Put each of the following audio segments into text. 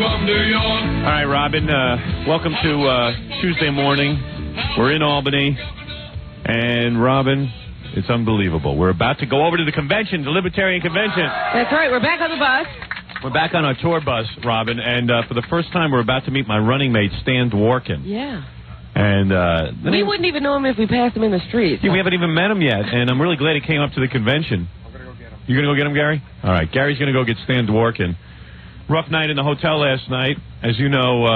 of New York. All right, Robin, welcome to Tuesday morning. We're in Albany, and Robin, it's unbelievable. We're about to go over to the convention, the Libertarian Convention. That's right, we're back on the bus. We're back on our tour bus, Robin, and for the first time, we're about to meet my running mate, Stan Dworkin. Yeah. And we wouldn't even know him if we passed him in the street. Yeah, we haven't even met him yet, and I'm really glad he came up to the convention. I'm going to go get him. You're going to go get him, Gary? All right, Gary's going to go get Stan Dworkin. Rough night in the hotel last night. As you know,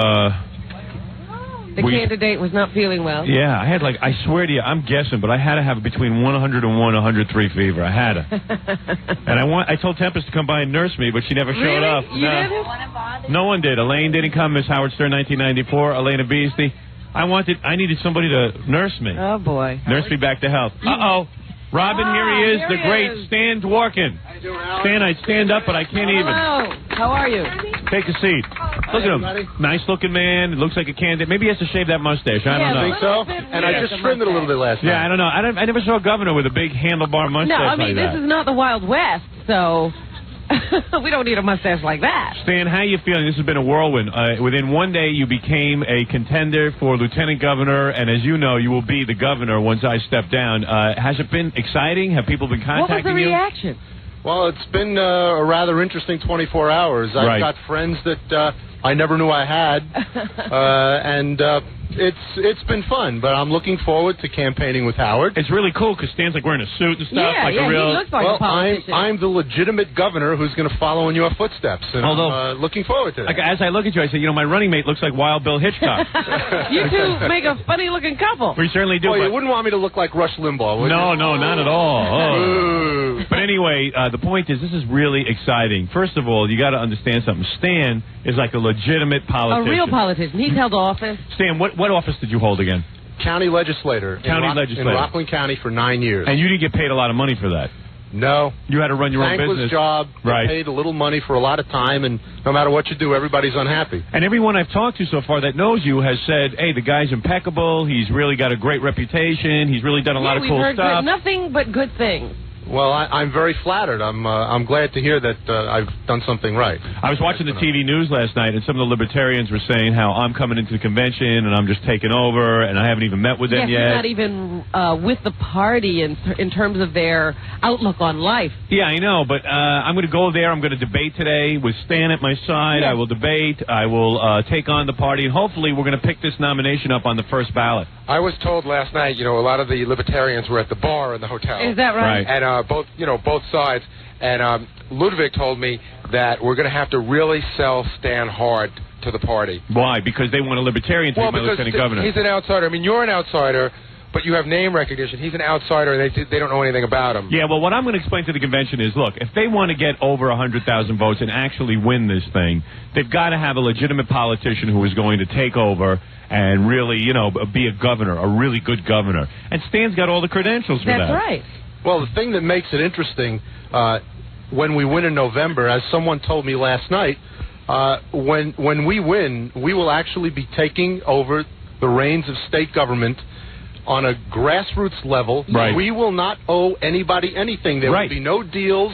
the candidate was not feeling well. Yeah, I had I swear to you, I'm guessing, but I had to have between 101 and 103 fever. I had it. And I told Tempest to come by and nurse me, but she never showed up. You didn't? No one did. Elaine didn't come, Miss Howard Stern, 1994, Elena Beastie. I needed somebody to nurse me. Oh, boy. Nurse me back to health. Uh-oh. Robin, here he is, the great Stan Dworkin. Stan, I'd stand up, but I can't even. Hello. How are you? Take a seat. Look at him. Nice-looking man. Looks like a candidate. Maybe he has to shave that mustache. I don't know. I think so. And I just trimmed it a little bit last night. Yeah, I don't know. I never saw a governor with a big handlebar mustache No, I mean, like that. this is not the Wild West, so we don't need a mustache like that. Stan, how are you feeling? This has been a whirlwind. Within one day, you became a contender for lieutenant governor, and as you know, you will be the governor once I step down. Has it been exciting? Have people been contacting you? What was the reaction? Well, it's been a rather interesting 24 hours. I've got friends that I never knew I had, and it's been fun. But I'm looking forward to campaigning with Howard. It's really cool because Stan's wearing a suit and stuff. Yeah, a real... he looks like a politician. I'm the legitimate governor who's going to follow in your footsteps, and I'm looking forward to that. As I look at you, I say, my running mate looks like Wild Bill Hitchcock. You two make a funny-looking couple. We certainly do. Oh, you wouldn't want me to look like Rush Limbaugh, would you? No, not at all. Oh. But anyway, the point is, this is really exciting. First of all, you got to understand something. Stan is like a legitimate politician. A real politician. He's held office. Stan, what office did you hold again? County legislator. In Rockland County for 9 years. And you didn't get paid a lot of money for that? No. You had to run your own business. Thankless job. Right. Paid a little money for a lot of time, and no matter what you do, everybody's unhappy. And everyone I've talked to so far that knows you has said, hey, the guy's impeccable. He's really got a great reputation. He's really done a lot of cool stuff. Nothing but good things. Well, I'm very flattered. I'm glad to hear that I've done something right. I was watching the TV news last night, and some of the libertarians were saying how I'm coming into the convention, and I'm just taking over, and I haven't even met with them yet. You're not even with the party in terms of their outlook on life. Yeah, I know, but I'm going to go there. I'm going to debate today with Stan at my side. Yes. I will debate. I will take on the party, and hopefully we're going to pick this nomination up on the first ballot. I was told last night, a lot of the libertarians were at the bar in the hotel. Is that right? And both sides. And Ludwig told me that we're going to have to really sell Stan hard to the party. Why? Because they want a libertarian to be my lieutenant governor. He's an outsider. I mean, you're an outsider, but you have name recognition. He's an outsider, and they don't know anything about him. Yeah, well, what I'm going to explain to the convention is, look, if they want to get over 100,000 votes and actually win this thing, they've got to have a legitimate politician who is going to take over and really, be a governor, a really good governor. And Stan's got all the credentials for that. That's right. Well, the thing that makes it interesting, when we win in November, as someone told me last night, when we win, we will actually be taking over the reins of state government on a grassroots level. Right. We will not owe anybody anything. There will be no deals,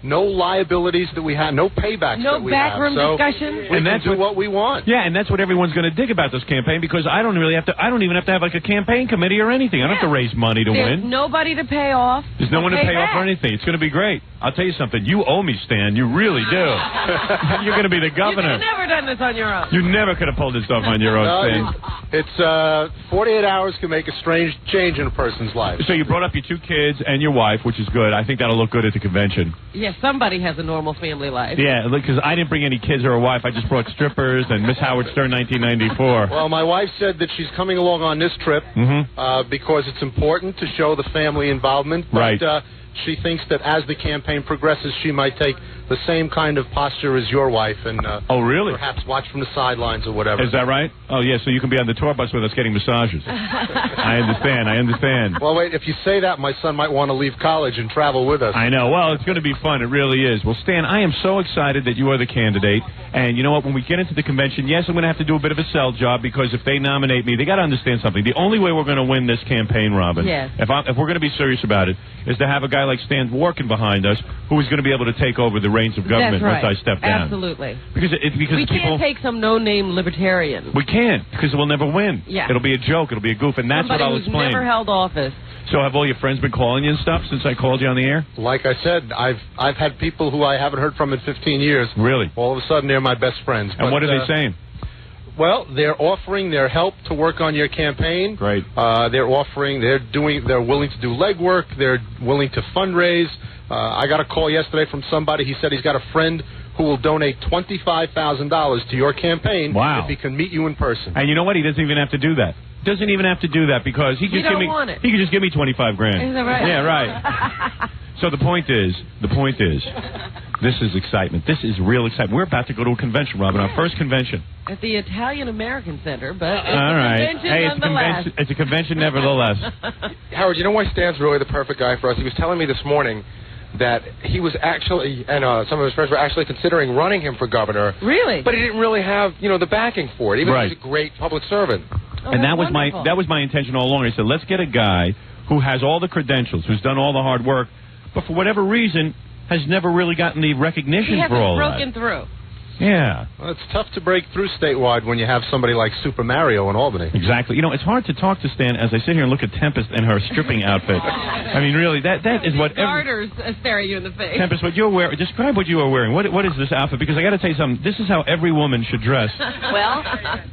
no liabilities that we have, no paybacks that we have. No backroom discussions. We can do what we want. Yeah, and that's what everyone's going to dig about this campaign, because I don't even have to have like a campaign committee or anything. I don't have to raise money to There's win. nobody to pay off. There's no one to pay off for anything. It's going to be great. I'll tell you something. You owe me, Stan. You really do. You're going to be the governor. You could have never done this on your own. You never could have pulled this off on your own, Stan. It's 48 hours can make a strange change in a person's life. So you brought up your 2 kids and your wife, which is good. I think that'll look good at the convention. Yes, somebody has a normal family life. Yeah, because I didn't bring any kids or a wife. I just brought strippers and Miss Howard Stern 1994. Well, my wife said that she's coming along on this trip because it's important to show the family involvement. But, she thinks that as the campaign progresses, she might take the same kind of posture as your wife and perhaps watch from the sidelines or whatever. Is that right? Oh, yeah, so you can be on the tour bus with us getting massages. I understand. Well, wait, if you say that, my son might want to leave college and travel with us. I know. Well, it's going to be fun. It really is. Well, Stan, I am so excited that you are the candidate. And you know what? When we get into the convention, yes, I'm going to have to do a bit of a sell job, because if they nominate me, they got to understand something. The only way we're going to win this campaign, Robin, if we're going to be serious about it, is to have a guy like Stan Dworkin behind us who is going to be able to take over the reins of government That's right. once I step down. Absolutely. Because We people can't take some no-name libertarian. we can't because we'll never win. Yeah. It'll be a joke. It'll be a goof, and that's Somebody what I'll who's explain. never held office. So have all your friends been calling you and stuff since I called you on the air? Like I said, I've had people who I haven't heard from in 15 years. Really? All of a sudden, they're my best friends. And what are they saying? Well, they're offering their help to work on your campaign. Great. They're willing to do legwork. They're willing to fundraise. I got a call yesterday from somebody. He said he's got a friend who will donate $25,000 to your campaign if he can meet you in person. And you know what? He doesn't even have to do that. Doesn't even have to do that because he could just give me 25 grand. Is that right? Yeah, right. So the point is, this is excitement. This is real excitement. We're about to go to a convention, Robin, our first convention. At the Italian American Center, but it's all right. a convention nonetheless. It's a convention nevertheless. Howard, you know why Stan's really the perfect guy for us? He was telling me this morning that he was actually, and some of his friends were actually considering running him for governor. Really? But he didn't really have, the backing for it, even though he's a great public servant. Oh, and that was wonderful. my intention all along. I said, let's get a guy who has all the credentials, who's done all the hard work, but for whatever reason has never really gotten the recognition for all that. He hasn't broken through. Yeah. Well, it's tough to break through statewide when you have somebody like Super Mario in Albany. Exactly. It's hard to talk to Stan as I sit here and look at Tempest and her stripping outfit. I mean, really, that is what... Garters staring you in the face. Tempest, what you're wearing... Describe what you are wearing. What is this outfit? Because I got to tell you something. This is how every woman should dress. Well,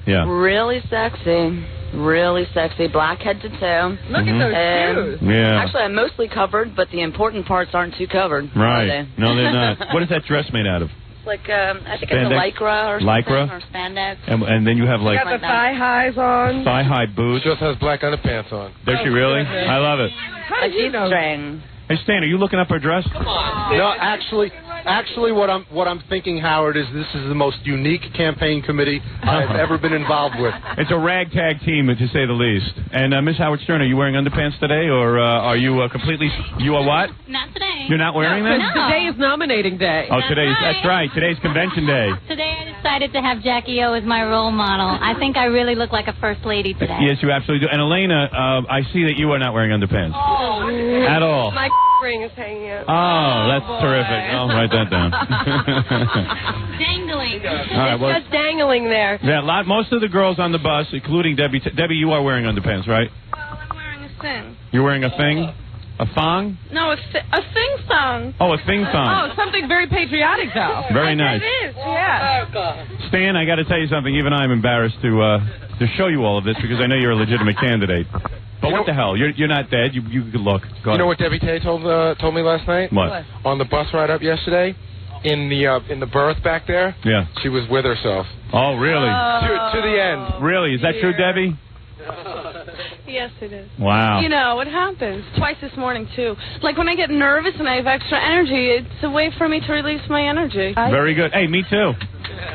yeah. Really sexy. Really sexy. Black head to toe. Look at those shoes. Yeah. Actually, I'm mostly covered, but the important parts aren't too covered. Right. Are they? No, they're not. What is that dress made out of? Like, I think Spandex? it's a lycra or something. Lycra? Or spandex. And then you have You got the thigh highs on. thigh-high boots. She just has black underpants on. Does she really? I love it. How did you know? String. Hey, Stan, are you looking up her dress? No, actually, what I'm thinking, Howard, is this is the most unique campaign committee I've ever been involved with. It's a ragtag team, to say the least. And Miss Howard Stern, are you wearing underpants today, or are you completely? You are what? Not today. You're not wearing them? No. Today is nominating day. Oh, that's right. Today's convention day. Today I decided to have Jackie O as my role model. I think I really look like a first lady today. Yes, you absolutely do. And Elena, I see that you are not wearing underpants at all. My ring is hanging out. Oh, that's terrific. I'll write that down. Dangling. All right, well, Just dangling there. yeah, most of the girls on the bus, including Debbie. Debbie, you are wearing underpants, right? Well, I'm wearing a thing. You're wearing a thing? A thong? No, a thing song. Oh, a thing thong. Oh, something very patriotic, though. Very nice. It is, yeah. Stan, I got to tell you something. Even I'm embarrassed to show you all of this because I know you're a legitimate candidate. But what the hell? You're not dead. You could look. Go You know ahead. what Debbie Tay told me last night? What? On the bus ride up yesterday, in the berth back there. Yeah. She was with herself. Oh, really? To the end. Really? Is that true, Debbie? Yes, it is. Wow. You know, it happens. Twice this morning, too. Like, when I get nervous and I have extra energy, it's a way for me to release my energy. Very good. Hey, me too.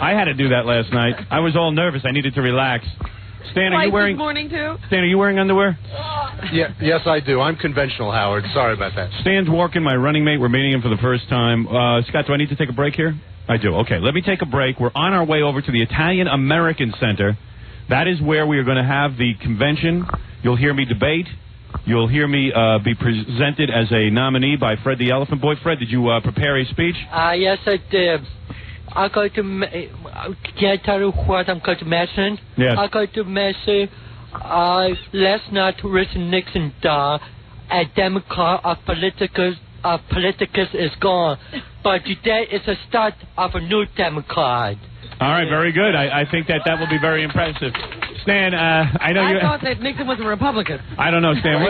I had to do that last night. I was all nervous. I needed to relax. Stan, are you Twice wearing? this morning, too? Stan, are you wearing underwear? Yeah, yes, I do. I'm conventional, Howard. Sorry about that. Stan's walking, my running mate. We're meeting him for the first time. Scott, do I need to take a break here? I do. Okay, let me take a break. We're on our way over to the Italian American Center. That is where we are going to have the convention. You'll hear me debate. You'll hear me be presented as a nominee by Fred the Elephant Boy. Fred, did you prepare a speech? Yes, I did. I'm going to, can I tell you what I'm going to mention? Yes. I'm going to mention last night Richard Nixon died. A Democrat of politicus is gone. But today is the start of a new Democrat. All right, very good. I think that will be very impressive. Stan, I know you... I thought that Nixon was a Republican. I don't know, Stan.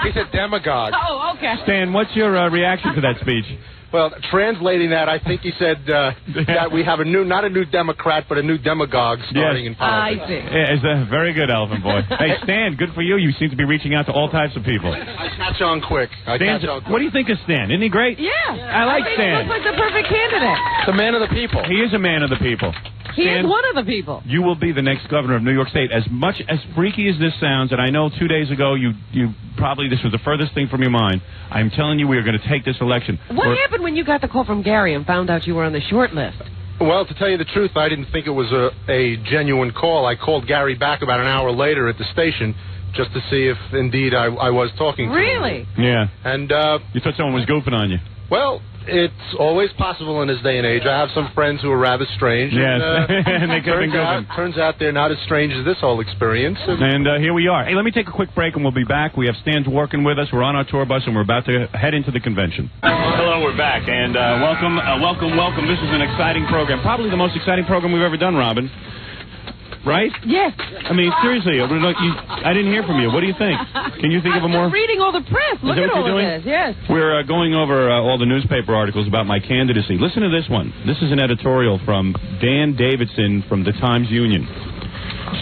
He said demagogue. Oh, okay. Stan, what's your reaction to that speech? Well, translating that, I think he said that we have not a new Democrat, but a new demagogue starting in politics. I see. Yeah, it's a very good, Elephant Boy. Hey, Stan, good for you. You seem to be reaching out to all types of people. I catch on quick. What do you think of Stan? Isn't he great? Yeah. I like think Stan. He looks like the perfect candidate. The man of the people. He is a man of the people. He Stan, is one of the people. You will be the next governor of New York State. As much as freaky as this sounds, and I know 2 days ago you probably, this was the furthest thing from your mind, I'm telling you we are going to take this election. What happened when you got the call from Gary and found out you were on the short list? Well, to tell you the truth, I didn't think it was a genuine call. I called Gary back about an hour later at the station just to see if indeed I was talking to him. Really? Yeah. And you thought someone was goofing on you. well, It's always possible in this day and age. I have some friends who are rather strange. Yes, and, and they could have been good. turns out they're not as strange as this whole experience. And here we are. Hey, let me take a quick break, and we'll be back. We have Stan Dworkin with us. We're on our tour bus, and we're about to head into the convention. Hello, we're back, and welcome. This is an exciting program. Probably the most exciting program we've ever done, Robin. Right? Yes. I mean, seriously, I didn't hear from you. What do you think? Can you think of a more... I'm reading all the press. Look at all of this. Yes. We're going over all the newspaper articles about my candidacy. Listen to this one. This is an editorial from Dan Davidson from the Times-Union.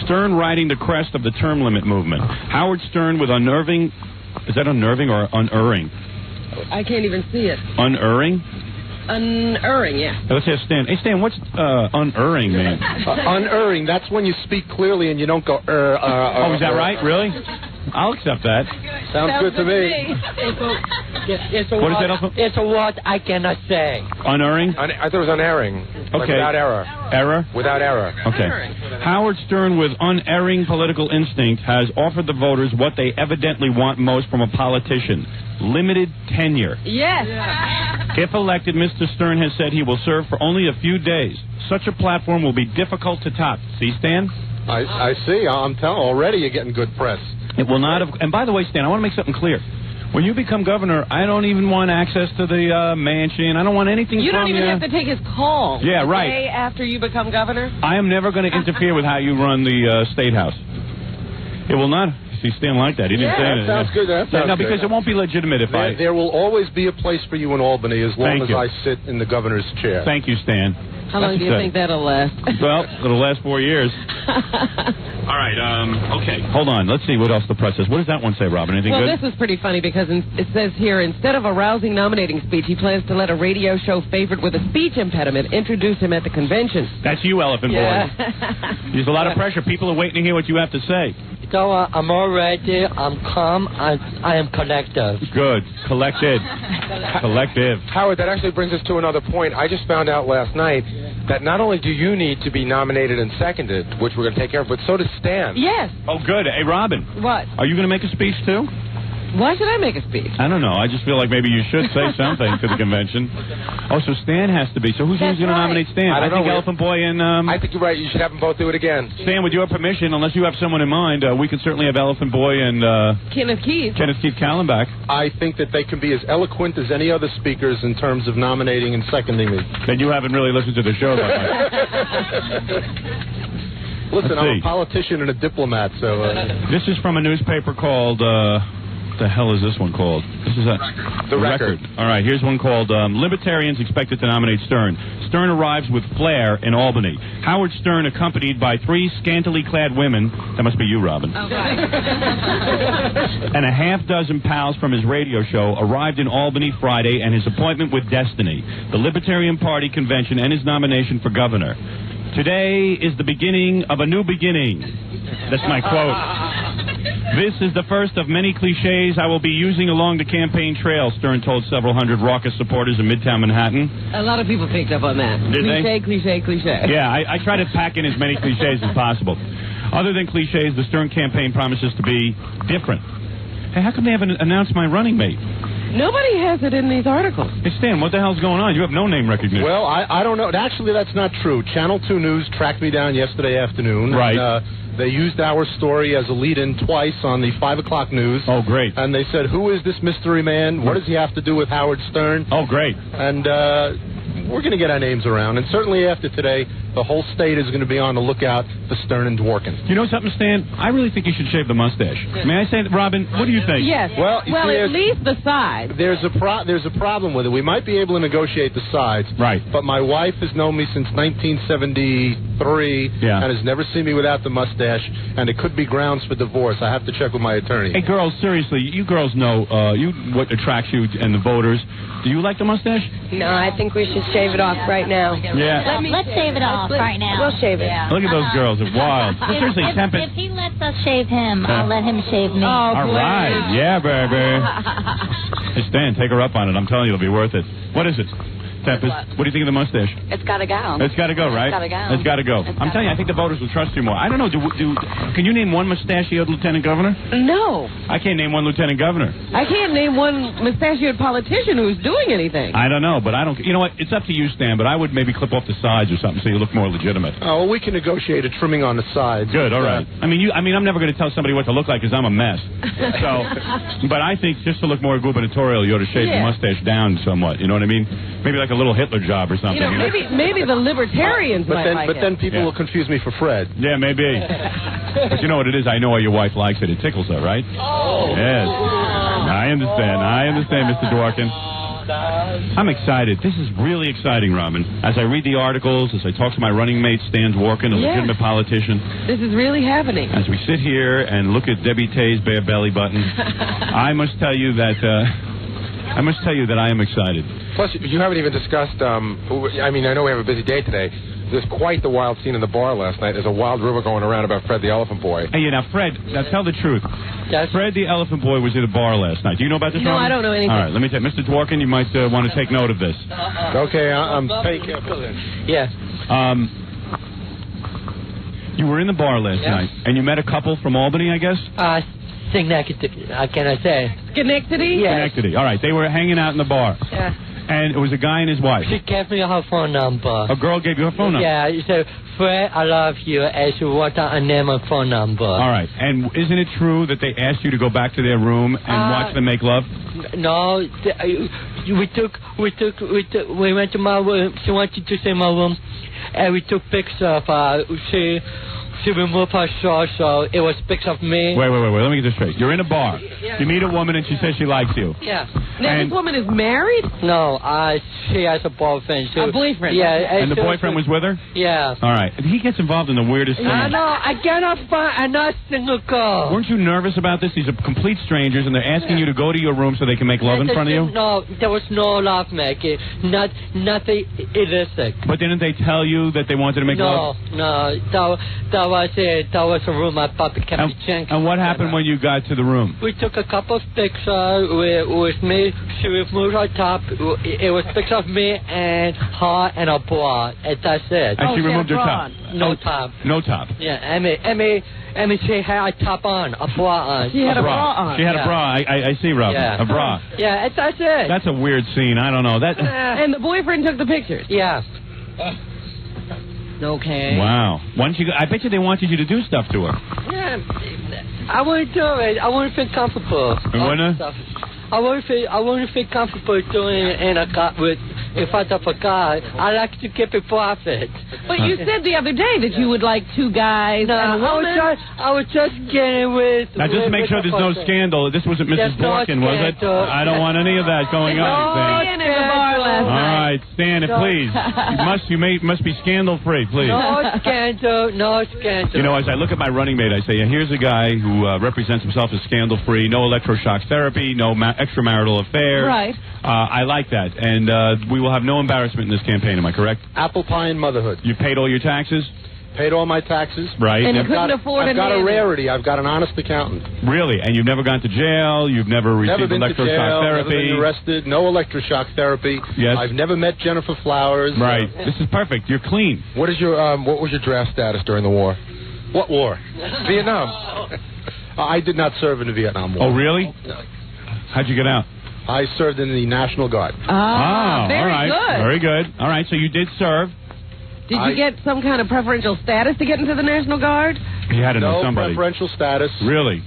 Stern riding the crest of the term limit movement. Howard Stern with unnerving... Is that unnerving or unerring? I can't even see it. Unerring? Unerring, yeah. Let's ask Stan. Hey, Stan, what's unerring mean? Unerring, that's when you speak clearly and you don't go, Oh, is that right? Really? I'll accept that. Sounds good to me. What is that also? It's a word I cannot say. Unerring? I thought it was unerring. Okay. Like without error. Error? Without error. Okay. Howard Stern, with unerring political instinct, has offered the voters what they evidently want most from a politician: limited tenure. Yes. If elected, Mr. Stern has said he will serve for only a few days. Such a platform will be difficult to top. See, Stan? I see. I'm telling already you're getting good press. It will not have... And by the way, Stan, I want to make something clear. When you become governor, I don't even want access to the mansion. I don't want anything You from don't even have to take his call. Yeah, right. The day after you become governor. I am never going to interfere with how you run the State House. It will not... See, Stan like that. He didn't say it. That sounds good. That sounds no, good. because it won't be legitimate if There will always be a place for you in Albany as long Thank as you. I sit in the governor's chair. Thank you, Stan. How long do you think that'll last? Well, it'll last 4 years. All right, okay. Hold on. Let's see what else the press says. What does that one say, Robin? Anything Well, good? this is pretty funny because it says here, instead of a rousing nominating speech, he plans to let a radio show favorite with a speech impediment introduce him at the convention. That's you, Elephant Yeah. Boy. There's a lot of pressure. People are waiting to hear what you have to say. So I'm already, I'm calm, I am collective. Good. Collected. Collective. Howard, that actually brings us to another point. I just found out last night that not only do you need to be nominated and seconded, which we're going to take care of, but so does Stan. Yes. Oh, good. Hey, Robin. What? Are you going to make a speech, too? Why should I make a speech? I don't know. I just feel like maybe you should say something to the convention. Oh, so Stan has to be. So who's going to nominate Stan? I don't think know. Elephant Boy and... I think you're right. You should have them both do it again. Stan, with your permission, unless you have someone in mind, we can certainly have Elephant Boy and... Kenneth Keith Kallenbach. I think that they can be as eloquent as any other speakers in terms of nominating and seconding me. Then you haven't really listened to the show that much. Listen, I'm a politician and a diplomat, so... This is from a newspaper called... What the hell is this one called? This is The Record. All right, here's one called Libertarians Expected to Nominate Stern. Stern arrives with flair in Albany. Howard Stern, accompanied by 3 scantily clad women, that must be you, Robin, and a half dozen pals from his radio show, arrived in Albany Friday, and his appointment with Destiny, the Libertarian Party convention, and his nomination for governor. Today is the beginning of a new beginning. That's my quote. This is the first of many cliches I will be using along the campaign trail, Stern told several hundred raucous supporters in Midtown Manhattan. A lot of people picked up on that. Did they? Cliche. Yeah, I try to pack in as many cliches as possible. Other than cliches, the Stern campaign promises to be different. Hey, how come they haven't announced my running mate? Nobody has it in these articles. Hey, Stan, what the hell's going on? You have no name recognition. Well, I don't know. Actually, that's not true. Channel 2 News tracked me down yesterday afternoon. Right. And, they used our story as a lead-in twice on the 5 o'clock news. Oh, great. And they said, who is this mystery man? What does he have to do with Howard Stern? Oh, great. And we're going to get our names around. And certainly after today, the whole state is going to be on the lookout for Stern and Dworkin. You know something, Stan? I really think you should shave the mustache. May I say, Robin, what do you think? Yes. Well, you see, at least the sides. There's a problem with it. We might be able to negotiate the sides. Right. But my wife has known me since 1973 and has never seen me without the mustache, and it could be grounds for divorce. I have to check with my attorney. Hey, girls, seriously, you girls know what attracts you and the voters. Do you like the mustache? No, I think we should shave it off right now. Yeah. Let's shave it off right now. We'll shave it. Yeah. Look at those girls. They're wild. But seriously, Tempest. If he lets us shave him, I'll let him shave me. All right. Yeah, baby. Hey, Stan, take her up on it. I'm telling you, it'll be worth it. What is it? Tempest, what do you think of the mustache? It's got to go. It's got to go, right? It's got to go. It's got to go. I'm telling you, I think the voters will trust you more. I don't know. Can you name one mustachioed lieutenant governor? No. I can't name one lieutenant governor. I can't name one mustachioed politician who's doing anything. I don't know, but I don't. You know what? It's up to you, Stan. But I would maybe clip off the sides or something so you look more legitimate. Oh, well, we can negotiate a trimming on the sides. Good. All right. I mean, I'm never going to tell somebody what to look like because I'm a mess. So, but I think just to look more gubernatorial, you ought to shave the mustache down somewhat. You know what I mean? Maybe like a little Hitler job or something. You know, maybe the libertarians might like it. But then people will confuse me for Fred. Yeah, maybe. But you know what it is? I know why your wife likes it. It tickles her, right? Oh. Yes. I understand, Mr. Dworkin. I'm excited. This is really exciting, Robin. As I read the articles, as I talk to my running mate, Stan Dworkin, a legitimate politician. This is really happening. As we sit here and look at Debbie Tay's bare belly button, I must tell you that I am excited. Plus, you haven't even discussed, I mean, I know we have a busy day today. There's quite the wild scene in the bar last night. There's a wild rumor going around about Fred the Elephant Boy. Hey, now, Fred, tell the truth. Yes. Fred the Elephant Boy was at a bar last night. Do you know about this? No, I don't know anything. All right, let me tell you. Mr. Dworkin, you might want to take note of this. Okay, I'm paying careful. Yeah. You were in the bar last night, and you met a couple from Albany, I guess? Schenectady, can I say? Schenectady? Yes. Schenectady. All right, they were hanging out in the bar. Yeah. And it was a guy and his wife. She gave me her phone number. A girl gave you her phone number? Yeah, she said, Fred, I love you, and she wanted a name and phone number. All right. And isn't it true that they asked you to go back to their room and watch them make love? No, we went to my room. She wanted to see my room, and we took pictures of her. She removed her shirt, so it was pictures of me. Wait. Let me get this straight. You're in a bar. Yeah. You meet a woman, and she says she likes you. Yeah. Now, this woman is married? No, she has a boyfriend. A boyfriend? Yeah. And the boyfriend was with her? Yeah. All right. And he gets involved in the weirdest thing. I know. I cannot find a single girl. Weren't you nervous about this? These are complete strangers, and they're asking you to go to your room so they can make love in front of you? No, there was no love making. Nothing illicit. But didn't they tell you that they wanted to make love? No. That was it. That was a room my puppy kept me drinking. And what happened when you got to the room? We took a couple of pictures with me. She removed her top. It was pictures of me and her and a bra. And that's it. And she removed her top? No top. No top? Yeah, I mean, she had a top on, a bra on. She had a bra on. She had a bra. I see, Rob. Yeah. A bra. Yeah, that's it. That's a weird scene. I don't know. And the boyfriend took the pictures? Yeah. Okay. Wow. I bet you they wanted you to do stuff to her. Yeah. I wouldn't do it. I wouldn't feel comfortable. You wouldn't? I wouldn't feel comfortable doing it in front of a guy. I like to keep it private. But you said the other day that you would like two guys and a woman. I was just getting with... Now, just to make sure there's no scandal, this wasn't Mrs. Dworkin, was it? I don't want any of that going on, Stan. All right, Stan, please. You must be scandal-free, please. No scandal. You know, as I look at my running mate, I say, here's a guy who represents himself as scandal-free, no electroshock therapy, no extramarital affairs. Right. I like that, and we will have no embarrassment in this campaign. Am I correct? Apple pie and motherhood. You paid all your taxes? Paid all my taxes. Right. And you couldn't afford I've got a rarity. I've got an honest accountant. Really? And you've never gone to jail? You've never received electroshock therapy? Never been arrested. No electroshock therapy. Yes. I've never met Jennifer Flowers. Right. This is perfect. You're clean. What was your draft status during the war? What war? Vietnam. I did not serve in the Vietnam War. Oh, really? No. How'd you get out? I served in the National Guard. Very all right. good. Very good. All right, so you did serve. Did you get some kind of preferential status to get into the National Guard? You had to know somebody. No preferential status. Really?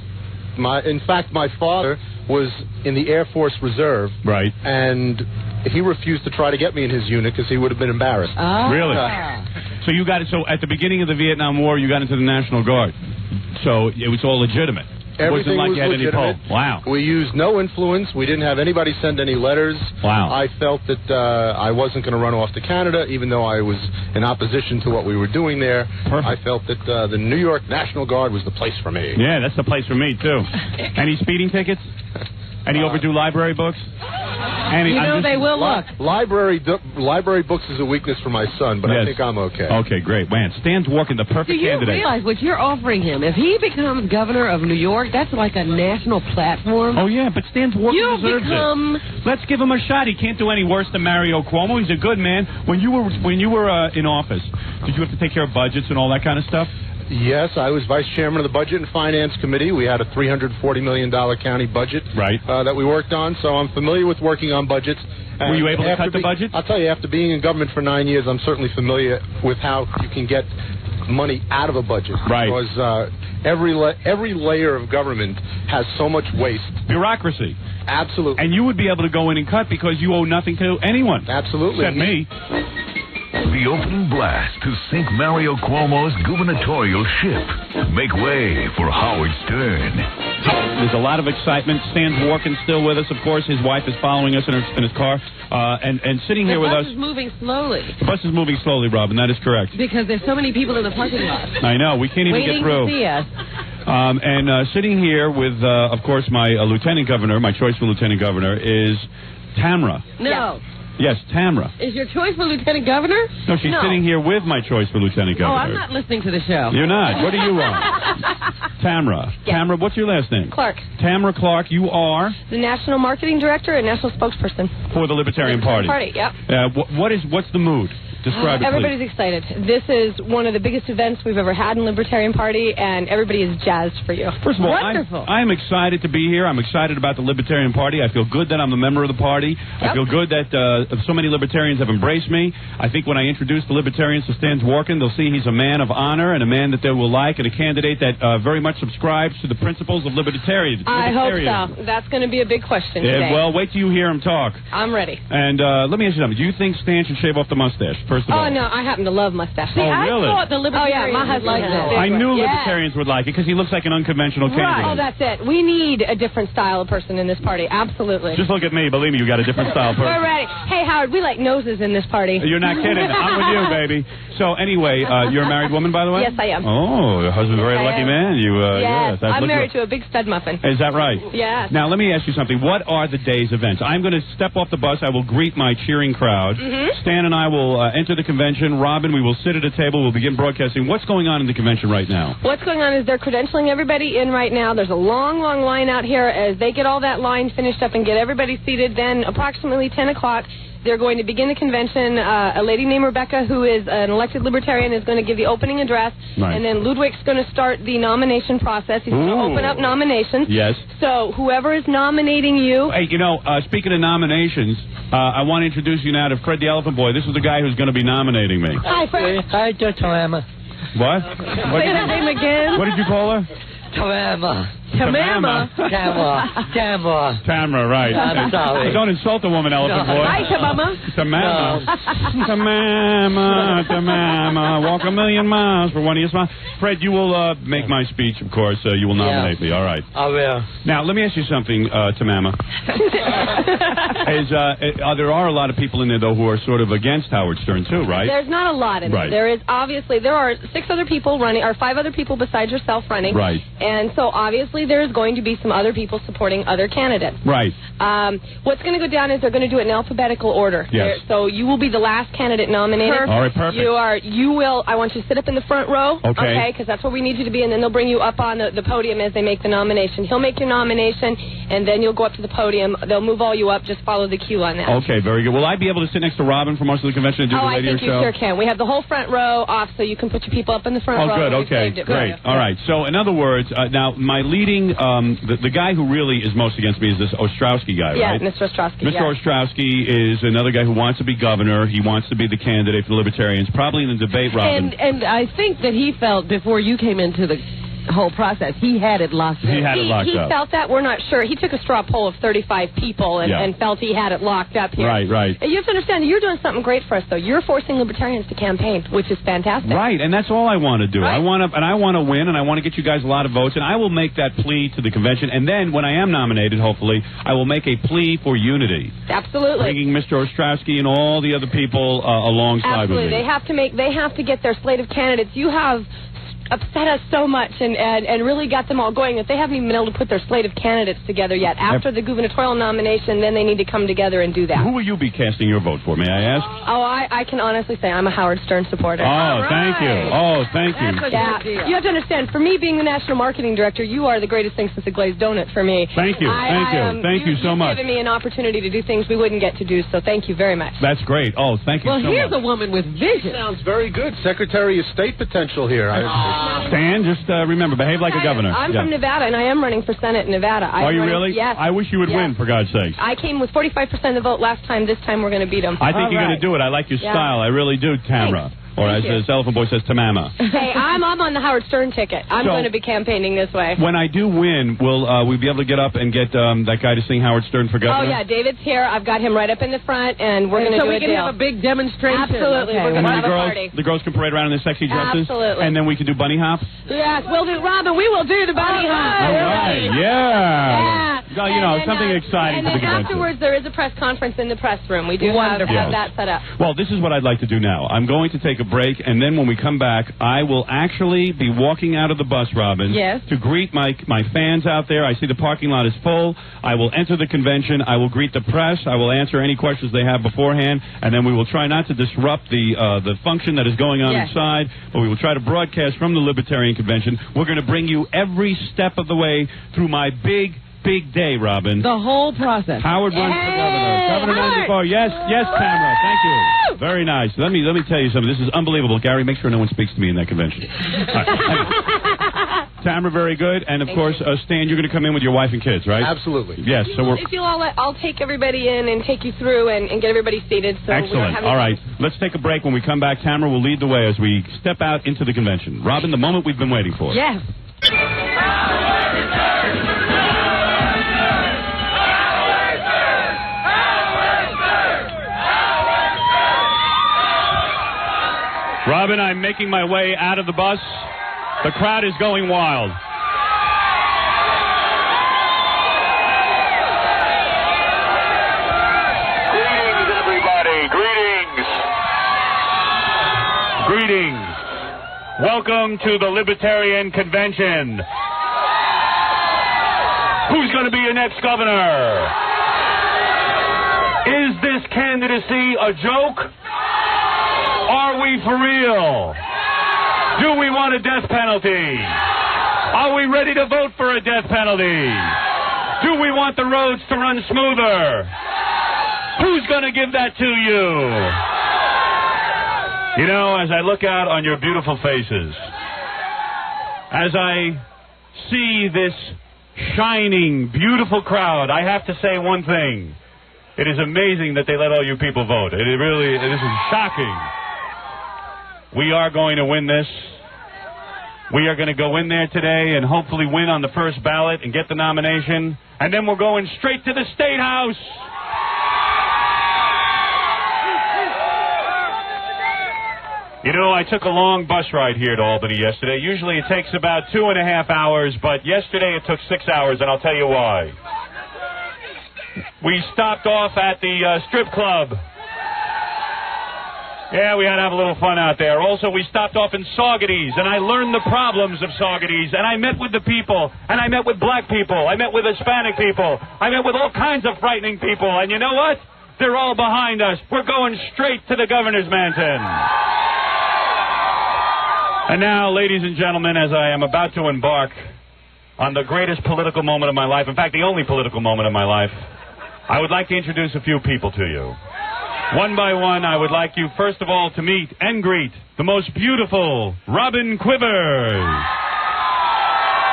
In fact, my father was in the Air Force Reserve. Right. And he refused to try to get me in his unit because he would have been embarrassed. Really? So you got it. So at the beginning of the Vietnam War, you got into the National Guard. So it was all legitimate. Everything was was legitimate. Wow. We used no influence. We didn't have anybody send any letters. Wow. I felt that I wasn't going to run off to Canada, even though I was in opposition to what we were doing there. Perfect. I felt that the New York National Guard was the place for me. Yeah, that's the place for me, too. Any speeding tickets? Any overdue library books? Annie, You know they will look. Library books is a weakness for my son, but I think I'm okay. Okay, great. Man, Stan's Dworkin, the perfect Do you candidate. realize what you're offering him? If he becomes governor of New York, that's like a national platform. Oh, yeah, but Stan's Dworkin You'll deserves become... it. Let's give him a shot. He can't do any worse than Mario Cuomo. He's a good man. When you were in office, did you have to take care of budgets and all that kind of stuff? Yes, I was vice chairman of the Budget and Finance Committee. We had a $340 million county budget that we worked on, so I'm familiar with working on budgets. Were you able to cut the budget? I'll tell you, after being in government for 9 years, I'm certainly familiar with how you can get money out of a budget. Right. Because every layer of government has so much waste. Bureaucracy. Absolutely. And you would be able to go in and cut because you owe nothing to anyone. Absolutely. Except me. The opening blast to sink Mario Cuomo's gubernatorial ship. Make way for Howard Stern. There's a lot of excitement. Stan's Dworkin still with us, of course. His wife is following us in his car. And sitting here with us... The bus is moving slowly. The bus is moving slowly, Robin. That is correct. Because there's so many people in the parking lot. I know. We can't even get through. Waiting to see us. And sitting here with, of course, my lieutenant governor, my choice for lieutenant governor, is Tamara. No. Yes, Tamara. Is your choice for lieutenant governor? No, she's sitting here with my choice for lieutenant governor. Oh, I'm not listening to the show. You're not. What do you want? Tamara. Yes. Tamara, what's your last name? Clark. Tamara Clark, you are? The National Marketing Director and National Spokesperson. For the Libertarian Party. Yep. What's the mood? Describe it, Everybody's please. excited. This is one of the biggest events we've ever had in Libertarian Party, and everybody is jazzed for you. First of all, Wonderful. I'm excited to be here. I'm excited about the Libertarian Party. I feel good that I'm a member of the party. Yep. I feel good that so many Libertarians have embraced me. I think when I introduce the Libertarians to Stan Dworkin, they'll see he's a man of honor and a man that they will like and a candidate that very much subscribes to the principles of libertarianism. I hope so. That's going to be a big question today. Well, wait till you hear him talk. I'm ready. And let me ask you something. Do you think Stan should shave off the mustache, first of all? Oh, no, I happen to love mustaches. See, I really? thought the Libertarians my husband like has that. I knew Yes. Libertarians would like it because he looks like an unconventional candidate. Oh, that's it. We need a different style of person in this party. Absolutely. Just look at me. Believe me, you got a different style person. We're ready. Hey, Howard, we like noses in this party. You're not kidding. I'm with you, baby. So anyway, you're a married woman, by the way? Yes, I am. Oh, your husband's a very I lucky am. man. Yes, I've I'm looked married you to a big stud muffin. Is that right? Yes. Now, let me ask you something. What are the day's events? I'm going to step off the bus. I will greet my cheering crowd. Mm-hmm. Stan and I will enter the convention. Robin, we will sit at a table. We'll begin broadcasting. What's going on in the convention right now? What's going on is they're credentialing everybody in right now. There's a long, long line out here. As they get all that line finished up and get everybody seated, then approximately 10 o'clock, they're going to begin the convention. A lady named Rebecca, who is an elected Libertarian, is going to give the opening address. Right. And then Ludwig's going to start the nomination process. He's going to open up nominations. Yes. So whoever is nominating you... Hey, speaking of nominations, I want to introduce you now to Fred the Elephant Boy. This is the guy who's going to be nominating me. Hi, Fred. Hi, Tamara. What? Say that name again. What did you call her? Tamara. Tamara. Tamara, right. I'm sorry. Don't insult the woman, Elephant Boy. Hi, Tamama. Tamama. Walk a million miles for one of your smiles. Fred, you will make my speech, of course. You will nominate me. All right. I will. Now, let me ask you something, Tamama. There are a lot of people in there, though, who are sort of against Howard Stern, too, right? There's not a lot in Right. there. There are 6 other people running, or 5 other people besides yourself running. Right. And so obviously there's going to be some other people supporting other candidates. Right. What's going to go down is they're going to do it in alphabetical order. Yes. So you will be the last candidate nominated. All right, perfect. I want you to sit up in the front row. Okay. Because that's where we need you to be, and then they'll bring you up on the podium as they make the nomination. He'll make your nomination, and then you'll go up to the podium. They'll move all you up. Just follow the cue on that. Okay, very good. Will I be able to sit next to Robin for most of the convention and do the radio I think show? you sure can. We have the whole front row off, so you can put your people up in the front row. Oh, good. We've Okay, saved it for great. you. All right. So, in other words, now my leading, the guy who really is most against me is this Ostrowski guy, Yeah, right? Mr. Ostrowski. Mr. Ostrowski is another guy who wants to be governor. He wants to be the candidate for the Libertarians, probably in the debate, Robin. And I think that he felt before you came into the whole process, he had it locked up. He had it locked He up. felt that. We're not sure. He took a straw poll of 35 people and felt he had it locked up here. Right, right. And you have to understand, you're doing something great for us, though. You're forcing Libertarians to campaign, which is fantastic. Right, and that's all I want to do. Right. I want to win, and I want to get you guys a lot of votes, and I will make that plea to the convention. And then, when I am nominated, hopefully, I will make a plea for unity, Absolutely. bringing Mr. Ostrowski and all the other people alongside Absolutely. with me. They have to get their slate of candidates. You have upset us so much and really got them all going that they haven't even been able to put their slate of candidates together yet. After the gubernatorial nomination, then they need to come together and do that. Who will you be casting your vote for, may I ask? Oh, I can honestly say I'm a Howard Stern supporter. Oh, thank you. Oh, thank you. Yeah, you have to understand, for me being the national marketing director, you are the greatest thing since the glazed donut for me. Thank you. Thank you so much. You've given me an opportunity to do things we wouldn't get to do, so thank you very much. That's great. Oh, thank you so much. Well, here's a woman with vision. Sounds very good. Secretary of State potential here. Stan, just remember, behave like a governor. I'm from Nevada, and I am running for Senate in Nevada. Are you really? Yes. I wish you would win, for God's sake. I came with 45% of the vote last time. This time we're going to beat them. I think you're going to do it. I like your style. I really do, Tamara. Thanks. Or as Elephant Boy says, Tamama. Hey, I'm on the Howard Stern ticket. I'm going to be campaigning this way. When I do win, will we be able to get up and get that guy to sing Howard Stern for governor? Oh, yeah, David's here. I've got him right up in the front, and we're going to do we can have a big demonstration. Absolutely. We're going to have a party. The girls can parade around in their sexy dresses? Absolutely. And then we can do bunny hop? Yes, we'll do, Robin, we will do the bunny hop. All right, yeah. Well, you know, something exciting for the convention. Afterwards, there is a press conference in the press room. We do have that set up. Well, this is what I'd like to do now. I'm going to take a break, and then when we come back, I will actually be walking out of the bus, Robin, to greet my fans out there. I see the parking lot is full. I will enter the convention. I will greet the press. I will answer any questions they have beforehand, and then we will try not to disrupt the function that is going on inside, but we will try to broadcast from the Libertarian Convention. We're going to bring you every step of the way through my big day, Robin. The whole process. Howard runs for governor. Governor Nancy Farr. Yes, Tamara. Thank you. Very nice. Let me tell you something. This is unbelievable. Gary, make sure no one speaks to me in that convention. Tamara, very good. And, of course, Stan, you're going to come in with your wife and kids, right? Absolutely. Yes. If you'll all I'll take everybody in and take you through and get everybody seated. So excellent. All right. Let's take a break. When we come back, Tamara will lead the way as we step out into the convention. Robin, the moment we've been waiting for. Yes. Robin, I'm making my way out of the bus. The crowd is going wild. Greetings, everybody. Greetings. Greetings. Welcome to the Libertarian Convention. Who's going to be your next governor? Is this candidacy a joke? Are we for real? Do we want a death penalty? Are we ready to vote for a death penalty? Do we want the roads to run smoother? Who's going to give that to you? You know, as I look out on your beautiful faces, as I see this shining, beautiful crowd, I have to say one thing. It is amazing that they let all you people vote. This is shocking. We are going to win this. We are going to go in there today and hopefully win on the first ballot and get the nomination. And then we're going straight to the State House. You know, I took a long bus ride here to Albany yesterday. Usually it takes about 2.5 hours, but yesterday it took 6 hours, and I'll tell you why. We stopped off at the strip club. Yeah, we had to have a little fun out there. Also, we stopped off in Saugerties, and I learned the problems of Saugerties, and I met with the people, and I met with black people, I met with Hispanic people, I met with all kinds of frightening people, and you know what? They're all behind us. We're going straight to the governor's mansion. And now, ladies and gentlemen, as I am about to embark on the greatest political moment of my life, in fact, the only political moment of my life, I would like to introduce a few people to you. One by one, I would like you, first of all, to meet and greet the most beautiful Robin Quivers.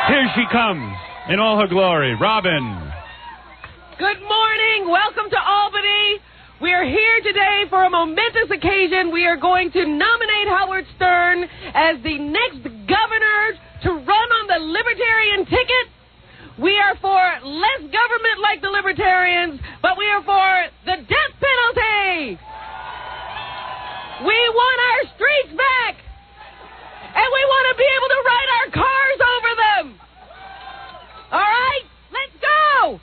Here she comes in all her glory. Robin. Good morning. Welcome to Albany. We are here today for a momentous occasion. We are going to nominate Howard Stern as the next governor to run on the Libertarian ticket. We are for less government like the Libertarians, but we are for the death penalty. We want our streets back, and we want to be able to ride our cars over them. All right? Let's go.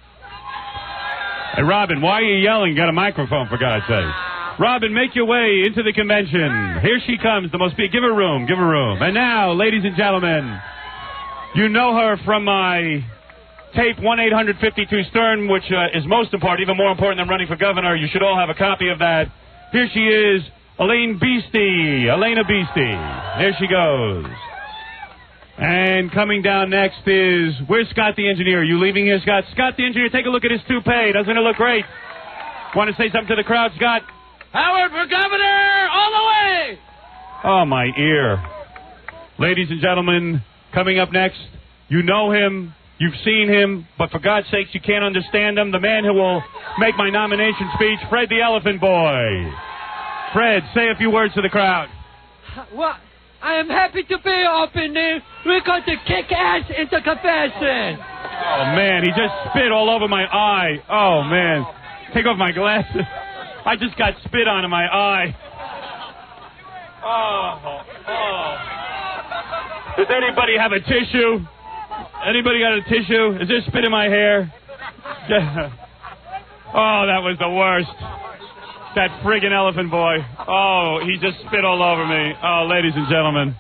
Hey, Robin, why are you yelling? You got a microphone, for God's sake. Robin, make your way into the convention. Here she comes, the most... Give her room, give her room. And now, ladies and gentlemen, you know her from my tape 1-800-52-STERN, which is most important, even more important than running for governor. You should all have a copy of that. Here she is, Elena Beastie. There she goes. And coming down next is... Where's Scott the engineer? Are you leaving here, Scott? Scott the engineer, take a look at his toupee. Doesn't it look great? Want to say something to the crowd, Scott? Howard for governor, all the way! Oh, my ear. Ladies and gentlemen, coming up next, you know him, you've seen him, but for God's sakes, you can't understand him. The man who will make my nomination speech, Fred the Elephant Boy. Fred, say a few words to the crowd. Well, I am happy to be up in there. We're going to kick ass into convention. Oh, man, he just spit all over my eye. Oh, man. Take off my glasses. I just got spit on in my eye. Oh. Does anybody have a tissue? Anybody got a tissue? Is there spit in my hair? Oh, that was the worst. That friggin' Elephant Boy. Oh, he just spit all over me. Oh, ladies and gentlemen.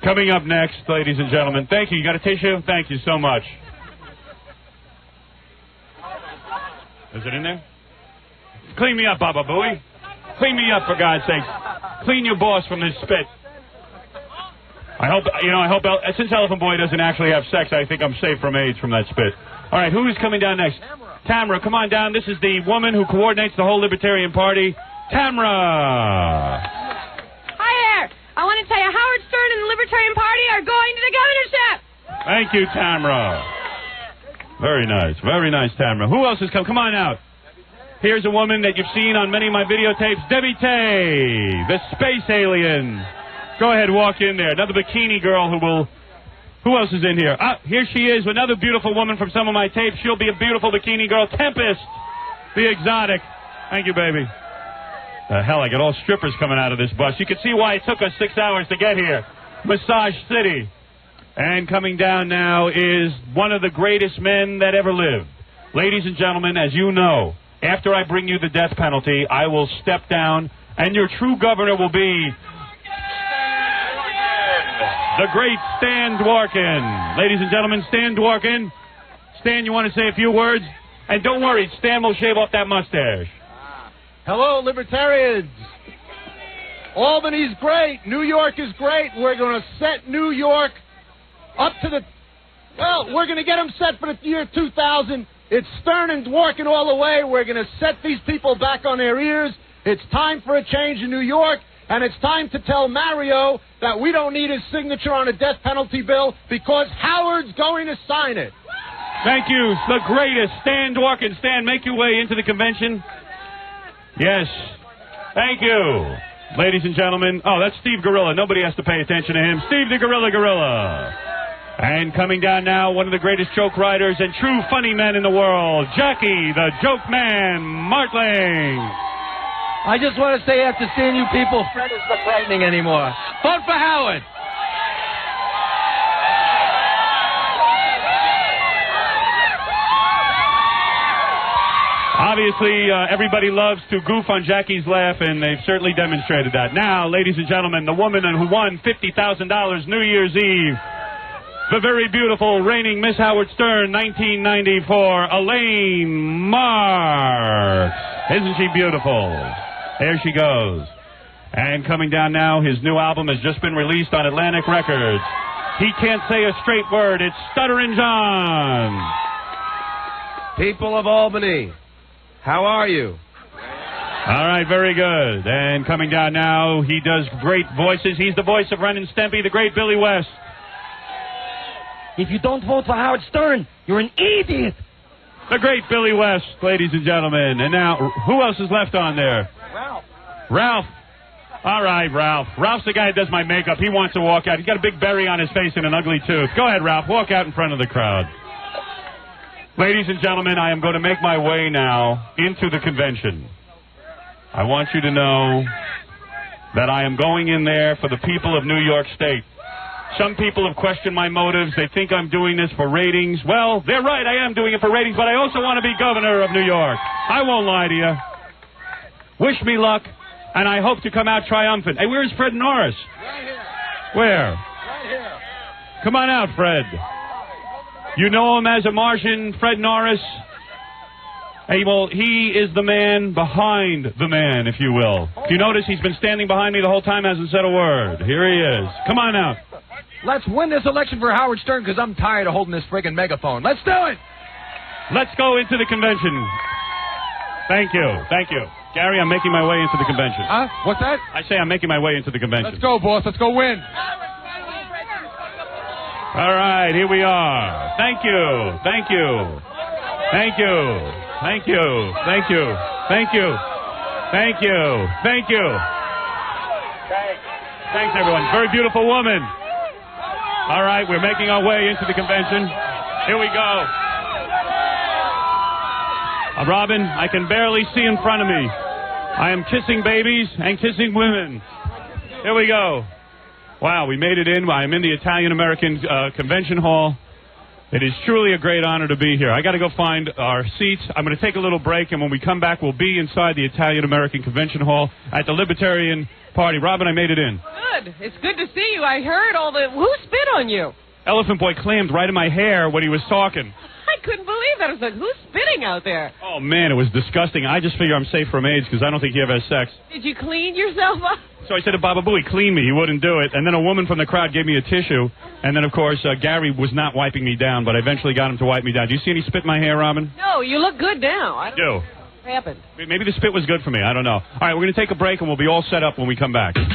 Coming up next, ladies and gentlemen. Thank you. You got a tissue? Thank you so much. Is it in there? Clean me up, Baba Booey. Clean me up, for God's sakes. Clean your boss from this spit. I hope, since Elephant Boy doesn't actually have sex, I think I'm safe from AIDS from that spit. All right, who's coming down next? Tamara, come on down. This is the woman who coordinates the whole Libertarian Party. Tamara. Hi there. I want to tell you, Howard Stern and the Libertarian Party are going to the governorship. Thank you, Tamara. Very nice. Very nice, Tamara. Who else has come? Come on out. Here's a woman that you've seen on many of my videotapes, Debbie Tay, the space alien. Go ahead, walk in there. Another bikini girl who will... Who else is in here? Here she is, another beautiful woman from some of my tapes. She'll be a beautiful bikini girl. Tempest, the exotic. Thank you, baby. The hell, I got all strippers coming out of this bus. You can see why it took us 6 hours to get here. Massage City. And coming down now is one of the greatest men that ever lived. Ladies and gentlemen, as you know, after I bring you the death penalty, I will step down, and your true governor will be... the great Stan Dworkin. Ladies and gentlemen, Stan Dworkin. Stan, you want to say a few words? And don't worry, Stan will shave off that mustache. Hello, Libertarians. Albany's great. New York is great. We're going to set New York up to the... Well, we're going to get them set for the year 2000. It's Stern and Dworkin all the way. We're going to set these people back on their ears. It's time for a change in New York. And it's time to tell Mario that we don't need his signature on a death penalty bill because Howard's going to sign it. Thank you. The greatest, Stan Dworkin. Stan, make your way into the convention. Yes. Thank you. Ladies and gentlemen. Oh, that's Steve Gorilla. Nobody has to pay attention to him. Steve the Gorilla. And coming down now, one of the greatest joke writers and true funny men in the world, Jackie the Joke Man Martling. I just want to say, after seeing you people, Fred is not frightening anymore. Vote for Howard. Obviously, everybody loves to goof on Jackie's laugh, and they've certainly demonstrated that. Now, ladies and gentlemen, the woman who won $50,000 New Year's Eve, the very beautiful reigning Miss Howard Stern, 1994, Elaine Marks. Isn't she beautiful? There she goes. And coming down now, his new album has just been released on Atlantic Records. He can't say a straight word. It's Stutterin' John. People of Albany, how are you? All right, very good. And coming down now, he does great voices. He's the voice of Ren and Stimpy, the great Billy West. If you don't vote for Howard Stern, you're an idiot. The great Billy West, ladies and gentlemen. And now, who else is left on there? Ralph. All right, Ralph. Ralph's the guy that does my makeup. He wants to walk out. He's got a big berry on his face and an ugly tooth. Go ahead, Ralph. Walk out in front of the crowd. Ladies and gentlemen, I am going to make my way now into the convention. I want you to know that I am going in there for the people of New York State. Some people have questioned my motives. They think I'm doing this for ratings. Well, they're right. I am doing it for ratings, but I also want to be governor of New York. I won't lie to you. Wish me luck, and I hope to come out triumphant. Hey, where's Fred Norris? Right here. Where? Right here. Come on out, Fred. You know him as a Martian, Fred Norris? Hey, well, he is the man behind the man, if you will. If you notice, he's been standing behind me the whole time, hasn't said a word. Here he is. Come on out. Let's win this election for Howard Stern because I'm tired of holding this friggin' megaphone. Let's do it. Let's go into the convention. Thank you. Thank you. Gary, I'm making my way into the convention. Huh? What's that? I say I'm making my way into the convention. Let's go, boss. Let's go win. All right, here we are. Thank you. Thank you. Thank you. Thank you. Thank you. Thank you. Thank you. Thank you. Thanks, everyone. Very beautiful woman. All right, we're making our way into the convention. Here we go. Robin, I can barely see in front of me. I am kissing babies and kissing women. Here we go. Wow, we made it in. I'm in the Italian-American Convention Hall. It is truly a great honor to be here. I got to go find our seats. I'm going to take a little break, and when we come back, we'll be inside the Italian-American Convention Hall at the Libertarian Party. Robin, I made it in. Good. It's good to see you. I heard all the... Who spit on you? Elephant Boy clammed right in my hair when he was talking. I couldn't believe that. I was like, who's spitting out there? Oh, man, it was disgusting. I just figure I'm safe from AIDS because I don't think he ever has sex. Did you clean yourself up? So I said to Baba Booey, clean me. He wouldn't do it. And then a woman from the crowd gave me a tissue. And then, of course, Gary was not wiping me down, but I eventually got him to wipe me down. Do you see any spit in my hair, Robin? No, you look good now. I do. What happened? Maybe the spit was good for me. I don't know. All right, we're going to take a break, and we'll be all set up when we come back. We'll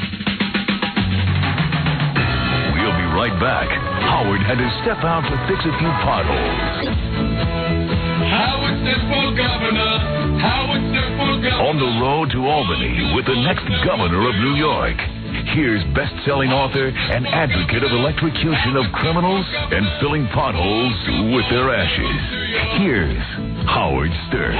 be right back. Howard had to step out to fix a few potholes. Howard said for governor. Howard said for governor. On the road to Albany with the next governor of New York. Here's best-selling author and advocate of electrocution of criminals and filling potholes with their ashes. Here's Howard Stern.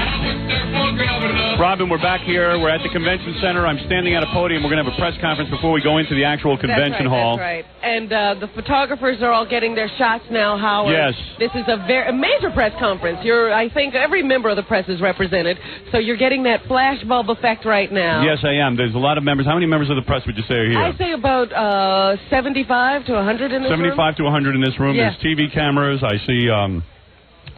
Robin, we're back here. We're at the convention center. I'm standing at a podium. We're going to have a press conference before we go into the actual convention hall. That's right. And the photographers are all getting their shots now, Howard. Yes. This is a major press conference. I think every member of the press is represented, so you're getting that flashbulb effect right now. Yes, I am. There's a lot of members. How many members of the press would you say are here? I say about 75 to 100 in this room. 75 to 100 in this room. Yeah. There's TV cameras. I see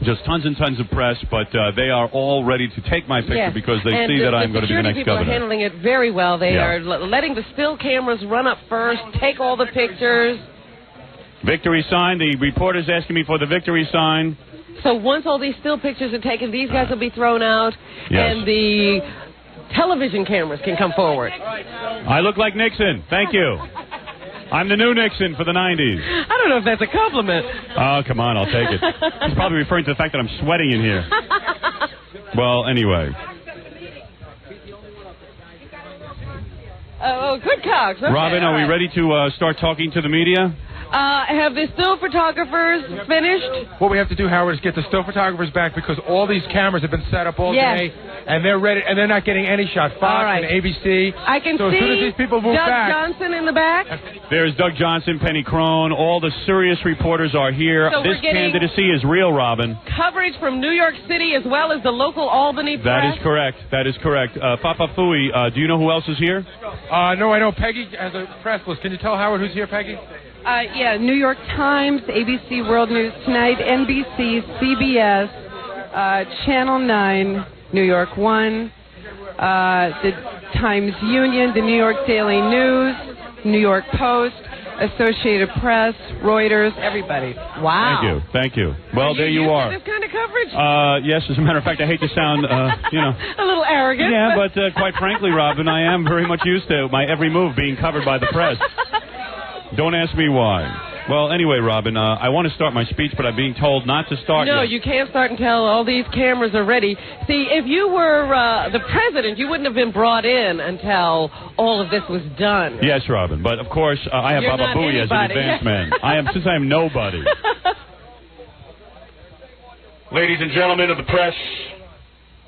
just tons and tons of press, but they are all ready to take my picture because they see that I'm going to be the next people governor. are handling it very well. They are letting the still cameras run up first, take all the pictures. Victory sign. The reporter's asking me for the victory sign. So once all these still pictures are taken, these guys will be thrown out, and the television cameras can come forward. I look like Nixon. Thank you. I'm the new Nixon for the 90s. I don't know if that's a compliment. Oh, come on, I'll take it. He's probably referring to the fact that I'm sweating in here. Well, anyway. Oh, good cocks. Okay, Robin, are we ready to start talking to the media? Have the still photographers finished? What we have to do, Howard, is get the still photographers back because all these cameras have been set up all day, and they're ready, and they're not getting any shot. Fox and ABC. I can so see as soon as these people move Doug back, Johnson in the back. There's Doug Johnson, Penny Crone. All the serious reporters are here. So this we're getting candidacy is real, Robin. Coverage from New York City as well as the local Albany press. That is correct. That is correct. Papa Fooey, do you know who else is here? No, I know Peggy has a press list. Can you tell Howard who's here, Peggy? Yeah, New York Times, ABC World News Tonight, NBC, CBS, Channel 9, New York 1, the Times Union, the New York Daily News, New York Post, Associated Press, Reuters, everybody. Wow. Thank you. Well, there you are. This kind of coverage? Yes, as a matter of fact, I hate to sound, a little arrogant. Yeah, but quite frankly, Robin, I am very much used to my every move being covered by the press. Don't ask me why. Well, anyway, Robin, I want to start my speech, but I'm being told not to start No, yet. you can't start until all these cameras are ready. See, if you were the president, you wouldn't have been brought in until all of this was done. Yes, Robin, but of course, I have You're Baba not Booey as an anybody. advance man. Since I am nobody. Ladies and gentlemen of the press,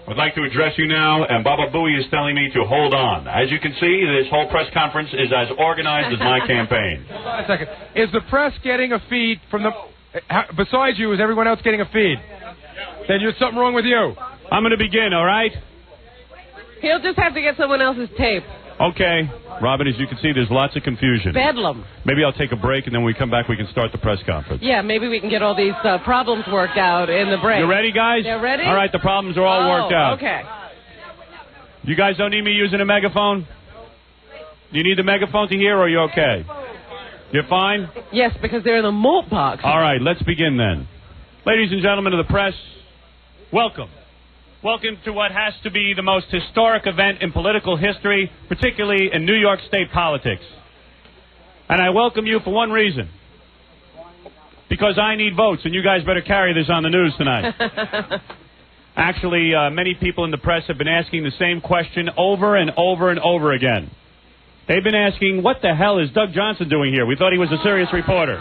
I'd like to address you now, and Baba Booey is telling me to hold on. As you can see, this whole press conference is as organized as my campaign. Hold on a second. Is the press getting a feed from the... Besides you, is everyone else getting a feed? Then there's something wrong with you. I'm going to begin, all right? He'll just have to get someone else's tape. Okay. Robin, as you can see, there's lots of confusion. Bedlam. Maybe I'll take a break, and then when we come back, we can start the press conference. Yeah, maybe we can get all these problems worked out in the break. You ready, guys? You ready? All right, the problems are all worked out. Okay. You guys don't need me using a megaphone? Do you need the megaphone to hear, or are you okay? You're fine? Yes, because they're in the malt box. All right, let's begin then. Ladies and gentlemen of the press, welcome. Welcome to what has to be the most historic event in political history, particularly in New York State politics. And I welcome you for one reason. Because I need votes, and you guys better carry this on the news tonight. Actually, many people in the press have been asking the same question over and over and over again. They've been asking, what the hell is Doug Johnson doing here? We thought he was a serious reporter.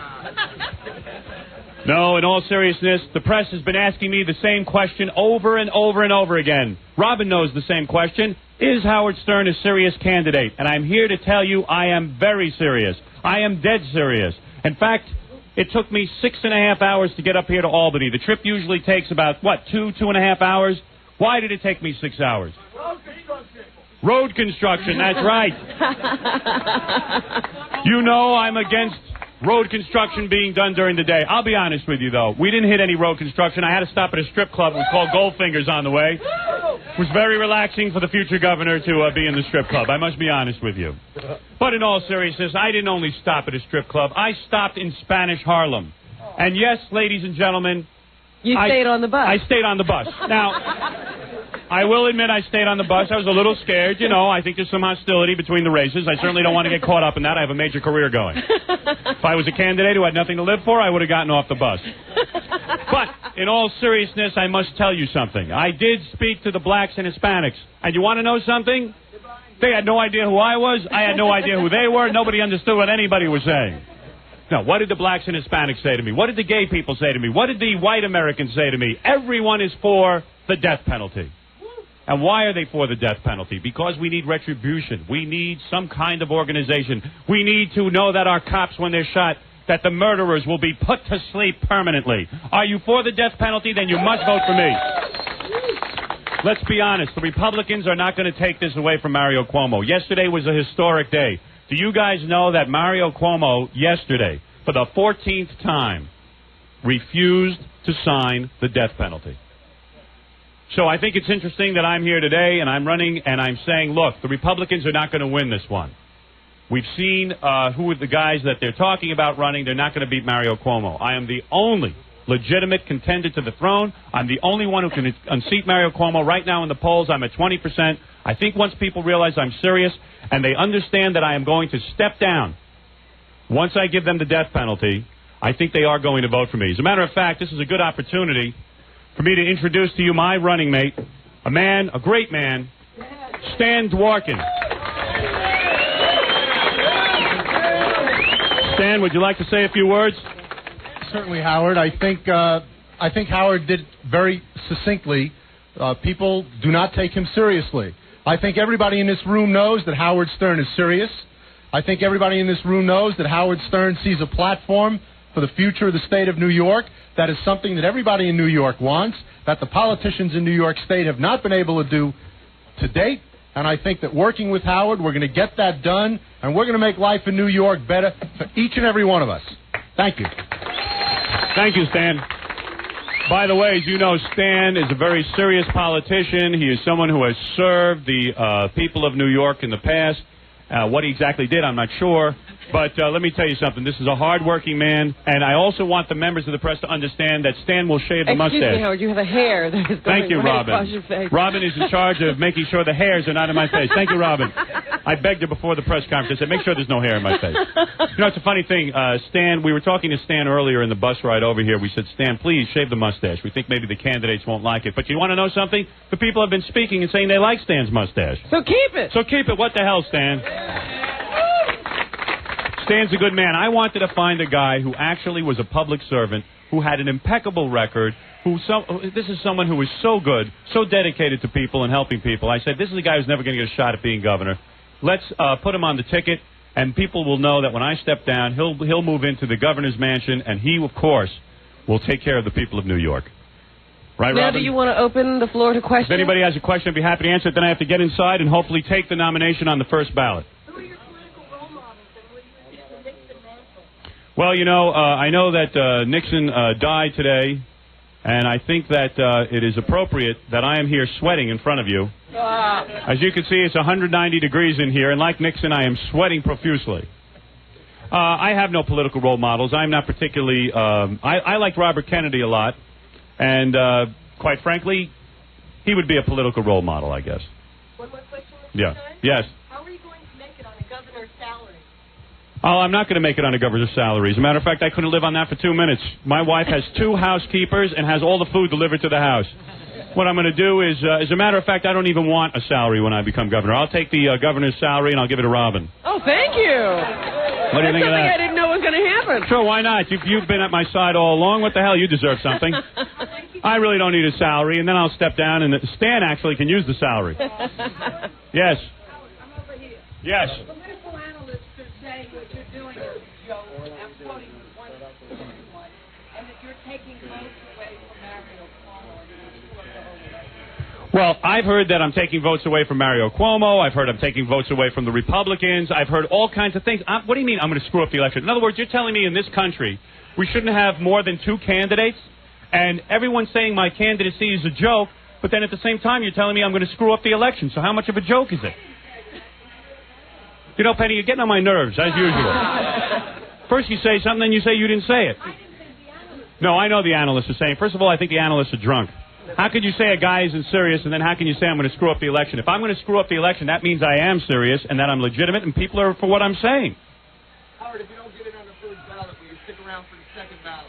No, in all seriousness, the press has been asking me the same question over and over and over again. Robin knows the same question. Is Howard Stern a serious candidate? And I'm here to tell you I am very serious. I am dead serious. In fact, it took me 6.5 hours to get up here to Albany. The trip usually takes about, 2.5 hours? Why did it take me 6 hours? Road construction, that's right. You know I'm against road construction being done during the day. I'll be honest with you, though. We didn't hit any road construction. I had to stop at a strip club. It was called Goldfinger's on the way. It was very relaxing for the future governor to be in the strip club. I must be honest with you. But in all seriousness, I didn't only stop at a strip club. I stopped in Spanish Harlem. And yes, ladies and gentlemen, You stayed on the bus. I stayed on the bus. Now, I will admit I stayed on the bus. I was a little scared. You know, I think there's some hostility between the races. I certainly don't want to get caught up in that. I have a major career going. If I was a candidate who had nothing to live for, I would have gotten off the bus. But in all seriousness, I must tell you something. I did speak to the blacks and Hispanics. And you want to know something? They had no idea who I was. I had no idea who they were. Nobody understood what anybody was saying. Now, what did the blacks and Hispanics say to me? What did the gay people say to me? What did the white Americans say to me? Everyone is for the death penalty. And why are they for the death penalty? Because we need retribution. We need some kind of organization. We need to know that our cops, when they're shot, that the murderers will be put to sleep permanently. Are you for the death penalty? Then you must vote for me. Let's be honest. The Republicans are not going to take this away from Mario Cuomo. Yesterday was a historic day. Do you guys know that Mario Cuomo yesterday, for the 14th time, refused to sign the death penalty? So I think it's interesting that I'm here today and I'm running and I'm saying, look, the Republicans are not going to win this one. We've seen who are the guys that they're talking about running. They're not going to beat Mario Cuomo. I am the only legitimate contender to the throne. I'm the only one who can unseat Mario Cuomo. Right now in the polls, I'm at 20%. I think once people realize I'm serious and they understand that I am going to step down, once I give them the death penalty, I think they are going to vote for me. As a matter of fact, this is a good opportunity for me to introduce to you my running mate, a man, a great man, Stan Dworkin. Stan, would you like to say a few words? Certainly, Howard. I think Howard did very succinctly. People do not take him seriously. I think everybody in this room knows that Howard Stern is serious. I think everybody in this room knows that Howard Stern sees a platform for the future of the state of New York. That is something that everybody in New York wants, that the politicians in New York State have not been able to do to date. And I think that working with Howard, we're going to get that done, and we're going to make life in New York better for each and every one of us. Thank you. Thank you, Stan. By the way, as you know, Stan is a very serious politician. He is someone who has served the people of New York in the past. What he exactly did, I'm not sure. But let me tell you something. This is a hard-working man, and I also want the members of the press to understand that Stan will shave the mustache. Excuse me, Howard, you have a hair that is going Thank you, right Robin. across your face. Robin is in charge of making sure the hairs are not in my face. Thank you, Robin. I begged her before the press conference. I said, make sure there's no hair in my face. You know, it's a funny thing. Stan, we were talking to Stan earlier in the bus ride over here. We said, Stan, please shave the mustache. We think maybe the candidates won't like it. But you want to know something? The people have been speaking and saying they like Stan's mustache. So keep it. So keep it. What the hell, Stan? Stan's a good man. I wanted to find a guy who actually was a public servant, who had an impeccable record, this is someone who is so good, so dedicated to people and helping people. I said, this is a guy who's never going to get a shot at being governor. Let's put him on the ticket, and people will know that when I step down, he'll move into the governor's mansion, and he, of course, will take care of the people of New York. Right, now, Robin? do you want to open the floor to If questions? anybody has a question, I'd be happy to answer it. Then I have to get inside and hopefully take the nomination on the first ballot. Well, you know, I know that Nixon died today, and I think that it is appropriate that I am here sweating in front of you. As you can see, it's 190 degrees in here, and like Nixon, I am sweating profusely. I have no political role models. I'm not particularly... I liked Robert Kennedy a lot, and quite frankly, he would be a political role model, I guess. One more question, Mr. Yeah. Stein? Yes. How are you going to make it on a governor's salary? Oh, I'm not going to make it on a governor's salary. As a matter of fact, I couldn't live on that for 2 minutes. My wife has 2 housekeepers and has all the food delivered to the house. What I'm going to do is, as a matter of fact, I don't even want a salary when I become governor. I'll take the governor's salary and I'll give it to Robin. Oh, thank you. What do you think of That's something that? I didn't know was going to happen. Sure, why not? You've been at my side all along. What the hell? You deserve something. I really don't need a salary, and then I'll step down, and Stan actually can use the salary. Yes. Yes. Political analysts are saying what you're doing is a joke. I'm quoting one, and that you're taking votes away from Mario Cuomo. Well, I've heard that I'm taking votes away from Mario Cuomo. I've heard I'm taking votes away from the Republicans. I've heard all kinds of things. What do you mean I'm going to screw up the election? In other words, you're telling me in this country we shouldn't have more than 2 candidates, and everyone's saying my candidacy is a joke, but then at the same time you're telling me I'm going to screw up the election. So how much of a joke is it? You know, Penny, you're getting on my nerves, as usual. First you say something, then you say you didn't say it. No, I know the analysts are saying. First of all, I think the analysts are drunk. How could you say a guy isn't serious, and then how can you say I'm going to screw up the election? If I'm going to screw up the election, that means I am serious, and that I'm legitimate, and people are for what I'm saying. Howard, if you don't get it on the first ballot, will you stick around for the second ballot?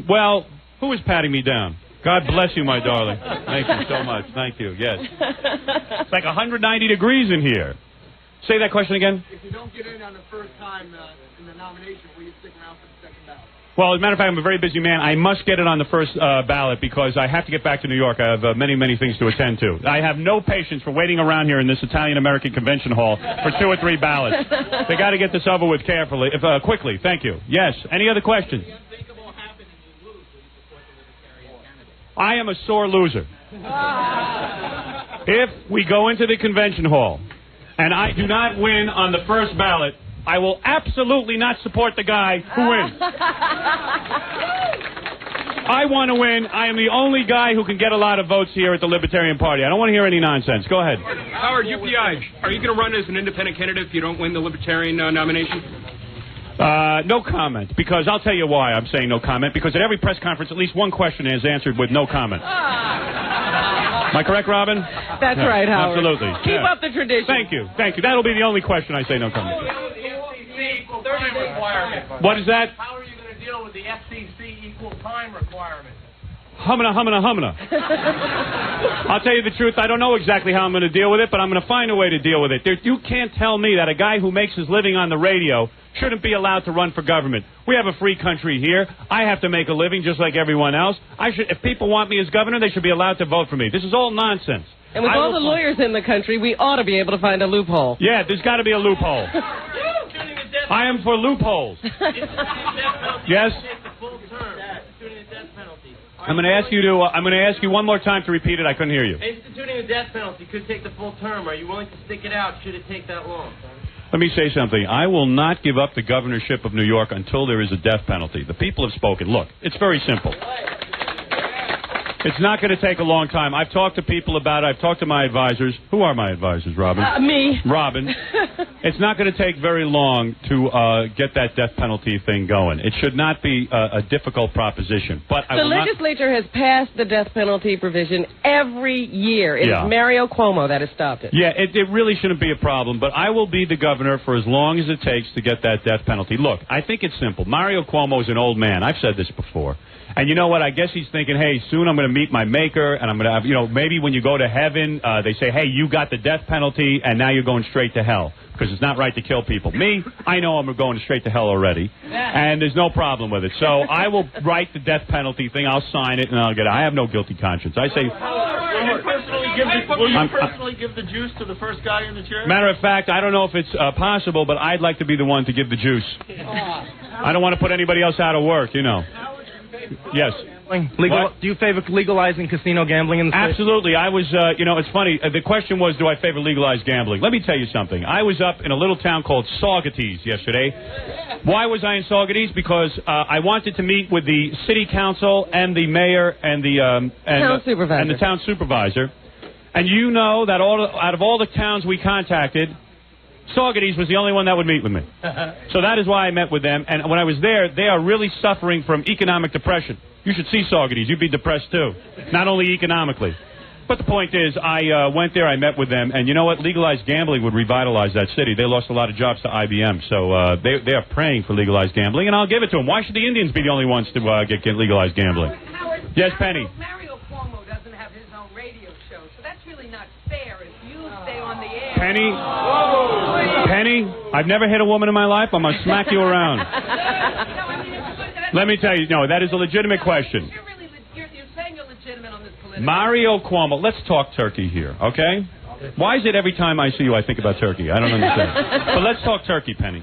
Well, who is patting me down? God bless you, my darling. Thank you so much. Thank you. Yes. It's like 190 degrees in here. Say that question again. If you don't get in on the first time in the nomination, will you stick around for the second ballot? Well, as a matter of fact, I'm a very busy man. I must get it on the first ballot because I have to get back to New York. I have many, many things to attend to. I have no patience for waiting around here in this Italian-American convention hall for 2 or 3 ballots. They got to get this over with quickly. Thank you. Yes. Any other questions? I am a sore loser. If we go into the convention hall and I do not win on the first ballot, I will absolutely not support the guy who wins. I want to win. I am the only guy who can get a lot of votes here at the Libertarian Party. I don't want to hear any nonsense. Go ahead. Howard, UPI, are you going to run as an independent candidate if you don't win the Libertarian nomination? No comment, because I'll tell you why I'm saying no comment, because at every press conference at least one question is answered with no comment. Am I correct, Robin? That's right, Howard. Absolutely. Keep up the tradition. Thank you. Thank you. That'll be the only question I say no comment. What is that? How are you going to deal with the FCC equal time requirement? Humana. I'll tell you the truth, I don't know exactly how I'm going to deal with it, but I'm going to find a way to deal with it. You can't tell me that a guy who makes his living on the radio shouldn't be allowed to run for government. We have a free country here. I have to make a living just like everyone else. If people want me as governor, they should be allowed to vote for me. This is all nonsense. And with all the lawyers in the country, we ought to be able to find a loophole. Yeah, there's got to be a loophole. I am for loopholes. Yes? I'm going to ask you one more time to repeat it. I couldn't hear you. Instituting a death penalty could take the full term. Are you willing to stick it out should it take that long? Let me say something. I will not give up the governorship of New York until there is a death penalty. The people have spoken. Look, it's very simple. It's not going to take a long time. I've talked to people about it. I've talked to my advisors. Who are my advisors, Robin? Me. Robin. It's not going to take very long to get that death penalty thing going. It should not be a difficult proposition. But the legislature has passed the death penalty provision every year. It is Mario Cuomo that has stopped it. Yeah, it really shouldn't be a problem. But I will be the governor for as long as it takes to get that death penalty. Look, I think it's simple. Mario Cuomo is an old man. I've said this before. And you know what? I guess he's thinking, hey, soon I'm going to meet my maker, and I'm going to have, maybe when you go to heaven, they say, hey, you got the death penalty, and now you're going straight to hell, because it's not right to kill people. Me, I know I'm going straight to hell already, and there's no problem with it. So I will write the death penalty thing, I'll sign it, and I'll get it. I have no guilty conscience. I say... Will you personally give the juice to the first guy in the chair? Matter of fact, I don't know if it's possible, but I'd like to be the one to give the juice. I don't want to put anybody else out of work, Yes. Do you favor legalizing casino gambling in the state? Absolutely. I was, it's funny. The question was, do I favor legalized gambling? Let me tell you something. I was up in a little town called Saugerties yesterday. Why was I in Saugerties? Because I wanted to meet with the city council and the mayor and the town supervisor. And you know that out of all the towns we contacted, Saugerties was the only one that would meet with me. So that is why I met with them. And when I was there, they are really suffering from economic depression. You should see Saugerties. You'd be depressed, too. Not only economically. But the point is, I went there, I met with them, and you know what? Legalized gambling would revitalize that city. They lost a lot of jobs to IBM, so they are praying for legalized gambling, and I'll give it to them. Why should the Indians be the only ones to get legalized gambling? Yes, Penny? Mario Cuomo doesn't have his own radio show, so that's really not fair if you stay on the air. Penny, I've never hit a woman in my life. I'm going to smack you around. Let me tell you, no, that is a legitimate question. You're saying you're legitimate on this political. Mario Cuomo, let's talk turkey here, okay? Why is it every time I see you I think about turkey? I don't understand. But let's talk turkey, Penny.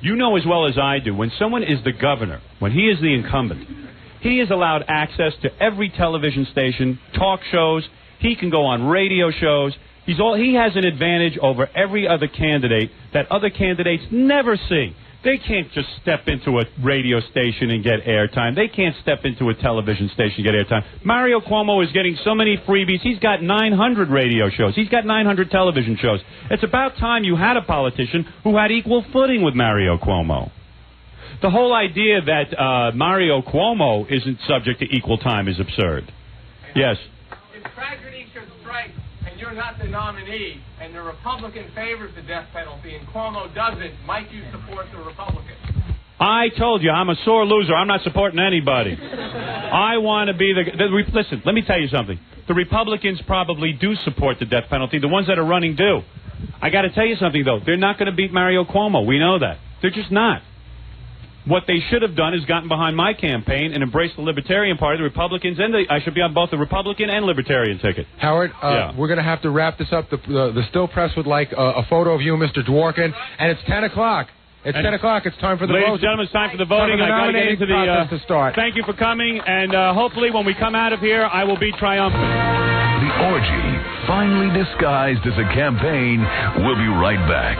You know as well as I do, when someone is the governor, when he is the incumbent, he is allowed access to every television station, talk shows. He can go on radio shows. He has an advantage over every other candidate that other candidates never see. They can't just step into a radio station and get airtime. They can't step into a television station and get airtime. Mario Cuomo is getting so many freebies. He's got 900 radio shows. He's got 900 television shows. It's about time you had a politician who had equal footing with Mario Cuomo. The whole idea that Mario Cuomo isn't subject to equal time is absurd. Yes. If tragedy should strike and you're not the nominee and the Republican favors the death penalty and Cuomo doesn't, might you support the Republican? I told you, I'm a sore loser. I'm not supporting anybody. I want to be listen, let me tell you something. The Republicans probably do support the death penalty. The ones that are running do. I got to tell you something, though. They're not going to beat Mario Cuomo. We know that. They're just not. What they should have done is gotten behind my campaign and embraced the Libertarian Party, the Republicans, and I should be on both the Republican and Libertarian ticket. Howard, we're going to have to wrap this up. The still press would like a photo of you, Mr. Dworkin, and it's 10 o'clock. It's 10 o'clock. It's time for the voting. Ladies and gentlemen, it's time for the voting. I got to get into to start. Thank you for coming, and hopefully when we come out of here, I will be triumphant. The orgy, finely disguised as a campaign, will be right back.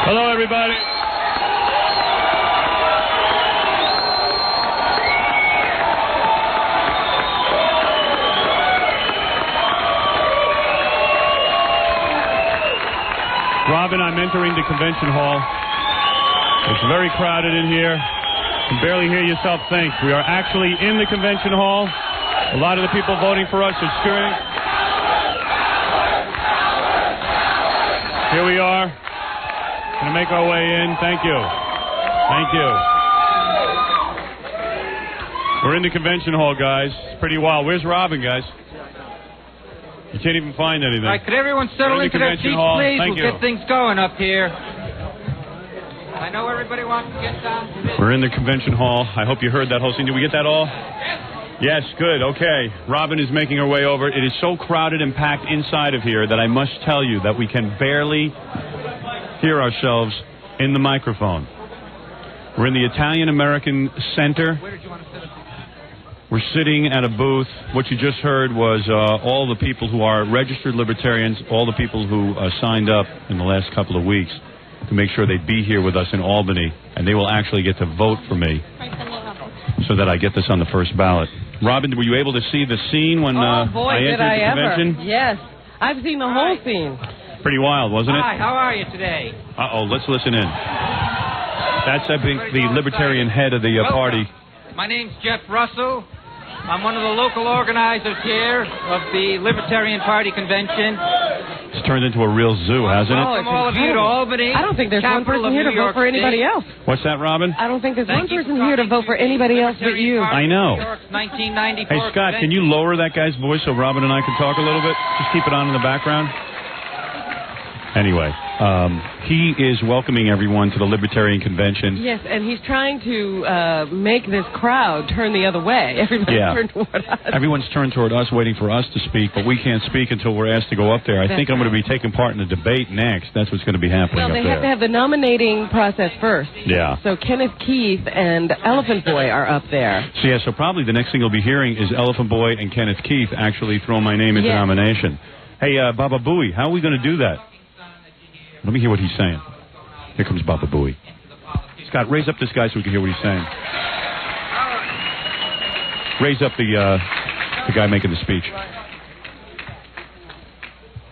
Hello, everybody. Robin, I'm entering the convention hall. It's very crowded in here. You can barely hear yourself think. We are actually in the convention hall. A lot of the people voting for us are scurrying. Here we are. Going to make our way in. Thank you. Thank you. We're in the convention hall, guys. It's pretty wild. Where's Robin, guys? You can't even find anything. All right, could everyone settle into their seats, please? We'll get things going up here. I know everybody wants to get down to this. We're in the convention hall. I hope you heard that whole scene. Did we get that all? Yes, good. Okay. Robin is making her way over. It is so crowded and packed inside of here that I must tell you that we can barely hear ourselves in the microphone. We're in the Italian-American Center. We're sitting at a booth. What you just heard was all the people who are registered libertarians, all the people who signed up in the last couple of weeks to make sure they'd be here with us in Albany, and they will actually get to vote for me so that I get this on the first ballot. Robin, were you able to see the scene when I entered the convention? Yes. I've seen the whole scene. Pretty wild, wasn't it? Hi, how are you today? Uh-oh, let's listen in. That's, I think, the Libertarian head of the party. My name's Jeff Russell. I'm one of the local organizers here of the Libertarian Party Convention. It's turned into a real zoo, hasn't it? Welcome all of you to Albany. I don't think there's one person here to vote for anybody else. What's that, Robin? I don't think there's one person here to vote for anybody else but you. I know. 1994 Hey, Scott, can you lower that guy's voice so Robin and I can talk a little bit? Just keep it on in the background. Anyway, he is welcoming everyone to the Libertarian Convention. Yes, and he's trying to make this crowd turn the other way. Everybody's turned toward us. Everyone's turned toward us, waiting for us to speak, but we can't speak until we're asked to go up there. I think I'm going to be taking part in the debate next. That's what's going to be happening Well, up they there. have to have the nominating process first. Yeah. So Kenneth Keith and Elephant Boy are up there. So probably the next thing you'll be hearing is Elephant Boy and Kenneth Keith actually throw my name into nomination. Hey, Baba Booey, how are we going to do that? Let me hear what he's saying. Here comes Baba Booey. Scott, raise up this guy so we can hear what he's saying. Raise up the guy making the speech.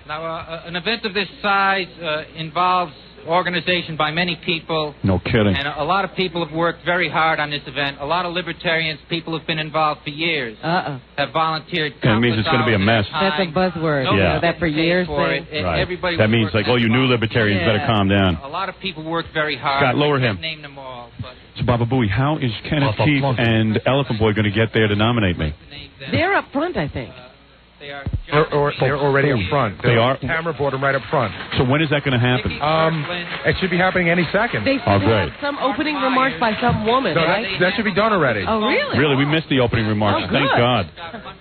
Now, an event of this size involves organization by many people. No kidding. And a lot of people have worked very hard on this event. A lot of libertarians, people who've been involved for years, have volunteered. That means it's going to be a mess. That's a buzzword. No, yeah. That for years thing. Right. Everybody that means like, you new libertarians better calm down. A lot of people worked very hard. Scott, lower him. Name them all. But So, Baba Booey, how is Kenneth Keith and Elephant Boy going to get there to nominate me? They're up front, I think. They're already up front. They are? Camera board them right up front. So when is that going to happen? It should be happening any second. They great. some opening remarks by some woman, No, right? that should be done already. Oh, really? Really, we missed the opening remarks. Oh, Thank good. God.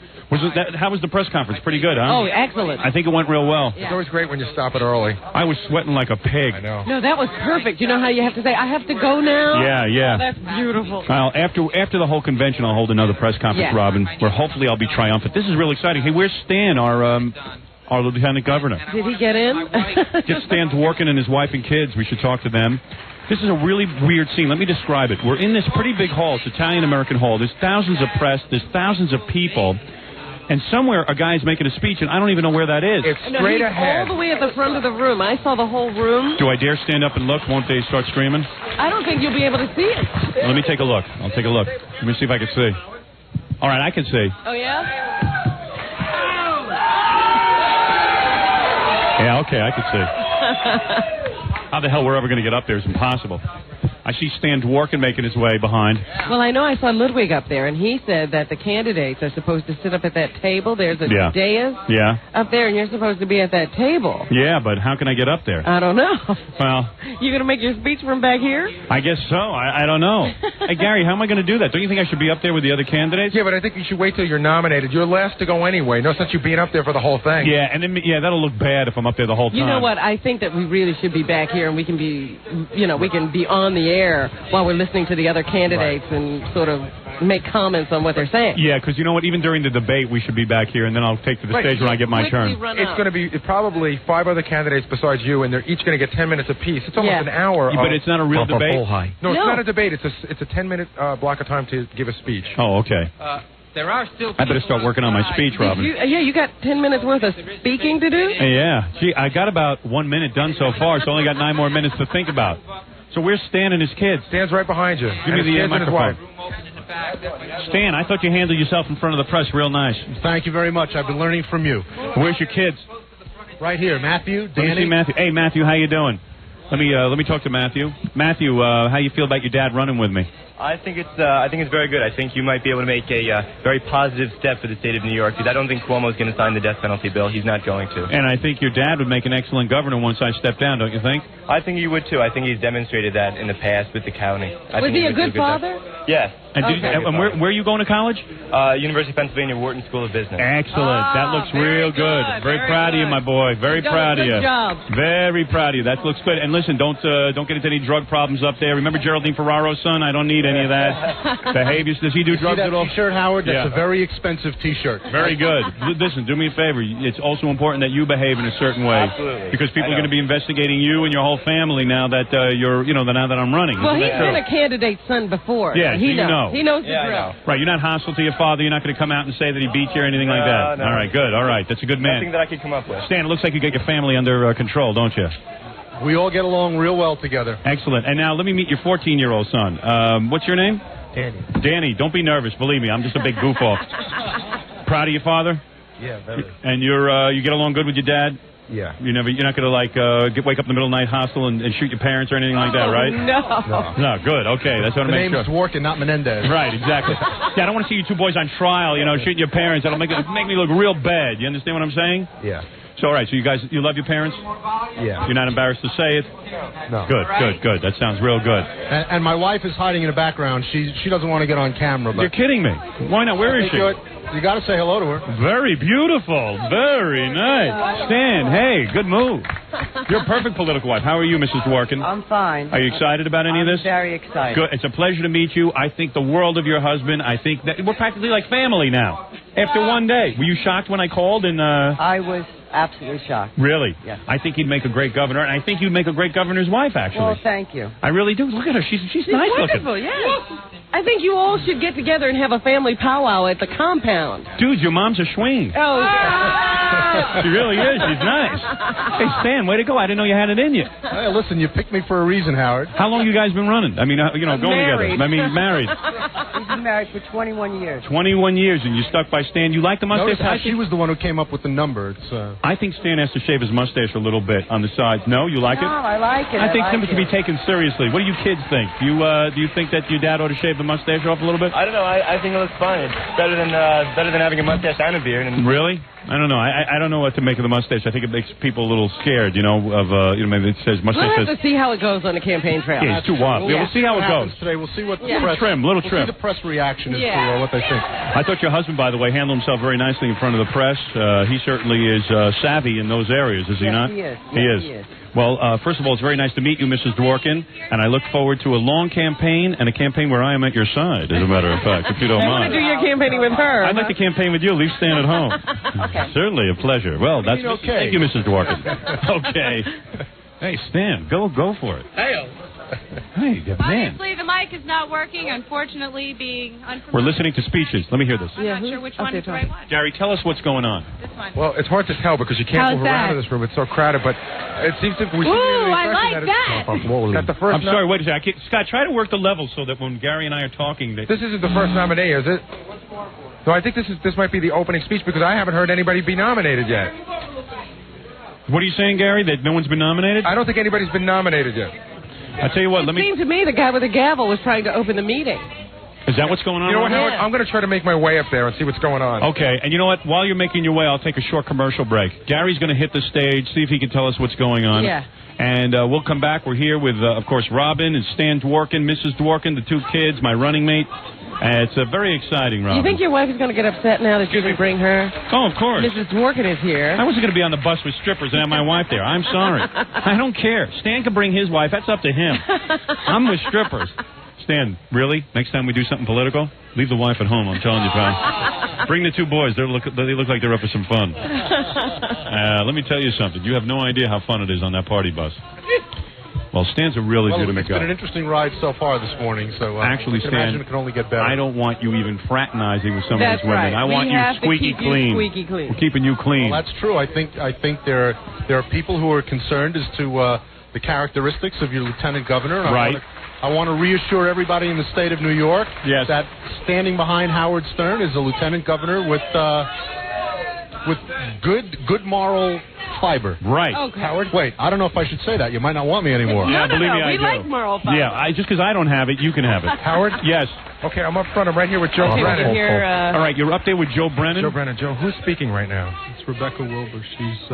How was the press conference? Pretty good, huh? Oh, excellent. I think it went real well. It's always great when you stop it early. I was sweating like a pig. I know. No, that was perfect. You know how you have to say, I have to go now? Yeah. Oh, that's beautiful. Well, after the whole convention, I'll hold another press conference, Robin, where hopefully I'll be triumphant. This is real exciting. Hey, where's Stan, our lieutenant governor? Did he get in? Get Stan Dworkin and his wife and kids. We should talk to them. This is a really weird scene. Let me describe it. We're in this pretty big hall. It's Italian-American hall. There's thousands of press. There's thousands of people. And somewhere a guy's making a speech, and I don't even know where that is. It's No, straight he's ahead. all the way at the front of the room. I saw the whole room. Do I dare stand up and look? Won't they start screaming? I don't think you'll be able to see it. Let me take a look. I'll take a look. Let me see if I can see. All right, I can see. Oh, yeah? Yeah, okay, I can see. How the hell we're ever going to get up there is impossible. I see Stan Dworkin making his way behind. Well, I know I saw Ludwig up there, and he said that the candidates are supposed to sit up at that table. There's a dais up there, and you're supposed to be at that table. Yeah, but how can I get up there? I don't know. Well, You going to make your speech from back here? I guess so. I don't know. Hey, Gary, how am I going to do that? Don't you think I should be up there with the other candidates? Yeah, but I think you should wait till you're nominated. You're last to go anyway. No sense you being up there for the whole thing. Yeah, and then that'll look bad if I'm up there the whole time. You know what? I think that we really should be back here, and we can be, we can be on the air while we're listening to the other candidates and sort of make comments on what they're saying. Yeah, because you know what? Even during the debate, we should be back here, and then I'll take to the stage when I get my turn. It's going to be probably 5 other candidates besides you, and they're each going to get 10 minutes apiece. It's almost an hour. Yeah, but it's not a real debate. No, it's not a debate. It's a 10-minute block of time to give a speech. Oh, okay. There are still. I better start working on my speech, Robin. You got 10 minutes worth of speaking to do? Yeah. Gee, I got about 1 minute done so far, so I only got 9 more minutes to think about. So where's Stan and his kids? Stan's right behind you. Give me the microphone. Wife. Stan, I thought you handled yourself in front of the press real nice. Thank you very much. I've been learning from you. Where's your kids? Right here, Matthew, Let me Danny. see Matthew. Hey, Matthew, how you doing? Let me talk to Matthew. Matthew, how you feel about your dad running with me? I think it's very good. I think you might be able to make a very positive step for the state of New York, because I don't think Cuomo's going to sign the death penalty bill. He's not going to. And I think your dad would make an excellent governor once I step down, don't you think? I think he would too. I think he's demonstrated that in the past with the county. Was he a good father? Yes. And, and where are you going to college? University of Pennsylvania Wharton School of Business. Excellent. That looks real good. Very proud of you, my boy. Very proud of you. Good job. Very proud of you. That looks good. And listen, don't get into any drug problems up there. Remember Geraldine Ferraro's son? I don't need any of that. Behaviors. Does he do drugs See that at all? T-shirt, Howard? That's Yeah. a very expensive T-shirt. Very good. Listen, do me a favor. It's also important that you behave in a certain way. Absolutely. Because people are going to be investigating you and your whole family now that now that I'm running. Well, Isn't he's that true? been a candidate's son before. Yeah, so he so you knows. know. He knows the drill. Right, you're not hostile to your father. You're not going to come out and say that he beat you or anything like that. No. All right, good. All right, that's a good man. Nothing that I could come up with. Stan, it looks like you get your family under control, don't you? We all get along real well together. Excellent. And now let me meet your 14-year-old son. What's your name? Danny. Danny, don't be nervous. Believe me, I'm just a big goof off. Proud of your father? Yeah, very. And you get along good with your dad? Yeah. You're not going to wake up in the middle of the night hostile and shoot your parents or anything like that, right? No. No, good. Okay, that's what I The make name sure. is Dworkin, not Menendez. Right, exactly. Yeah, I don't want to see you two boys on trial, shooting your parents. That'll make me look real bad. You understand what I'm saying? Yeah. So, all right, so you love your parents? Yeah. You're not embarrassed to say it? No. Good. That sounds real good. And my wife is hiding in the background. She doesn't want to get on camera. But You're kidding me. Why not? Where is she? You got to say hello to her. Very beautiful. Very nice. Stan, hey, good move. You're a perfect political wife. How are you, Mrs. Dworkin? I'm fine. Are you excited about any of this? Very excited. Good. It's a pleasure to meet you. I think the world of your husband. I think that we're practically like family now. After one day. Were you shocked when I called? I was absolutely shocked. Really? Yes. I think he'd make a great governor, and I think you'd make a great governor's wife, actually. Well, thank you. I really do. Look at her. She's nice wonderful, looking. yes. I think you all should get together and have a family powwow at the compound. Dude, your mom's a schwing. Oh, She really is. She's nice. Hey, Stan, way to go. I didn't know you had it in you. Hey, listen, you picked me for a reason, Howard. How long you guys been running? I mean, going married. together. I mean, married. We've been married for 21 years. 21 years, and you stuck by Stan. You like the mustache? Notice how she was the one who came up with the number. I think Stan has to shave his mustache a little bit on the sides. No, you like No, it? I like it. I think like something should be taken seriously. What do you kids think? Do you think that your dad ought to shave the mustache off a little bit? I don't know. I think it looks fine. It's better than having a mustache and a beard. And Really? I don't know. I don't know what to make of the mustache. I think it makes people a little scared, maybe it says mustache We'll have says... to see how it goes on the campaign trail. Yeah, it's too wild. Yeah, we'll see how it goes. Today, we'll see what the Little press... trim. We'll see the press reaction as to what they think. I thought your husband, by the way, handled himself very nicely in front of the press. He certainly is savvy in those areas, is he Yes, not? he is. He Yes, is. he is. Well, first of all, it's very nice to meet you, Mrs. Dworkin, and I look forward to a long campaign and a campaign where I am at your side, as a matter of fact, if you don't I want mind. to do your campaigning with her. I'd like to campaign with you. Leave Stan at home. Okay. Certainly a pleasure. Well, that's okay. Thank you, Mrs. Dworkin. Okay. Hey, Stan, go for it. Hey, good man. Obviously, the mic is not working, unfortunately, being unfamiliar. We're listening to speeches. Let me hear this. I'm not sure which one is the right one. Gary, tell us what's going on. This one. Well, it's hard to tell because you can't How's move around that? in this room. It's so crowded, but it seems to... Ooh, I like that. That's the first I'm sorry, wait a second. Scott, try to work the level so that when Gary and I are talking... This isn't the first nominee, is it? No, I think this might be the opening speech because I haven't heard anybody be nominated yet. What are you saying, Gary, that no one's been nominated? I don't think anybody's been nominated yet. I tell you what, It seemed to me the guy with the gavel was trying to open the meeting. Is that what's going on? You know what, right now? Howard? I'm going to try to make my way up there and see what's going on. Okay, and you know what? While you're making your way, I'll take a short commercial break. Gary's going to hit the stage, see if he can tell us what's going on. Yeah. And we'll come back. We're here with, of course, Robin and Stan Dworkin, Mrs. Dworkin, the two kids, my running mate. It's very exciting, Robin. You think your wife is going to get upset now that you didn't bring her? Oh, of course. Mrs. Dworkin is here. I wasn't going to be on the bus with strippers and have my wife there. I'm sorry. I don't care. Stan can bring his wife. That's up to him. I'm with strippers. Stan, really? Next time we do something political, leave the wife at home. I'm telling you, pal. Bring the two boys. They look like they're up for some fun. Let me tell you something. You have no idea how fun it is on that party bus. Well, Stan's a really legitimate guy. It's been an interesting ride so far this morning, so Actually, I can Stan, imagine it can only get better. I don't want you even fraternizing with some That's of these women. right. I want We you have to squeaky keep you clean. squeaky clean. We're keeping you clean. Well, that's true. I think there are people who are concerned as to the characteristics of your lieutenant governor. And Right. I want to reassure everybody in the state of New York that standing behind Howard Stern is a lieutenant governor with good moral fiber. Right. Okay. Howard, wait, I don't know if I should say that. You might not want me anymore. Yeah, believe me, I we do. like moral fiber. Yeah, just because I don't have it, you can have it. Howard? Yes. Okay, I'm up front. I'm right here with Joe Okay, Brennan. we're here, All right, you're up there with Joe Brennan. Joe Brennan. Joe, who's speaking right now? It's Rebecca Wilbur. She's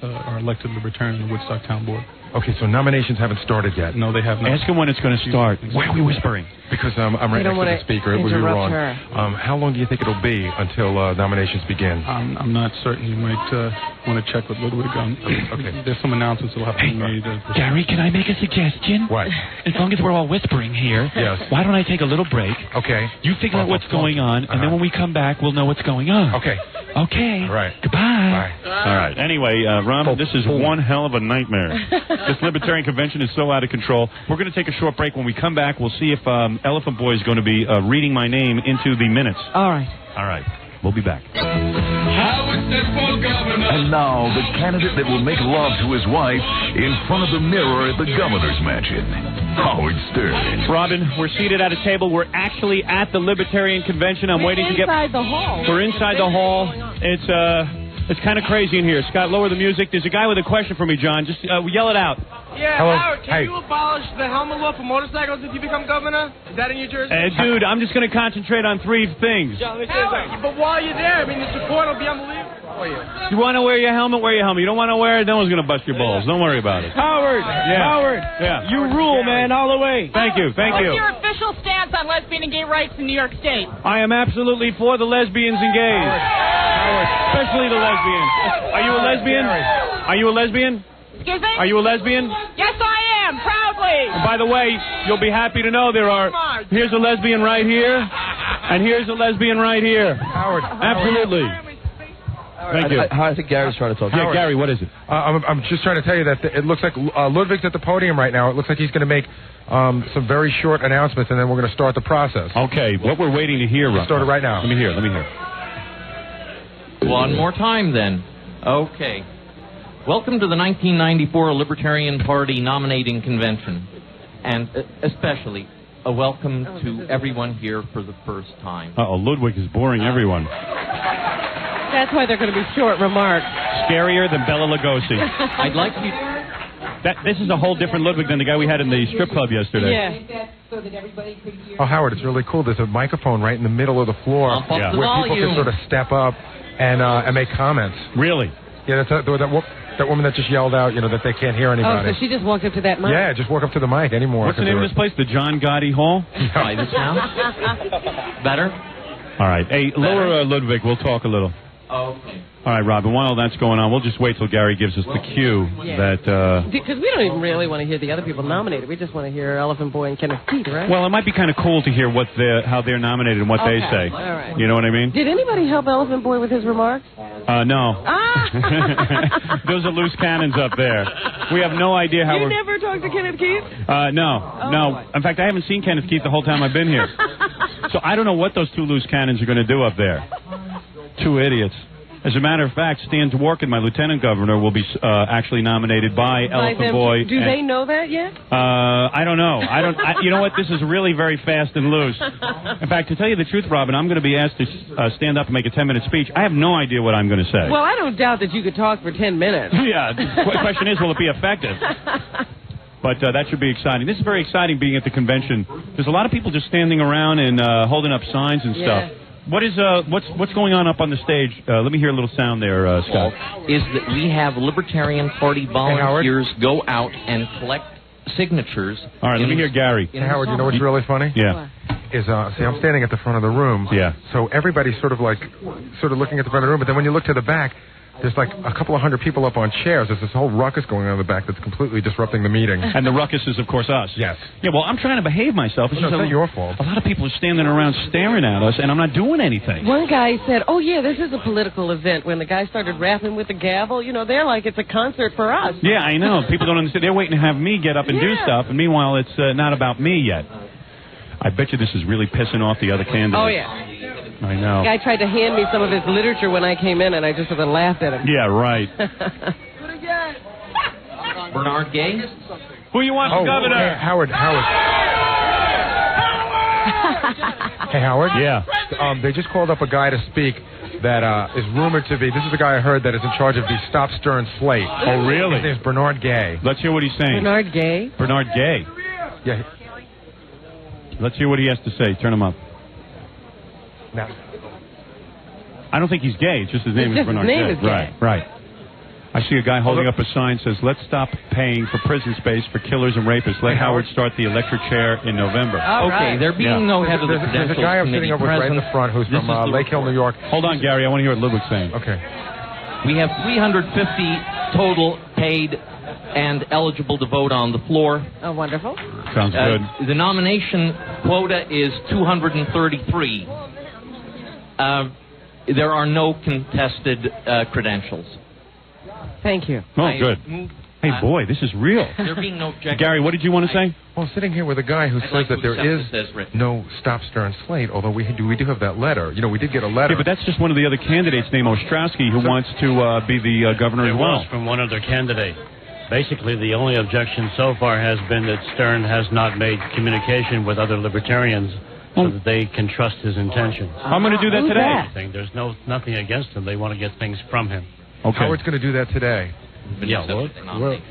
our elected libertarian in the Woodstock Town Board. Okay, so nominations haven't started yet. No, they have not. Ask him when it's going to start. Why are we whispering? Because I'm right next to the speaker. It would be interrupt wrong. her. How long do you think it'll be until nominations begin? I'm not certain. You might want to check with Ludwig. Okay. There's some announcements that will have to be made. Gary, can I make a suggestion? What? As long as we're all whispering here, Yes. why don't I take a little break? Okay. You figure out what's going on, and then when we come back, we'll know what's going on. Okay. Okay. All right. Goodbye. Bye. All right. Anyway, Ron, this is one hell of a nightmare. This Libertarian Convention is so out of control. We're going to take a short break. When we come back, we'll see if Elephant Boy is going to be reading my name into the minutes. All right. All right. We'll be back. Howard Stern for governor. And now, the candidate that will make love to his wife in front of the mirror at the governor's mansion, Howard Stern. Robin, we're seated at a table. We're actually at the Libertarian Convention. I'm waiting to get... inside the hall. We're inside the hall. It's It's kind of crazy in here. Scott, lower the music. There's a guy with a question for me, John. Just yell it out. Yeah, Hello? Howard, can you abolish the helmet law for motorcycles if you become governor? Is that in New Jersey? Dude, I'm just going to concentrate on 3 things. Howard, but while you're there, I mean, the support will be unbelievable for you. You want to wear your helmet, wear your helmet. You don't want to wear it, no one's going to bust your balls. Don't worry about it. Howard, Yeah. you rule, man, all the way. Thank you. What's your official stance on lesbian and gay rights in New York State? I am absolutely for the lesbians and gays. Especially the lesbians. Are you a lesbian? Are you a lesbian? Excuse me? Are you a lesbian? Yes, I am, proudly. And by the way, you'll be happy to know here's a lesbian right here, and here's a lesbian right here. Howard. Absolutely. Thank you. I think Gary's trying to talk. Yeah, Gary, what is it? I'm just trying to tell you that it looks like Ludwig's at the podium right now. It looks like he's going to make some very short announcements, and then we're going to start the process. Okay, what we're waiting to hear. Start it right now. Let me hear. One more time, then. Okay. Welcome to the 1994 Libertarian Party nominating convention, and especially a welcome to everyone here for the first time. Uh-oh, Ludwig is boring everyone. That's why they're going to be short remarks. Scarier than Bela Lugosi. I'd like you... This is a whole different Ludwig than the guy we had in the strip club yesterday. Yeah. Oh, Howard, it's really cool. There's a microphone right in the middle of the floor where people can sort of step up and make comments. Really? Yeah, that woman that just yelled out, that they can't hear anybody. Oh, so she just walked up to that mic? Yeah, just walk up to the mic anymore. What's the name of this place? The John Gotti Hall? Try this now. Better? All right. Hey, lower Ludwig. We'll talk a little. Okay. All right, Robin, while that's going on, we'll just wait till Gary gives us the cue that... Because we don't even really want to hear the other people nominated. We just want to hear Elephant Boy and Kenneth Keith, right? Well, it might be kind of cool to hear how they're nominated and what they say. All right. You know what I mean? Did anybody help Elephant Boy with his remarks? No. Those are loose cannons up there. We have no idea how You never talked to Kenneth Keith? No. In fact, I haven't seen Kenneth Keith the whole time I've been here. So I don't know what those 2 loose cannons are going to do up there. 2 idiots. As a matter of fact, Stan Dworkin, my lieutenant governor, will be actually nominated by Elephant Boy. Do they know that yet? I don't know. You know what? This is really very fast and loose. In fact, to tell you the truth, Robin, I'm going to be asked to stand up and make a 10-minute speech. I have no idea what I'm going to say. Well, I don't doubt that you could talk for 10 minutes. Yeah. The question is, will it be effective? But that should be exciting. This is very exciting being at the convention. There's a lot of people just standing around and holding up signs and stuff. What's going on up on the stage? Let me hear a little sound there, Scott. Is that we have Libertarian Party volunteers go out and collect signatures. All right, let me hear Gary. Hey, Howard, you know what's really funny? Yeah. Is see, I'm standing at the front of the room. Yeah. So everybody's sort of looking at the front of the room, but then when you look to the back, there's like a couple of hundred people up on chairs. There's this whole ruckus going on in the back that's completely disrupting the meeting. And the ruckus is, of course, us. Yes. Yeah, well, I'm trying to behave myself. It's not your fault. A lot of people are standing around staring at us, and I'm not doing anything. One guy said, oh, yeah, this is a political event. When the guy started rapping with the gavel, they're like it's a concert for us. Yeah, I know. People don't understand. They're waiting to have me get up and do stuff, and meanwhile, it's not about me yet. I bet you this is really pissing off the other candidates. Oh, yeah. I know. The guy tried to hand me some of his literature when I came in, and I just sort of laughed at him. Yeah, right. Bernard Gay? Who you want for governor? Hey, Howard. Hey, Howard. Yeah. They just called up a guy to speak that is rumored to be. This is the guy I heard that is in charge of the Stop Stern slate. Oh, really? His name's Bernard Gay. Let's hear what he's saying. Bernard Gay? Bernard Gay. Yeah. Let's hear what he has to say. Turn him up. No. I don't think he's gay. It's just his name is Bernard Gay. Is gay. Right. I see a guy holding up a sign that says, let's stop paying for prison space for killers and rapists. Let Howard start the electric chair in November. Okay, there being no head of the credentials There's a guy I'm sitting over right in the front who's from Lake Hill, New York. Hold on, Gary. I want to hear what Ludwig's saying. Okay. We have 350 total paid and eligible to vote on the floor. Oh, wonderful. Sounds good. The nomination quota is 233. There are no contested credentials. Thank you. Oh, good. Hey, boy, this is real. There being no objection. Gary, what did you want to say? Well, I'm sitting here with a guy who says that there is no Stop Stern slate, although we do have that letter. We did get a letter. Yeah, but that's just one of the other candidates named Ostrowski who wants to be the governor as well. It was from one other candidate. Basically, the only objection so far has been that Stern has not made communication with other libertarians so that they can trust his intentions. I'm going to do that today. There's nothing against him. They want to get things from him. Okay. Howard's going to do that today. But yeah,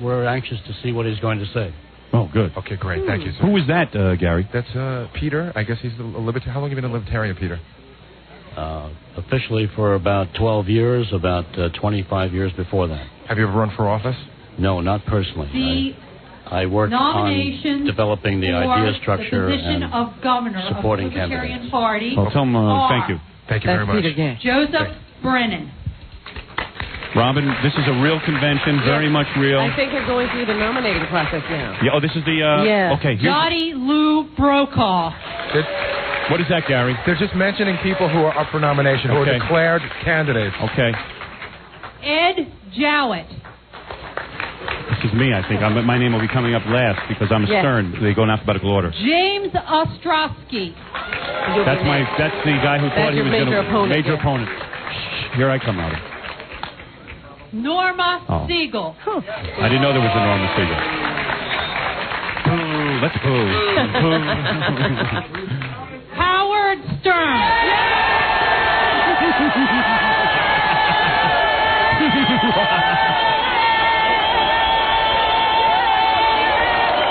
we're anxious to see what he's going to say. Oh, good. Okay, great. Thank you, sir. Who was that, Gary? That's Peter. I guess he's a libertarian. How long have you been a libertarian, Peter? Officially for about 12 years, about 25 years before that. Have you ever run for office? No, not personally. I worked on developing the idea structure and of governor supporting of the Libertarian candidates. Party. Oh, tell him, thank you. Thank you very much. Joseph Brennan. Robin, this is a real convention, very much real. I think they're going through the nominating process now. Yeah, this is the... Yeah. Okay, here's... Dottie Lou Brokaw. What is that, Gary? They're just mentioning people who are up for nomination, who are declared candidates. Okay. Ed Jowett. This is me, I think. My name will be coming up last because I'm Stern. They go in alphabetical order. James Ostrowski. That's the guy who thought he was going to... Major opponent. Here I come, Robin. Norma Siegel. I didn't know there was a Norma Siegel. Boo, let's boo. Howard Stern.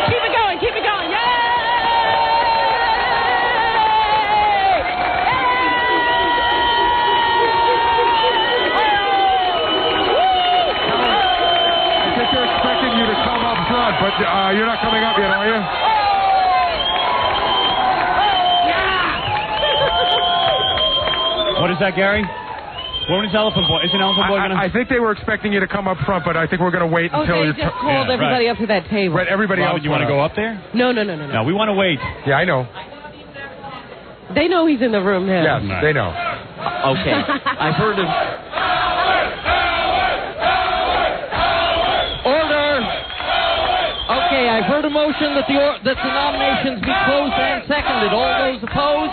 Keep it going, keep it going. Yay! But you're not coming up yet, are you? What is that, Gary? When is Elephant Boy? Is an Elephant Boy going to... I think they were expecting you to come up front, but I think we're going to wait until they just called everybody up to that table. Right, everybody else. You want to go up there? No. No, we want to wait. Yeah, I know. They know he's in the room now. Yes, they know. Okay. I've heard of... Order! Okay, I've heard a motion that the nominations be closed and seconded. All those opposed?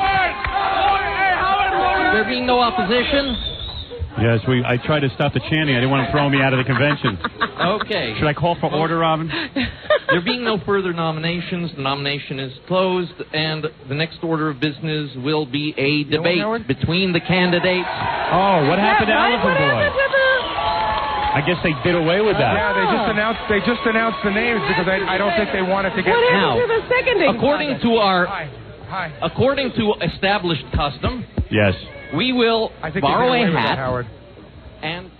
There being no opposition? Yes, I tried to stop the chanting. I didn't want to throw me out of the convention. Okay. Should I call for order, Robin? There being no further nominations, the nomination is closed, and the next order of business will be a debate between the candidates. Oh, what happened to Elephant Boy? I guess they did away with that. Yeah, they just announced the names because I don't think they wanted to get... What happened to the seconding? According to established custom, yes, we will borrow a hat. And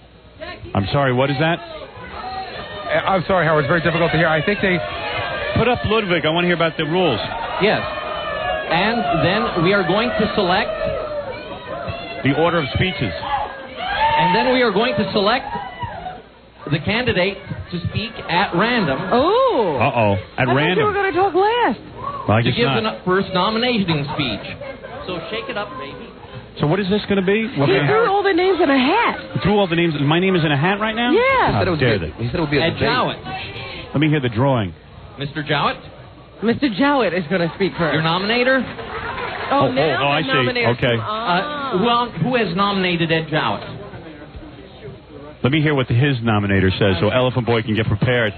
I'm sorry, what is that? I'm sorry, Howard. It's very difficult to hear. I think they put up Ludwig. I want to hear about the rules. Yes, and then we are going to select the order of speeches, and then we are going to select the candidate to speak at random. Oh. At I random. thought you were going to talk last. Well, I to guess give not. the first nominating speech. So shake it up, baby. So what is this going to be? He threw all the names in a hat. He threw all the names. My name is in a hat right now? Yeah. How dare they? He said it would be a Jowett. Let me hear the drawing. Mr. Jowett? Mr. Jowett is going to speak first. Your nominator? Oh, now I the see. nominator's Okay. Who has nominated Ed Jowett? Let me hear what his nominator says so Elephant Boy can get prepared.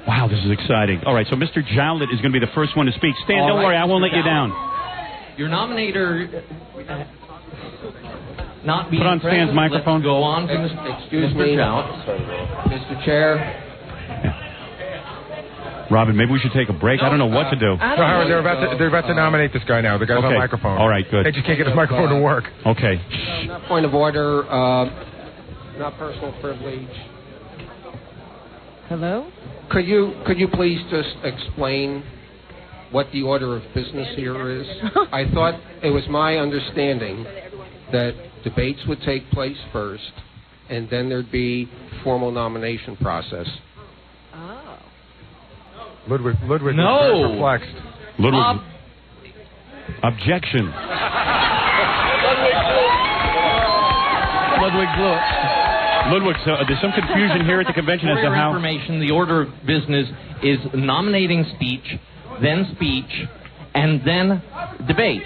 Wow, this is exciting. All right, so Mr. Jowett is going to be the first one to speak. Stan, don't worry, I won't let you down. Your nominator not being Put on Stan's microphone. Let's go on to Mr. Jowett. Mr. Chair. Robin, maybe we should take a break. I don't know what to do. Howard, they're about to nominate this guy now. The guy's on the microphone. All right, good. They just can't get his microphone to work. Okay. Point of order. Not personal privilege. Hello? Could you please just explain what the order of business here is? I thought it was my understanding that debates would take place first, and then there'd be formal nomination process. Oh. Ludwig No. is very perplexed. Ludwig. Objection. Ludwig blew it. Ludwig, so there's some confusion here at the convention as For to your how... information, the order of business is nominating speech, then speech, and then debate.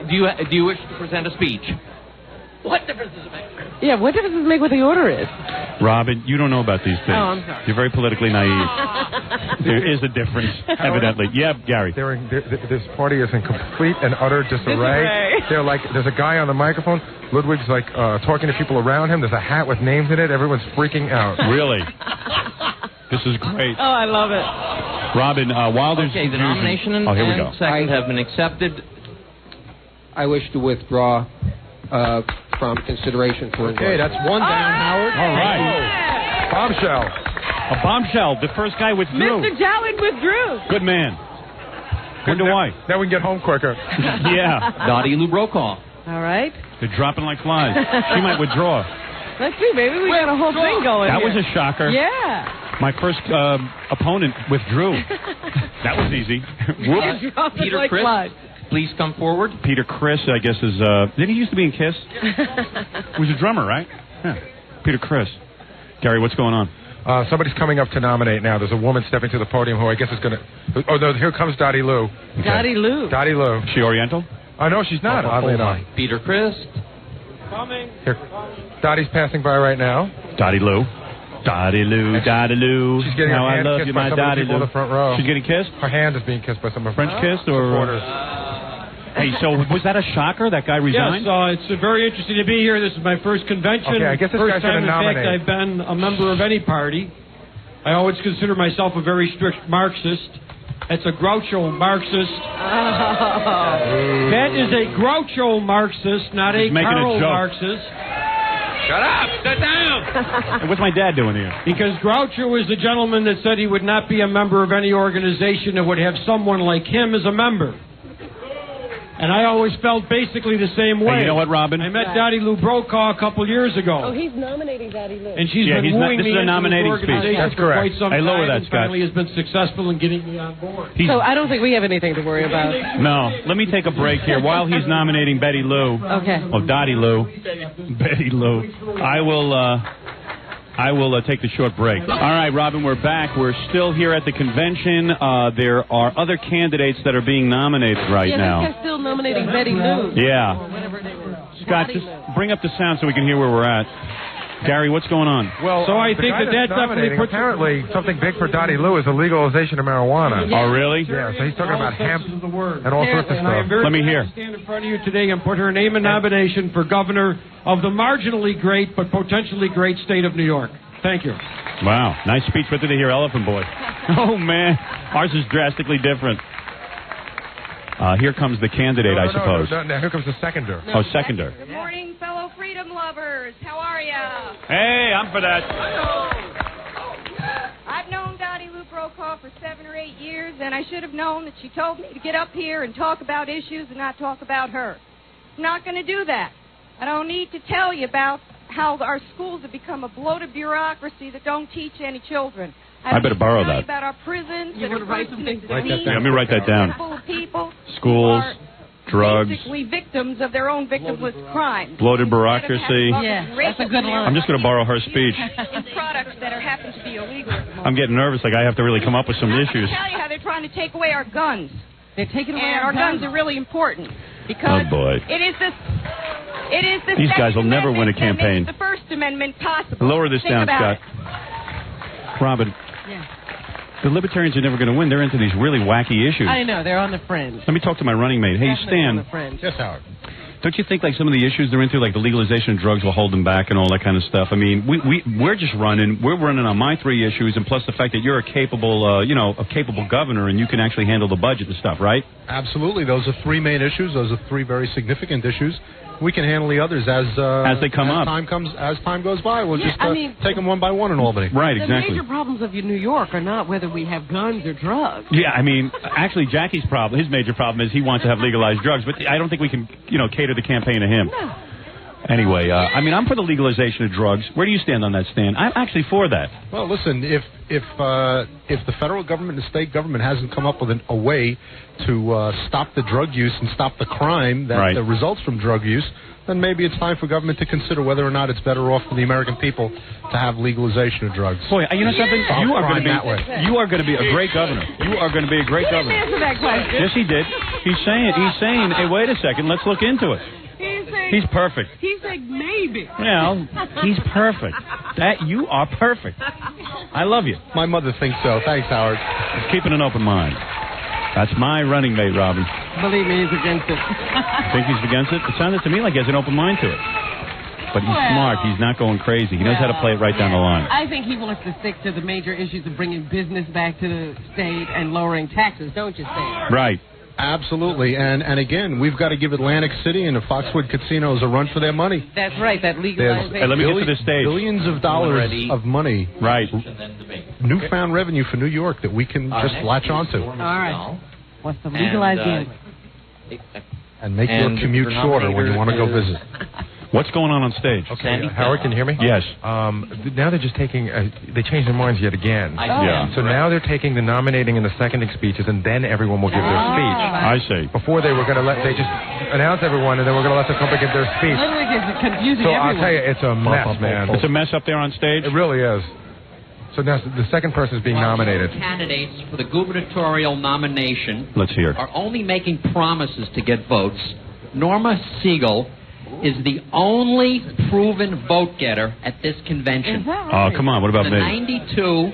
Do you wish to present a speech? What difference does it make? Yeah, what difference does it make what the order is? Robin, you don't know about these things. Oh, I'm sorry. You're very politically naive. There is a difference, evidently. Yeah, Gary. This party is in complete and utter disarray. They're like, there's a guy on the microphone. Ludwig's like talking to people around him. There's a hat with names in it. Everyone's freaking out. Really? This is great. Oh, I love it. Robin, while there's Okay, the nomination and here we go. second have been accepted. I wish to withdraw from consideration for Okay, that's one down, Howard. All right. Bombshell. A bombshell. The first guy withdrew. Mr. Jowett withdrew. Good man. Wonder why. Now we can get home quicker. Yeah. Dottie Lou Brokaw. All right. They're dropping like flies. She might withdraw. Let's see, baby. We got a whole thing going That here. was a shocker. Yeah. My first opponent withdrew. That was easy. Whoops. Peter like Chris, flies. please come forward. Peter Chris, I guess, is... didn't he used to be in Kiss? He was a drummer, right? Yeah. Peter Chris. Gary, what's going on? Somebody's coming up to nominate now. There's a woman stepping to the podium who I guess is going to... Oh, no, here comes Dottie Lou. Okay. Dottie Lou. Dottie Lou. Is she Oriental? Oh, no, she's not, oddly enough. Peter Chris. Coming. Here. Dottie's passing by right now. Dottie Lou. Dottie Lou, Dottie Lou. She's getting How her I hand love kissed you, by my some of the Dottie people in Lou. the front row. She's getting kissed? Her hand is being kissed by some of her French kissed or... supporters. Hey, so was that a shocker? That guy resigned? Yes, it's very interesting to be here. This is my first convention. Okay, I guess this first guy's time, gonna in nominate. fact, I've been a member of any party. I always consider myself a very strict Marxist. It's a Groucho Marxist. That is a Groucho Marxist, not He's a making a Karl joke. Marxist. Shut up! Sit down! What's my dad doing here? Because Groucho is the gentleman that said he would not be a member of any organization that would have someone like him as a member. And I always felt basically the same way. Hey, you know what, Robin? I met Dottie Lou Brokaw a couple years ago. Oh, he's nominating Dottie Lou. And she's been wooing this me is a into nominating this speech. organization That's for correct. quite some Hey, lower time, that, and Scott. finally has been successful in getting me on board. So I don't think we have anything to worry about. No. Let me take a break here. While he's nominating Betty Lou. Okay. Oh, Dottie Lou. Betty Lou. I will take the short break. All right, Robin, we're back. We're still here at the convention. There are other candidates that are being nominated right now. This guy's still nominating Betty Lou. Yeah. Or whatever they were. Scott, just bring up the sound so we can hear where we're at. Gary, what's going on? Well, So I the think guy that that's definitely nominating, puts... apparently something big for Dottie Lou is the legalization of marijuana. Oh, really? Yeah, so he's talking about hemp Of the word. and all sorts of And I am stuff. very Let me hear. glad to stand in front of you today and put her name in nomination for governor of the marginally great but potentially great state of New York. Thank you. Wow. Nice speech right through the here, Elephant Boy. Oh, man. Ours is drastically different. Here comes the candidate, I suppose. No, here comes the seconder. Oh, seconder. Good morning, fellow freedom lovers. How are ya? Hey, I'm for that. I've known Dottie Lou Brokaw for 7 or 8 years, and I should have known that she told me to get up here and talk about issues and not talk about her. I'm not going to do that. I don't need to tell you about how our schools have become a bloated bureaucracy that don't teach any children. I better borrow that. About our prisons You that are wanna write some things down? Yeah, let me write that down. full of people Schools, who are drugs, basically victims of their own victimless crimes. bloated bureaucracy. Yeah, that's a good line. I'm just going to borrow her speech. In products that are happen to be illegal at the moment. I'm getting nervous, like I have to really come up with some I'm issues. going to tell you how they're trying to take away our guns. They're taking away And our guns are really important because Oh, boy. it is the These guys will Second never win a Amendment that campaign. makes the First Amendment possible. Lower this Think down, about Scott. Robin, Yeah. the Libertarians are never going to win. They're into these really wacky issues. I know. They're on the fringe. Let me talk to my running mate. Hey, Definitely on Stan, the fringe. Yes, Howard. don't you think like some of the issues they're into, like the legalization of drugs, will hold them back and all that kind of stuff? I mean, we're just running. We're running on my 3 issues, and plus the fact that you're a capable, a capable governor, and you can actually handle the budget and stuff, right? Absolutely. Those are 3 main issues. Those are 3 very significant issues. We can handle the others as they come up. As time goes by. We'll Yeah, just I mean- take them one by one in Albany. Right, The exactly. major problems of New York are not whether we have guns or drugs. Yeah, I mean, actually, Jackie's problem, his major problem is he wants to have legalized drugs, but I don't think we can, cater the campaign to him. No. Anyway, I mean, I'm for the legalization of drugs. Where do you stand on that, Stan? I'm actually for that. Well, listen, if the federal government and the state government hasn't come up with a way to stop the drug use and stop the crime that Right. results from drug use, then maybe it's time for government to consider whether or not it's better off for the American people to have legalization of drugs. Boy, you know something? Stop You are crime going to that way. be you are going to be a great governor. You are going to be a great He didn't governor. answer that question. Yes, he did. He's saying, hey, wait a second, let's look into it. He's saying He's perfect. He said maybe. Well, he's perfect. You are perfect. I love you. My mother thinks so. Thanks, Howard. Just keeping an open mind. That's my running mate, Robin. Believe me, he's against it. Think he's against it? It sounded to me like he has an open mind to it. But he's smart. He's not going crazy. He knows how to play it right down the line. I think he wants to stick to the major issues of bringing business back to the state and lowering taxes, don't you, Sam? Right. Absolutely. And again, we've got to give Atlantic City and the Foxwood casinos a run for their money. That's right, that legalized... Hey, let me get to the stage. Billions of dollars of money. Right. Newfound revenue for New York that we can just latch onto. All right. What's the legalized gambling? And make your commute shorter when you want to go visit. What's going on stage? Okay, Howard, can you hear me? Yes. Now they're just taking, they changed their minds yet again. Yeah. So now they're taking the nominating and the seconding speeches, and then everyone will give their speech. I see. Before they were going to they just announce everyone, and then we're going to let the couple give their speech. Literally it's confusing So everyone. I'll tell you, it's a mess, man. It's a mess up there on stage? It really is. So now the second person is being nominated. Candidates for the gubernatorial nomination Let's hear. are only making promises to get votes. Norma Siegel is the only proven vote getter at this convention. Oh, come on. What about the me? 92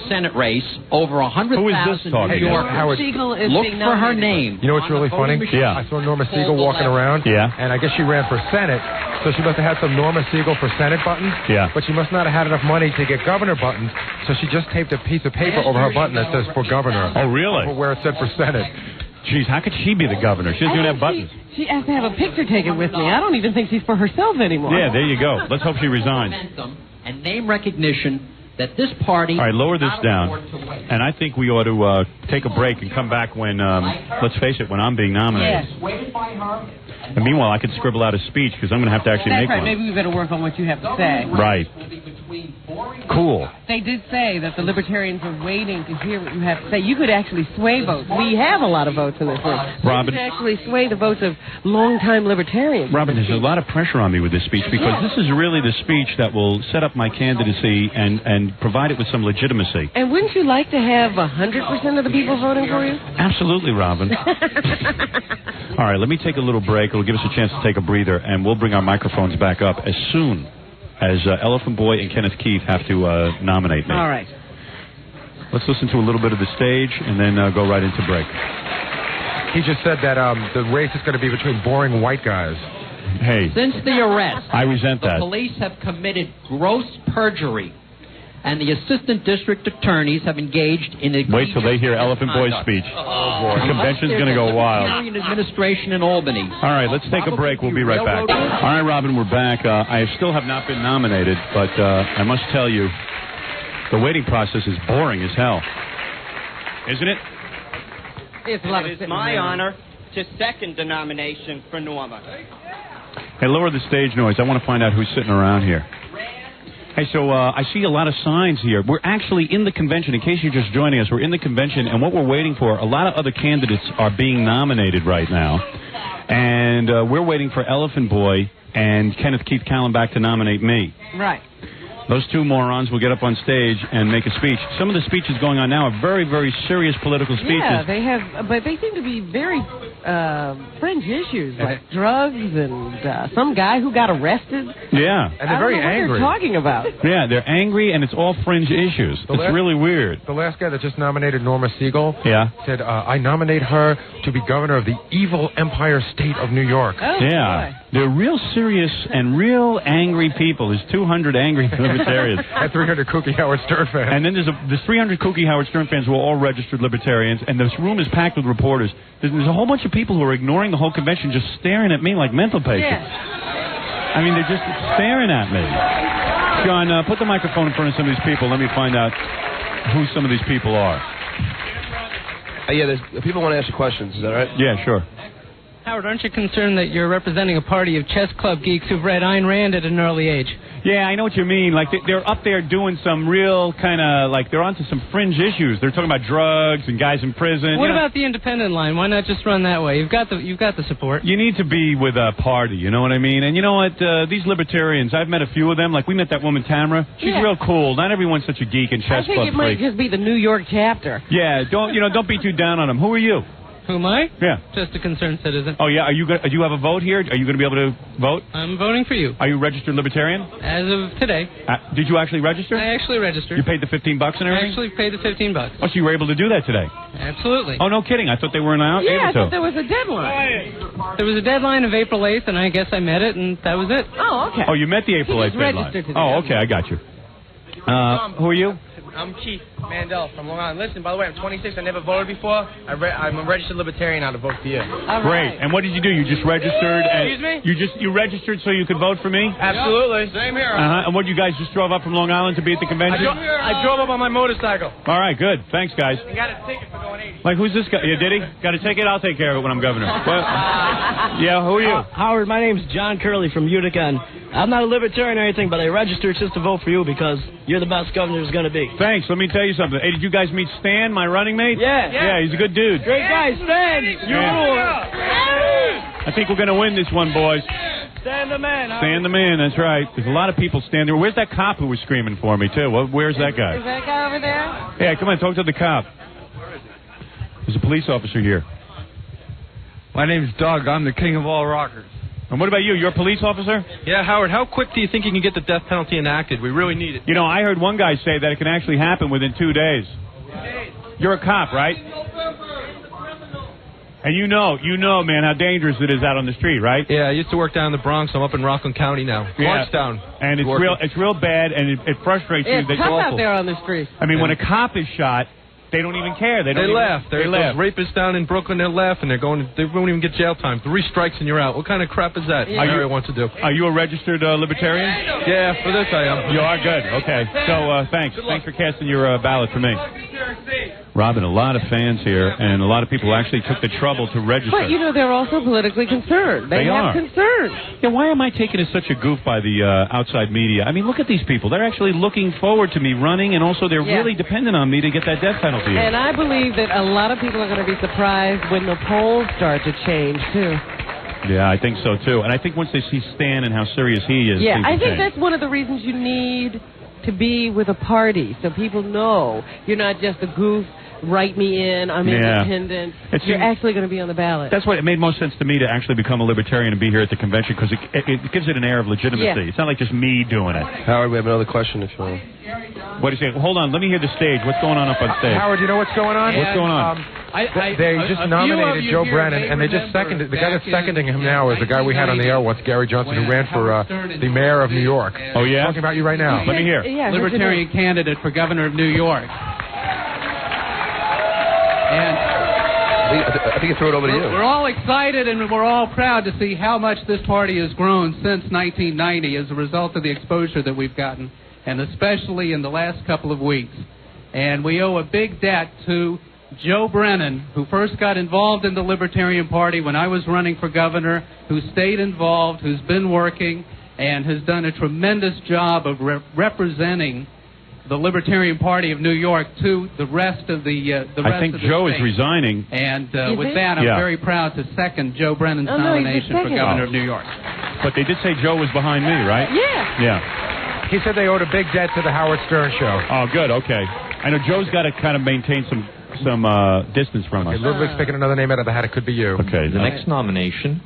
Senate race, over 100,000 New Yorkers look for her name. You know what's really funny? Yeah. I saw Norma Siegel walking around. Yeah. And I guess she ran for Senate, so she must have had some Norma Siegel for Senate buttons. Yeah. But she must not have had enough money to get governor buttons, so she just taped a piece of paper over her button that says for governor. Oh, really? Over where it said for Senate. Jeez, how could she be the governor? She doesn't even have buttons. She has to have a picture taken with me. I don't even think she's for herself anymore. Yeah, there you go. Let's hope she resigns. And name recognition that this party... All right, lower this down. And I think we ought to take a break and come back when, let's face it, when I'm being nominated. Yes. And meanwhile, I could scribble out a speech because I'm going to have to actually That's make right. one. Maybe we better work on what you have to say. Right. Cool. They did say that the Libertarians are waiting to hear what you have to say. You could actually sway votes. We have a lot of votes in this room. Robin. You could actually sway the votes of longtime Libertarians. Robin, there's a lot of pressure on me with this speech because this is really the speech that will set up my candidacy and provide it with some legitimacy. And wouldn't you like to have 100% of the people voting for you? Absolutely, Robin. All right, let me take a little break. It'll give us a chance to take a breather, and we'll bring our microphones back up as soon as Elephant Boy and Kenneth Keith have to nominate me. All right. Let's listen to a little bit of the stage and then go right into break. He just said that the race is going to be between boring white guys. Hey. Since the arrest, I resent the that. police have committed gross perjury, and the assistant district attorneys have engaged in Wait till they hear Elephant Boy's speech. Oh, boy. The convention's going to go wild. Administration in Albany. All right, let's take a break. We'll be right back. All right, Robin, we're back. I still have not been nominated, but I must tell you, the waiting process is boring as hell. Isn't it? It's a lot It is my honor to second the nomination for Norma. Hey, lower the stage noise. I want to find out who's sitting around here. Hey, so I see a lot of signs here. We're actually in the convention. In case you're just joining us, we're in the convention, and what we're waiting for, a lot of other candidates are being nominated right now. And we're waiting for Elephant Boy and Kenneth Keith Kallenbach to nominate me. Right. Those two morons will get up on stage and make a speech. Some of the speeches going on now are very, very serious political speeches. Yeah, they have, but they seem to be very fringe issues, like drugs and some guy who got arrested. Yeah. And they're very angry. What they're talking about. Yeah, they're angry, and it's all fringe issues. It's really weird. The last guy that just nominated Norma Siegel said, I nominate her to be governor of the evil empire state of New York. Oh, yeah. boy. They're real serious and real angry people. There's 200 angry libertarians. And 300 kooky Howard Stern fans. And then there's 300 kooky Howard Stern fans who are all registered libertarians, and this room is packed with reporters. There's a whole bunch of people who are ignoring the whole convention, just staring at me like mental patients. I mean, they're just staring at me. John, put the microphone in front of some of these people. Let me find out who some of these people are. Yeah, people want to ask you questions. Is that right? Yeah, sure. Howard, aren't you concerned that you're representing a party of chess club geeks who've read Ayn Rand at an early age? Yeah, I know what you mean. Like, they're up there doing some real kind of, like, they're onto some fringe issues. They're talking about drugs and guys in prison. What about the independent line? Why not just run that way? You've got the support. You need to be with a party, you know what I mean? And you know what? These libertarians, I've met a few of them. Like, we met that woman, Tamara. She's real cool. Not everyone's such a geek and chess I think club it might freak. just be the New York chapter. Yeah, don't be too down on them. Who are you? Who am I? Yeah. Just a concerned citizen. Oh, yeah. Do you have a vote here? Are you going to be able to vote? I'm voting for you. Are you a registered libertarian? As of today. Did you actually register? I actually registered. You paid the $15 and I everything? actually paid the $15. Oh, so you were able to do that today? Absolutely. Oh, no kidding. I thought they weren't out. Yeah, I able to. thought there was a deadline. There was a deadline of April 8th, and I guess I met it, and that was it. Oh, okay. Oh, you met the April 8th just deadline. registered today. Oh, okay. I got you. Who are you? I'm Keith Mandel from Long Island. Listen, by the way, I'm 26. I never voted before. I'm a registered libertarian. Now to vote for you. Great. And what did you do? You just registered? And Excuse me? You registered so you could vote for me? Absolutely. Same here. And what, you guys just drove up from Long Island to be at the convention? I drove up on my motorcycle. All right, good. Thanks, guys. And got a ticket for going 80. Like, who's this guy? Yeah, did he? Got a ticket? I'll take care of it when I'm governor. Yeah, who are you? Howard, my name's John Curley from Utica. And I'm not a libertarian or anything, but I registered just to vote for you because you're the best governor there's going to be. Thanks. Let me tell you something. Hey, did you guys meet Stan, my running mate? Yeah. Yeah, he's a good dude. Great guy, Stan. You rule. I think we're going to win this one, boys. Stan the man. Stan the man, that's right. There's a lot of people standing there. Where's that cop who was screaming for me, too? Where's that guy? Is that guy over there? Yeah, come on, talk to the cop. There's a police officer here. My name's Doug. I'm the king of all rockers. And what about you? You're a police officer? Yeah, Howard, how quick do you think you can get the death penalty enacted? We really need it. You know, I heard one guy say that it can actually happen within 2 days. You're a cop, right? And you know, man, how dangerous it is out on the street, right? Yeah, I used to work down in the Bronx. I'm up in Rockland County now. Bardstown. And it's real bad, and it frustrates you. It's tough out there on the streets. I mean, when a cop is shot, they don't even care. They laugh. They laugh. laugh. Those rapists down in Brooklyn, they're laughing. They won't even get jail time. 3 strikes and you're out. What kind of crap is that? Mario wants to do. Are you a registered libertarian? Yeah, for this I am. You are good. Okay. So thanks. Thanks for casting your ballot for me. Robin, a lot of fans here, and a lot of people actually took the trouble to register. But, you know, they're also politically concerned. They have concerns. Yeah, why am I taken as such a goof by the outside media? I mean, look at these people. They're actually looking forward to me running, and also they're really dependent on me to get that death penalty. And I believe that a lot of people are going to be surprised when the polls start to change, too. Yeah, I think so, too. And I think once they see Stan and how serious he is... Yeah, I think that's one of the reasons you need to be with a party, so people know you're not just a goof. Write me in, I'm independent. You're actually going to be on the ballot. That's why it made most sense to me to actually become a libertarian and be here at the convention, because it gives it an air of legitimacy. Yeah. It's not like just me doing it. Howard, we have another question if you want. What do you say? Hold on, let me hear the stage. What's going on up on stage? Howard, you know what's going on? What's going on? They just nominated Joe Brennan, and they just seconded. The guy that's seconding him now is the guy we had on the air once, Gary Johnson, who ran for the mayor of New York. Oh, yeah? Talking about you right now. Let me hear. Libertarian candidate for governor of New York. And I think I threw it over to you. We're all excited and we're all proud to see how much this party has grown since 1990 as a result of the exposure that we've gotten, and especially in the last couple of weeks. And we owe a big debt to Joe Brennan, who first got involved in the Libertarian Party when I was running for governor, who stayed involved, who's been working, and has done a tremendous job of representing the Libertarian Party of New York to the rest of the rest I think of the Joe state. is resigning. And with that, I'm very proud to second Joe Brennan's nomination for governor of New York. But they did say Joe was behind me, right? Yeah. Yeah. He said they owed a big debt to the Howard Stern show. Oh, good. Okay. I know Joe's got to kind of maintain some distance from us. Ludwig's picking another name out of the hat. It could be you. Okay. The next nomination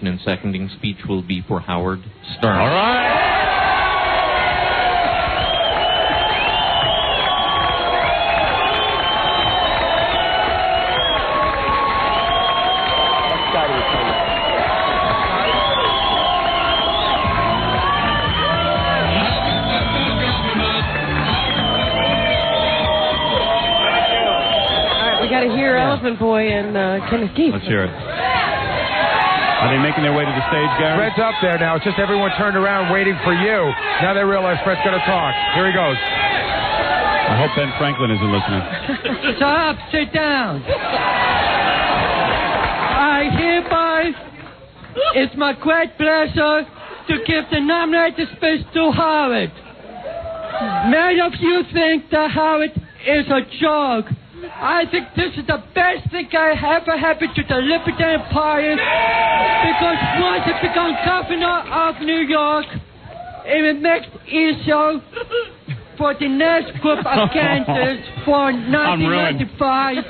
and seconding speech will be for Howard Stern. All right. Elephant Boy and Kenneth Keith. Let's hear it. Are they making their way to the stage, Gary? Fred's up there now. It's just everyone turned around waiting for you. Now they realize Fred's going to talk. Here he goes. I hope Ben Franklin isn't listening. Shut up. Sit down. I hereby, it's my great pleasure to give the nominated speech to Howard. Many of you think that Howard is a joke. I think this is the best thing I ever happened to the Libertarian Party, because once it becomes governor of New York, it makes it easier for the next group of candidates for 1995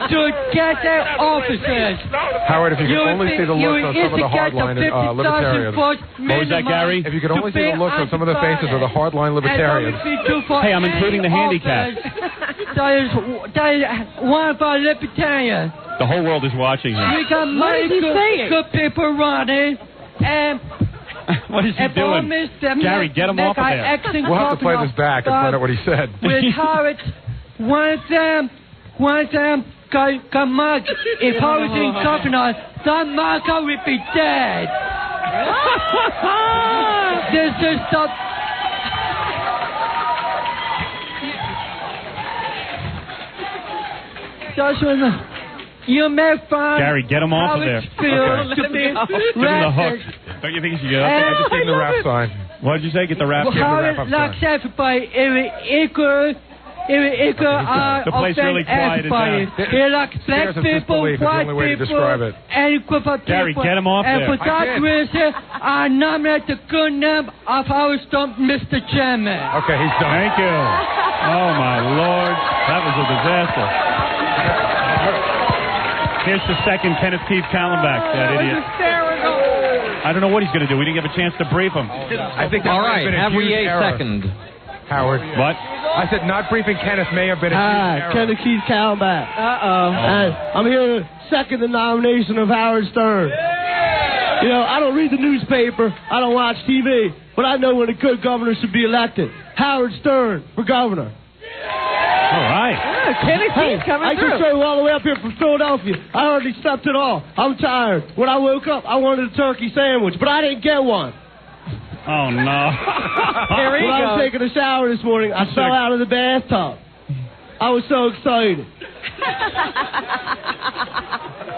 to get their offices. Howard, if you could only see the looks on some of the hardline libertarians. What was that, Gary? If you could only see the looks on some of the faces of the hardline libertarians. Hey, I'm including the handicap. That is one of our libertarians. The whole world is watching him. We got many good people running, and what is he doing? Gary, get him off of there. We'll have to play this back and find out what he said. With Howard, one of them got mugged. If I was in governor, that mugger would be dead. This is the... That's when you may find... Gary, get him off of there. Okay. Give him the hook. Don't you think he should get up? I just gave him the rap sign. What did you say? Get the rap sign. Howard likes everybody. The place really quieted down. He likes black people, white people, any group of people. Gary, get him off and there. And for that reason, I nominate the good name of Howard Stern, Mr. Chairman. Okay, he's done. Thank you. Oh, my Lord. That was a disaster. Here's the second Kenneth Keith Kallenbach, that idiot. I don't know what he's going to do. We didn't give a chance to brief him. I think that All might right, have been a huge error. second. Howard. What? I said not briefing Kenneth may have been a huge error. Kenneth Keith Kallenbach. I'm here to second the nomination of Howard Stern. You know, I don't read the newspaper. I don't watch TV. But I know when a good governor should be elected. Howard Stern for governor. All right. Kenneth Keith coming I just drove all the way up here from Philadelphia. I hardly slept at all. I'm tired. When I woke up, I wanted a turkey sandwich, but I didn't get one. Oh, no. Here he When I was goes. taking a shower this morning, I fell out of the bathtub. I was so excited.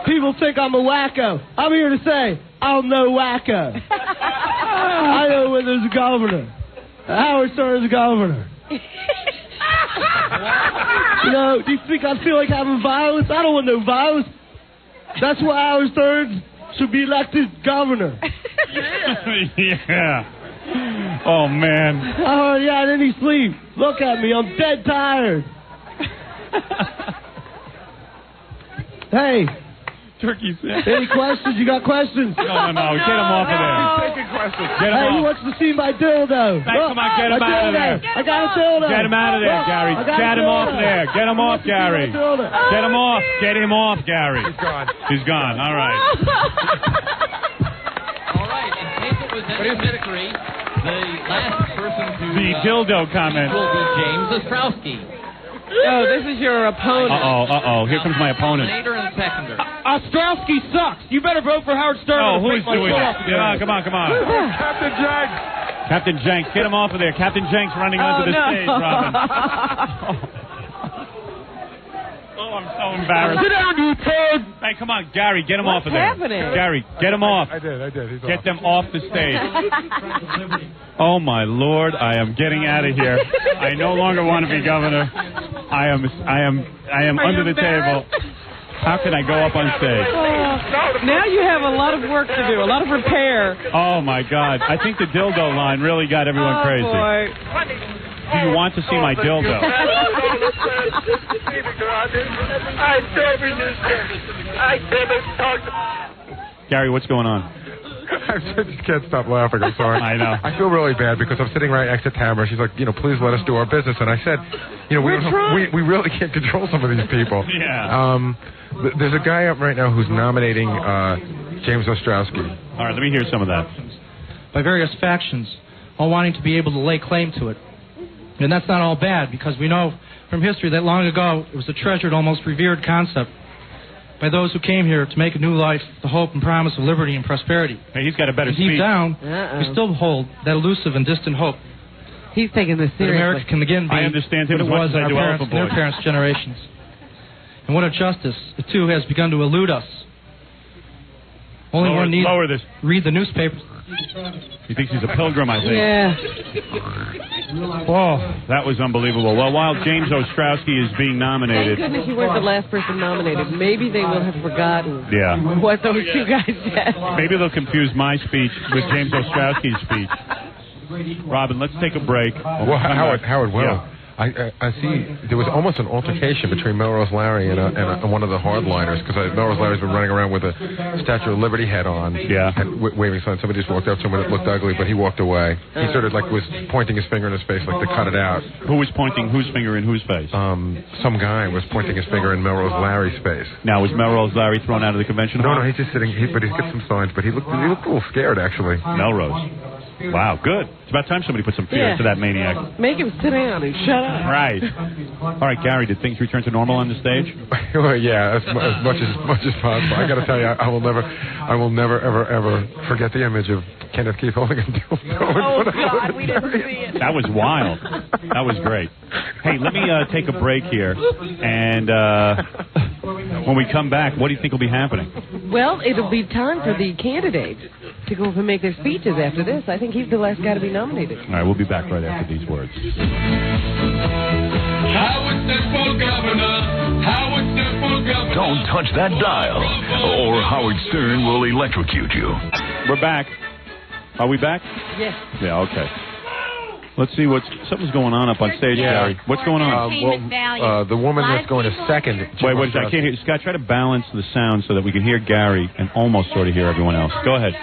People think I'm a wacko. I'm here to say, I'm no wacko. I know when there's a governor. Howard Stern is a governor. You know, do you think I feel like having violence? I don't want no violence. That's why Howard Stern should be elected governor. Yeah. Oh, man. I hardly had any sleep. Look at me. I'm dead tired. Hey. Turkey sandwich. Any questions? You got questions? No. Get him off of there. He's taking questions. Get him Hey, who off. wants to see my dildo? Hey, come on, get him out of there. I got a dildo. Get him out of there, Look, Gary. I got a Get him off dildo. there. Get him off, Gary. Get Get him off. Get him off, Gary. He's gone. He's gone. All right. All right, in case it was any mystery, the last person to... The dildo comment. ...will be James Ostrowski. Oh, this is your opponent. Uh-oh. Here comes my opponent. Nominator and seconder. Ostrowski sucks. You better vote for Howard Stern. Oh, who is doing that? Come on. Captain Jenks. Captain Jenks, get him off of there. Captain Jenks running onto the stage, Robin. Oh, I'm so embarrassed. Sit down, you pig. Hey, come on, Gary, get him off of there. What's happening? Gary, get him off. I did. He's Get off. them off the stage. Oh, my Lord, I am getting out of here. I no longer want to be governor. I am under the table. How can I go up on stage? Now you have a lot of work to do, a lot of repair. Oh, my God. I think the dildo line really got everyone crazy. Boy. Do you want to see my dildo? Gary, what's going on? I just can't stop laughing. I'm sorry. I know. I feel really bad because I'm sitting right next to Tamara. She's like, please let us do our business. And I said, we really can't control some of these people. Yeah. There's a guy up right now who's nominating James Ostrowski. All right, let me hear some of that. By various factions, all wanting to be able to lay claim to it. And that's not all bad, because we know from history that long ago it was a treasured, almost revered concept by those who came here to make a new life, the hope and promise of liberty and prosperity. Hey, he's got a better and deep speech. down, we still hold that elusive and distant hope. He's taking this That seriously. America can again be I understand him what it as much was as in I our do parents Alpha and their Boy. parents' generations. And what a justice, it too has begun to elude us. Only one needs lower this. read the newspapers. He thinks he's a pilgrim, I think. Yeah. Whoa, that was unbelievable. Well, while James Ostrowski is being Thank nominated... goodness you weren't the last person nominated. Maybe they will have forgotten what those two guys said. Maybe they'll confuse my speech with James Ostrowski's speech. Robin, let's take a break. Well, Howard, well, Yeah. I see there was almost an altercation between Melrose Larry and one of the hardliners, because Melrose Larry's been running around with a Statue of Liberty head on, and waving signs. Somebody just walked up to him and it looked ugly, but he walked away. He sort of was pointing his finger in his face like to cut it out. Who was pointing whose finger in whose face? Some guy was pointing his finger in Melrose Larry's face. Now, was Melrose Larry thrown out of the convention hall? No, he's just sitting. But he's got some signs, but he looked a little scared actually. Melrose. Wow, good. It's about time somebody put some fear into that maniac. Make him sit down and shut up. Right. All right, Gary, did things return to normal on the stage? Well, yeah, as much as possible. I got to tell you, I will never, ever forget the image of Kenneth Keith Hooligan. Oh, God, we didn't see it. That was wild. That was great. Hey, let me take a break here, and when we come back, what do you think will be happening? Well, it'll be time for the candidates to go up and make their speeches after this. I think he's the last guy to be nominated. All right, we'll be back right after these words. Howard Stern for governor. Howard Stern for governor. Don't touch that dial, or Howard Stern will electrocute you. We're back. Are we back? Yes. Yeah, okay. Let's see something's going on up on stage, Gary. What's going on? The woman that's going to second. Wait, I can't hear. Scott, try to balance the sound so that we can hear Gary and almost sort of hear everyone else. Go ahead.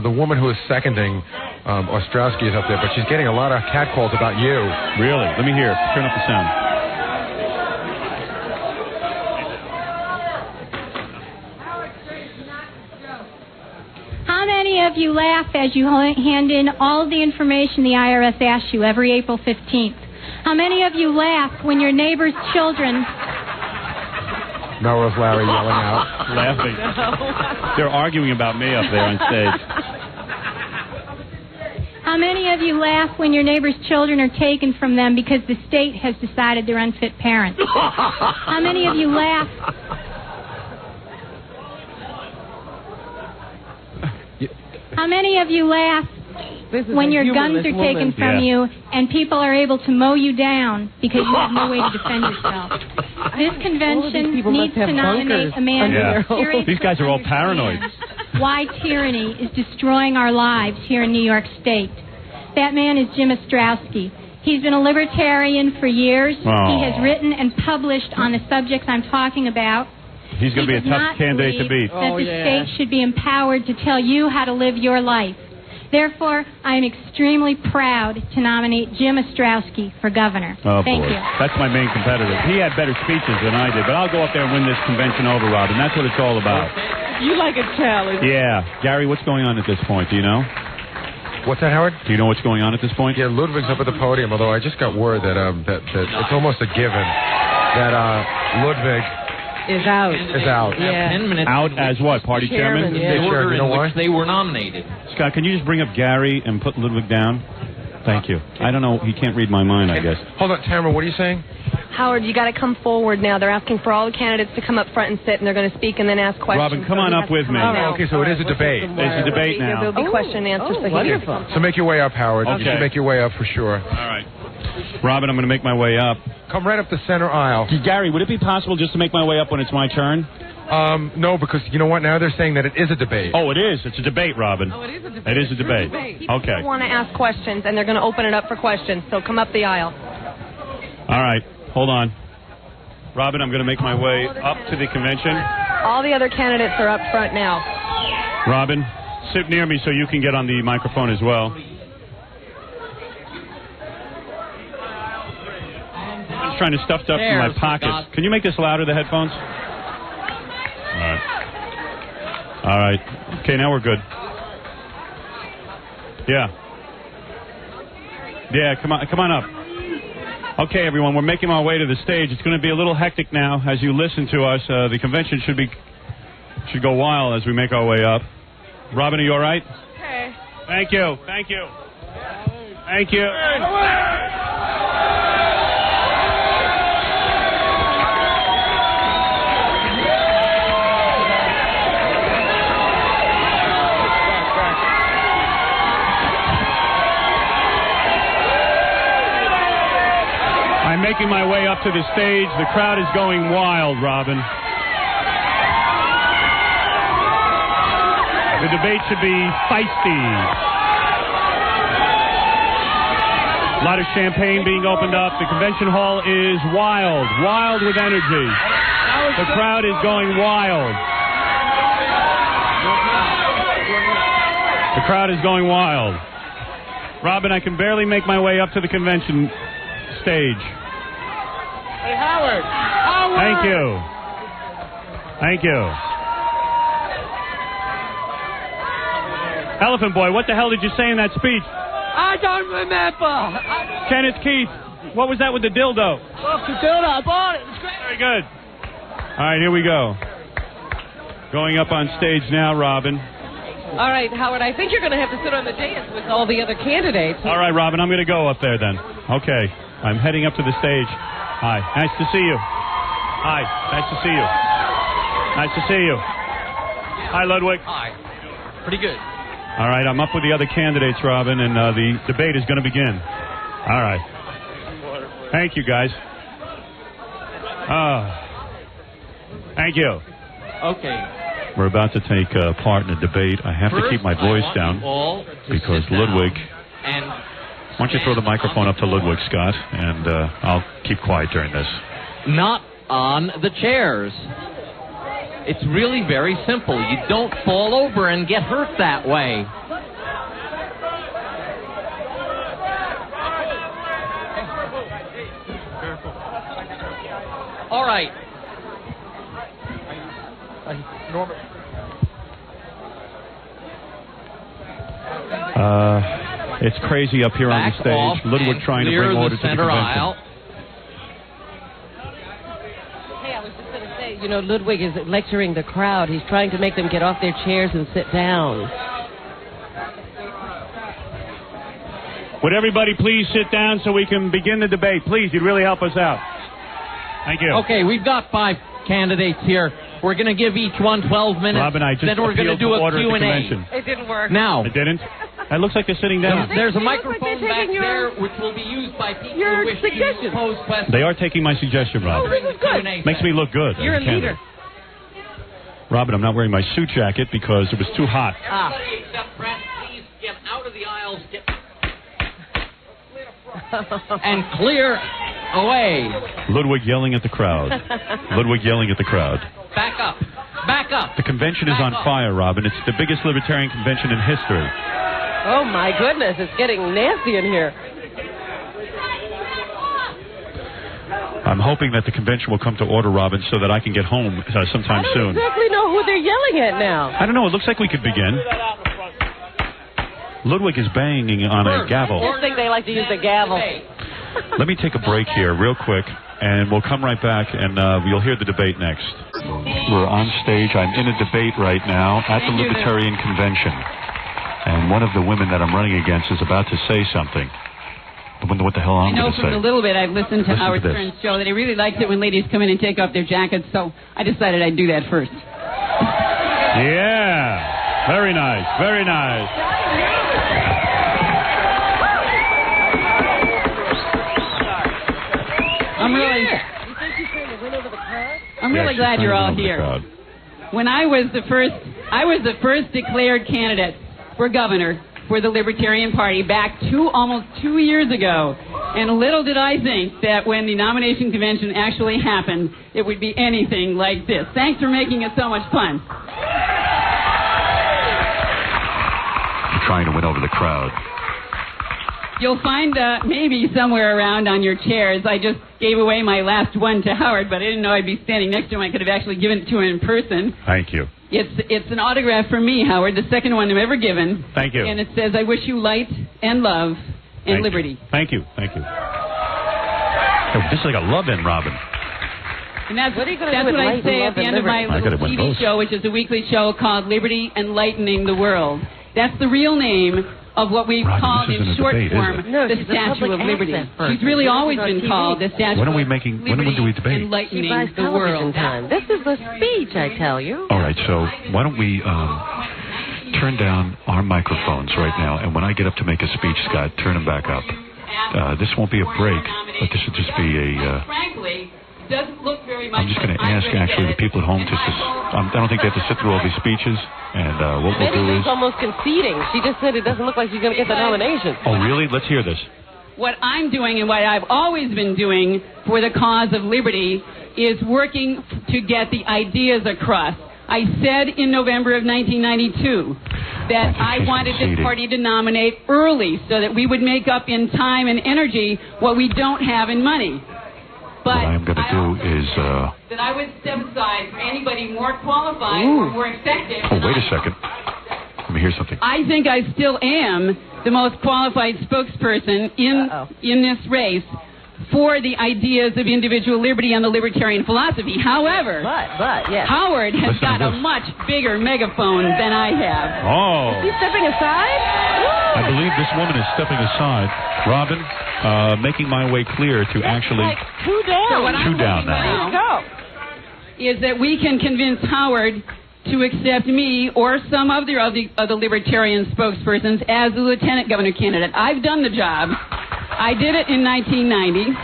The woman who is seconding Ostrowski is up there, but she's getting a lot of catcalls about you. Really? Let me hear. Turn up the sound. How many of you laugh as you hand in all of the information the IRS asks you every April 15th? How many of you laugh when your neighbor's children... Melrose Larry yelling out. Laughing. They're arguing about me up there on stage. How many of you laugh when your neighbor's children are taken from them because the state has decided they're unfit parents? How many of you laugh... How many of you laugh when your guns are taken from you and people are able to mow you down because you have no way to defend yourself? This convention needs to nominate a man with serious... These guys are all paranoid. Why tyranny is destroying our lives here in New York State. That man is Jim Ostrowski. He's been a libertarian for years. Oh. He has written and published on the subjects I'm talking about. He's going to be a tough candidate to beat. That the state should be empowered to tell you how to live your life. Therefore, I am extremely proud to nominate Jim Ostrowski for governor. Thank you. That's my main competitor. He had better speeches than I did, but I'll go up there and win this convention over, Robin. That's what it's all about. You like a challenge. Yeah. Gary, what's going on at this point? Do you know? What's that, Howard? Do you know what's going on at this point? Yeah, Ludwig's up at the podium, although I just got word that it's almost a given that Ludwig... Is out. Yeah. 10 minutes. Out as what? Party chairman? The order in which they were nominated. Scott, can you just bring up Gary and put Ludwig down? Thank you. I don't know. He can't read my mind, I guess. Hold on, Tamara, what are you saying? Howard, you got to come forward now. They're asking for all the candidates to come up front and sit, and they're going to speak and then ask questions. Robin, come on up with me. Okay, so it is a debate. It's a debate now. There'll be question and answers. Wonderful. So make your way up, Howard. Okay. You should make your way up for sure. All right. Robin, I'm going to make my way up. Come right up the center aisle. Gary, would it be possible just to make my way up when it's my turn? No, because you know what? Now they're saying that it is a debate. Oh, it is. It's a debate, Robin. Oh, it is a debate. It is a debate. Okay. People want to ask questions, and they're going to open it up for questions. So come up the aisle. All right. Hold on. Robin, I'm going to make my way up to the convention. All the other candidates are up front now. Robin, sit near me so you can get on the microphone as well. I'm just trying to stuff stuff in my pockets. Scott. Can you make this louder, the headphones? All right. Okay, now we're good. Yeah. Yeah, come on up. Okay, everyone, we're making our way to the stage. It's going to be a little hectic now as you listen to us. The convention should go wild as we make our way up. Robin, are you all right? Okay. Thank you. Thank you. Thank you. I'm making my way up to the stage. The crowd is going wild, Robin. The debate should be feisty. A lot of champagne being opened up. The convention hall is wild with energy. The crowd is going wild. The crowd is going wild. Robin, I can barely make my way up to the convention stage. Hey, Howard. Thank you. Thank you. Elephant Boy, what the hell did you say in that speech? I don't remember. Kenneth Keith, what was that with the dildo? Look, the dildo, I bought it. It's great. Very good. All right, here we go. Going up on stage now, Robin. All right, Howard, I think you're going to have to sit on the dais with all the other candidates. All right, Robin, I'm going to go up there then. Okay, I'm heading up to the stage. Hi, nice to see you. Hi, nice to see you. Nice to see you. Hi, Ludwig. Hi. Pretty good. All right, I'm up with the other candidates, Robin, and the debate is going to begin. All right. Thank you, guys. Thank you. Okay. We're about to take part in a debate. I have to keep my voice down because Ludwig. And why don't you throw the microphone up to Ludwig, Scott, and I'll keep quiet during this. Not on the chairs. It's really very simple. You don't fall over and get hurt that way. All right. It's crazy up here on the stage. Ludwig trying to bring order to the convention. Aisle. Hey, I was just going to say, you know, Ludwig is lecturing the crowd. He's trying to make them get off their chairs and sit down. Would everybody please sit down so we can begin the debate? Please, you'd really help us out. Thank you. Okay, we've got 5 candidates here. We're going to give each one 12 minutes. Robin, I just then we're going to do a Q&A. It didn't work. Now. It didn't? It looks like they're sitting down. There's a microphone back there which will be used by people who wish to pose questions. They are taking my suggestion, Robin. Oh, this is good. Makes me look good. You're a leader. Robin, I'm not wearing my suit jacket because it was too hot. Except press, please get out of the aisles. And clear away. Ludwig yelling at the crowd. Ludwig yelling at the crowd. Back up. Back up. The convention is on fire, Robin. It's the biggest libertarian convention in history. Oh, my goodness. It's getting nasty in here. I'm hoping that the convention will come to order, Robin, so that I can get home sometime soon. I don't exactly know who they're yelling at now. I don't know. It looks like we could begin. Ludwig is banging on a gavel. I just think they like to use the gavel. Let me take a break here real quick, and we'll come right back, and you'll hear the debate next. We're on stage. I'm in a debate right now at the Libertarian Convention. And one of the women that I'm running against is about to say something. I wonder what the hell I'm going to say. I know from the little bit I've listened to Listen Howard to this. Stern's show that he really likes it when ladies come in and take off their jackets, so I decided I'd do that first. Yeah. Very nice. Very nice. I'm really glad you're all here. When I was the first declared candidate for governor for the Libertarian Party back almost 2 years ago. And little did I think that when the nomination convention actually happened, it would be anything like this. Thanks for making it so much fun. I'm trying to win over the crowd. You'll find maybe somewhere around on your chairs. I just gave away my last one to Howard, but I didn't know I'd be standing next to him. I could have actually given it to him in person. Thank you. It's an autograph from me, Howard, the second one I've ever given. Thank you. And it says, I wish you light and love and liberty. Thank you. Thank you. Oh, this is like a love-in, Robin. And that's what I say at the end of my little TV show, which is a weekly show called Liberty Enlightening the World. That's the real name of what we call in short form the Statue of Liberty. She's really always been called the Statue of Liberty. When do we debate? Enlightening the world. This is a speech, I tell you. All right, so why don't we turn down our microphones right now, and when I get up to make a speech, Scott, turn them back up. This won't be a break, but this will just be a... Doesn't look very much I'm just going to ask, actually, the people at home to... I don't think they have to sit through all these speeches, and what we'll do is... almost conceding. She just said it doesn't look like she's going to get the nomination. Oh, really? Let's hear this. what I'm doing and what I've always been doing for the cause of liberty is working to get the ideas across. I said in November of 1992 that I wanted this party to nominate early so that we would make up in time and energy what we don't have in money. But what I'm going to do is... that I would step aside for anybody more qualified or more effective. Oh, wait a second. Let me hear something. I think I still am the most qualified spokesperson in this race for the ideas of individual liberty and the libertarian philosophy. However, yes. Howard has got a much bigger megaphone than I have. Oh. Is he stepping aside? I believe this woman is stepping aside. Robin, making my way clear to actually... Like two down. So what I'm down hoping now. is that we can convince Howard to accept me or some other of the libertarian spokespersons as the lieutenant governor candidate. I've done the job. I did it in 1990.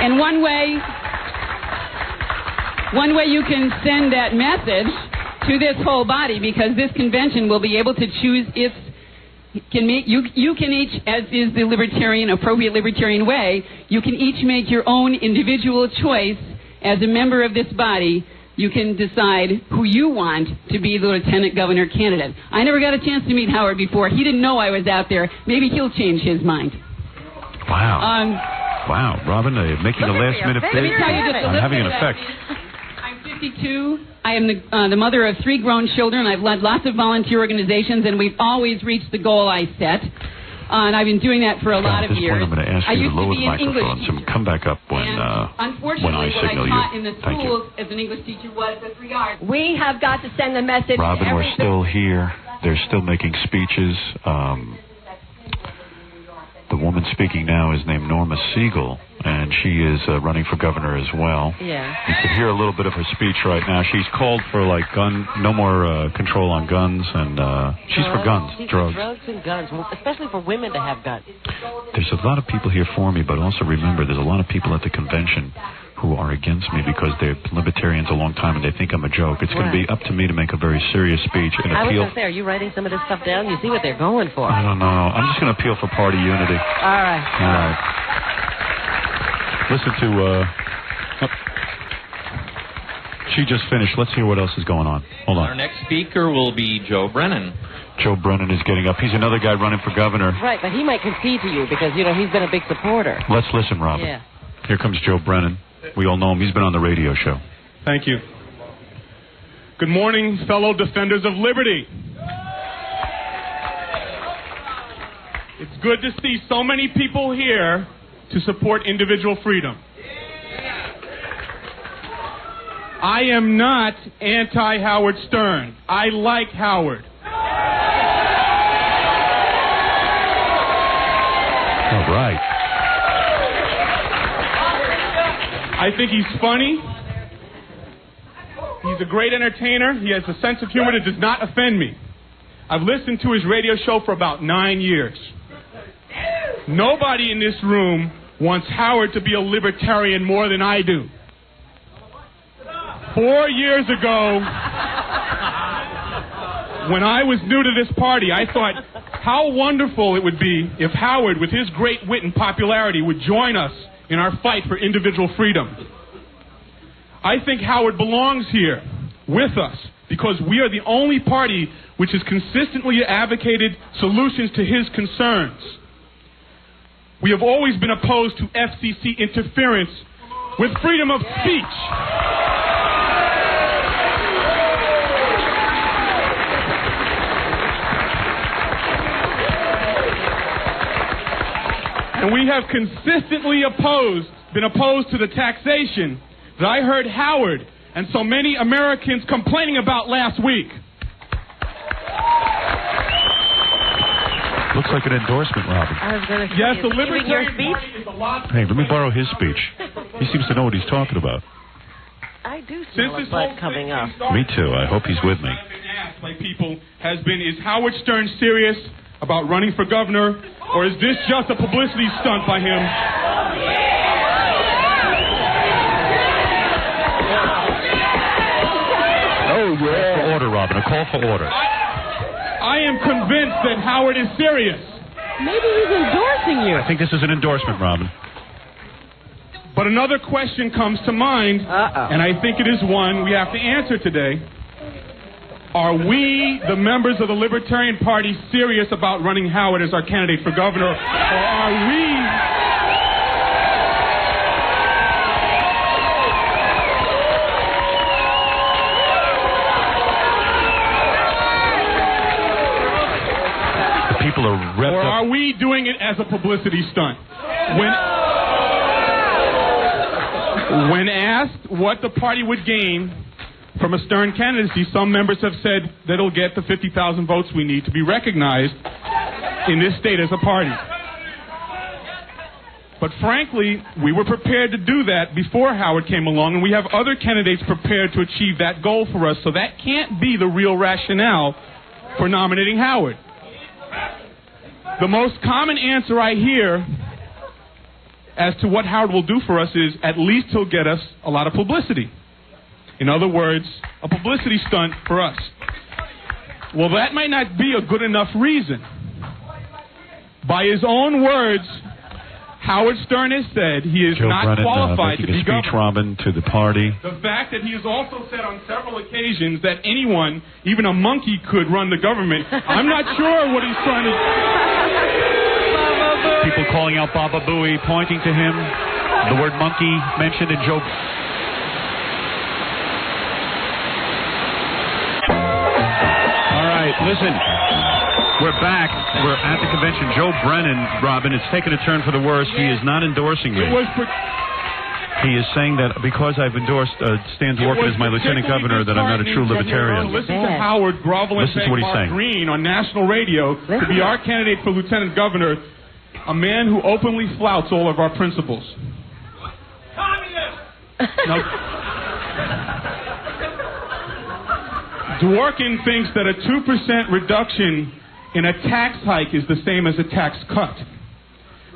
And one way you can send that message to this whole body, because this convention will be able to choose its... You can each, as is the appropriate libertarian way, you can each make your own individual choice. As a member of this body, you can decide who you want to be the lieutenant governor candidate. I never got a chance to meet Howard before. He didn't know I was out there. Maybe he'll change his mind. Wow. Wow, Robin, making a last-minute Let me tell you just a little having an bit effect. I'm 52. I am the mother of 3 grown children. I've led lots of volunteer organizations, and we've always reached the goal I set. And I've been doing that for a lot of years. At this point, I'm going to ask you to lower the microphone English and come back up when I unfortunately, signal what I taught you. in the Thank you. schools as an English teacher was disregard. We have got to send the message Robin, to we're still here. They're still making speeches. The woman speaking now is named Norma Siegel, and she is running for governor as well. Yeah. You can hear a little bit of her speech right now. She's called for no more control on guns, and she's for guns, drugs. Drugs and guns, especially for women to have guns. There's a lot of people here for me, but also remember, there's a lot of people at the convention who are against me because they're libertarians a long time and they think I'm a joke. It's going to be up to me to make a very serious speech and I was appeal. going to say, are you writing some of this stuff down? You see what they're going for. I don't know. I'm just going to appeal for party unity. All right. All right. Listen to... she just finished. Let's hear what else is going on. Hold on. Our next speaker will be Joe Brennan. Joe Brennan is getting up. He's another guy running for governor. Right, but he might concede to you because, he's been a big supporter. Let's listen, Robin. Yeah. Here comes Joe Brennan. We all know him. He's been on the radio show. Thank you. Good morning, fellow defenders of liberty. It's good to see so many people here to support individual freedom. I am not anti-Howard Stern. I like Howard. All right. I think he's funny. He's a great entertainer. He has a sense of humor that does not offend me. I've listened to his radio show for about 9 years. Nobody in this room wants Howard to be a libertarian more than I do. 4 years ago, when I was new to this party, I thought how wonderful it would be if Howard, with his great wit and popularity, would join us in our fight for individual freedom. I think Howard belongs here with us because we are the only party which has consistently advocated solutions to his concerns. We have always been opposed to FCC interference with freedom of speech. And we have consistently been opposed to the taxation that I heard Howard and so many Americans complaining about last week. Looks like an endorsement, Robin. I was going to say, yes, the Libertarian speech? Hey, let me borrow his speech. He seems to know what he's talking about. I do smell a butt coming up. Me too. I hope he's with me. Asked by people has been, is Howard Stern serious about running for governor, or is this just a publicity stunt by him? Oh, yeah. For order, Robin. A call for order. I am convinced that Howard is serious. Maybe he's endorsing you. I think this is an endorsement, Robin. But another question comes to mind, and I think it is one we have to answer today. Are we, the members of the Libertarian Party, serious about running Howard as our candidate for governor, or are we... People are revved Or up. are we doing it as a publicity stunt? When asked what the party would gain from a Stern candidacy, some members have said that it'll get the 50,000 votes we need to be recognized in this state as a party. But frankly, we were prepared to do that before Howard came along, and we have other candidates prepared to achieve that goal for us, so that can't be the real rationale for nominating Howard. The most common answer I hear as to what Howard will do for us is at least he'll get us a lot of publicity. In other words, a publicity stunt for us. Well, that might not be a good enough reason. By his own words, Howard Stern has said he is Joe not Brennan, qualified to making be a speech, governor. Robin, to the party. The fact that he has also said on several occasions that anyone, even a monkey, could run the government, I'm not sure what he's trying to... People calling out Baba Booey, pointing to him. The word monkey mentioned in Joe... All right, listen. We're back. We're at the convention. Joe Brennan, Robin, it's taken a turn for the worse. He is not endorsing me. He is saying that because I've endorsed Stan Dworkin as my lieutenant governor, that I'm not a true libertarian. Listen to Howard grovel and Listen to what he's Mark saying. Green on national radio to be our candidate for lieutenant governor, a man who openly flouts all of our principles. Now, Dworkin thinks that a 2% reduction in a tax hike is the same as a tax cut.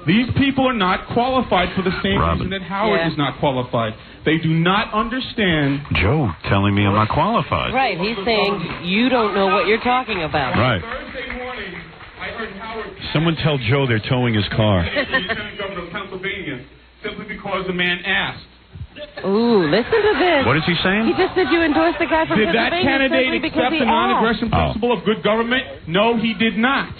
These people are not qualified for the same reason that Howard is not qualified. They do not understand. Joe telling me I'm not qualified. Right, he's saying you don't know what you're talking about. Right. Thursday morning, I heard Howard, Someone tell Joe they're towing his car. lieutenant governor of Pennsylvania, simply because the man asked. Ooh, listen to this. What is he saying? He just said you endorsed the guy from Did that Pennsylvania candidate simply because accept he the non-aggression asked. principle of good government? No, he did not.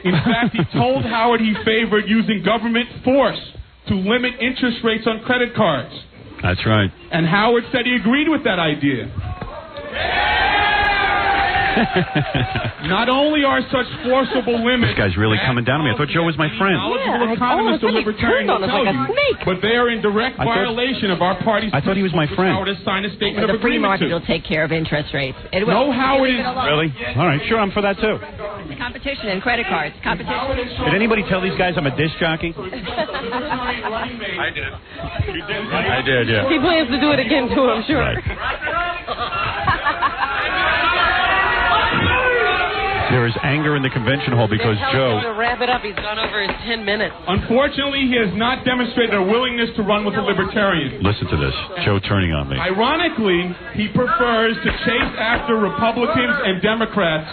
In fact, he told Howard he favored using government force to limit interest rates on credit cards. That's right. And Howard said he agreed with that idea. Not only are such forcible limits... This guy's really coming down on me. I thought Joe was my friend. Knowledgeable economists or libertarians will tell you, but they are in direct I thought- violation of our party's I thought he was my friend. Howard has signed a statement The of free agreement market to. will take care of interest rates. It will. No, Howard is... Really? All right, sure, I'm for that too. Competition and credit cards. Competition. Did anybody tell these guys I'm a disc jockey? I did. I did, yeah. He plans to do it again too, I'm sure. There is anger in the convention hall because Joe... To wrap it up, he's gone over his 10 minutes. Unfortunately, he has not demonstrated a willingness to run with a libertarian. Listen to this. Joe turning on me. Ironically, he prefers to chase after Republicans and Democrats,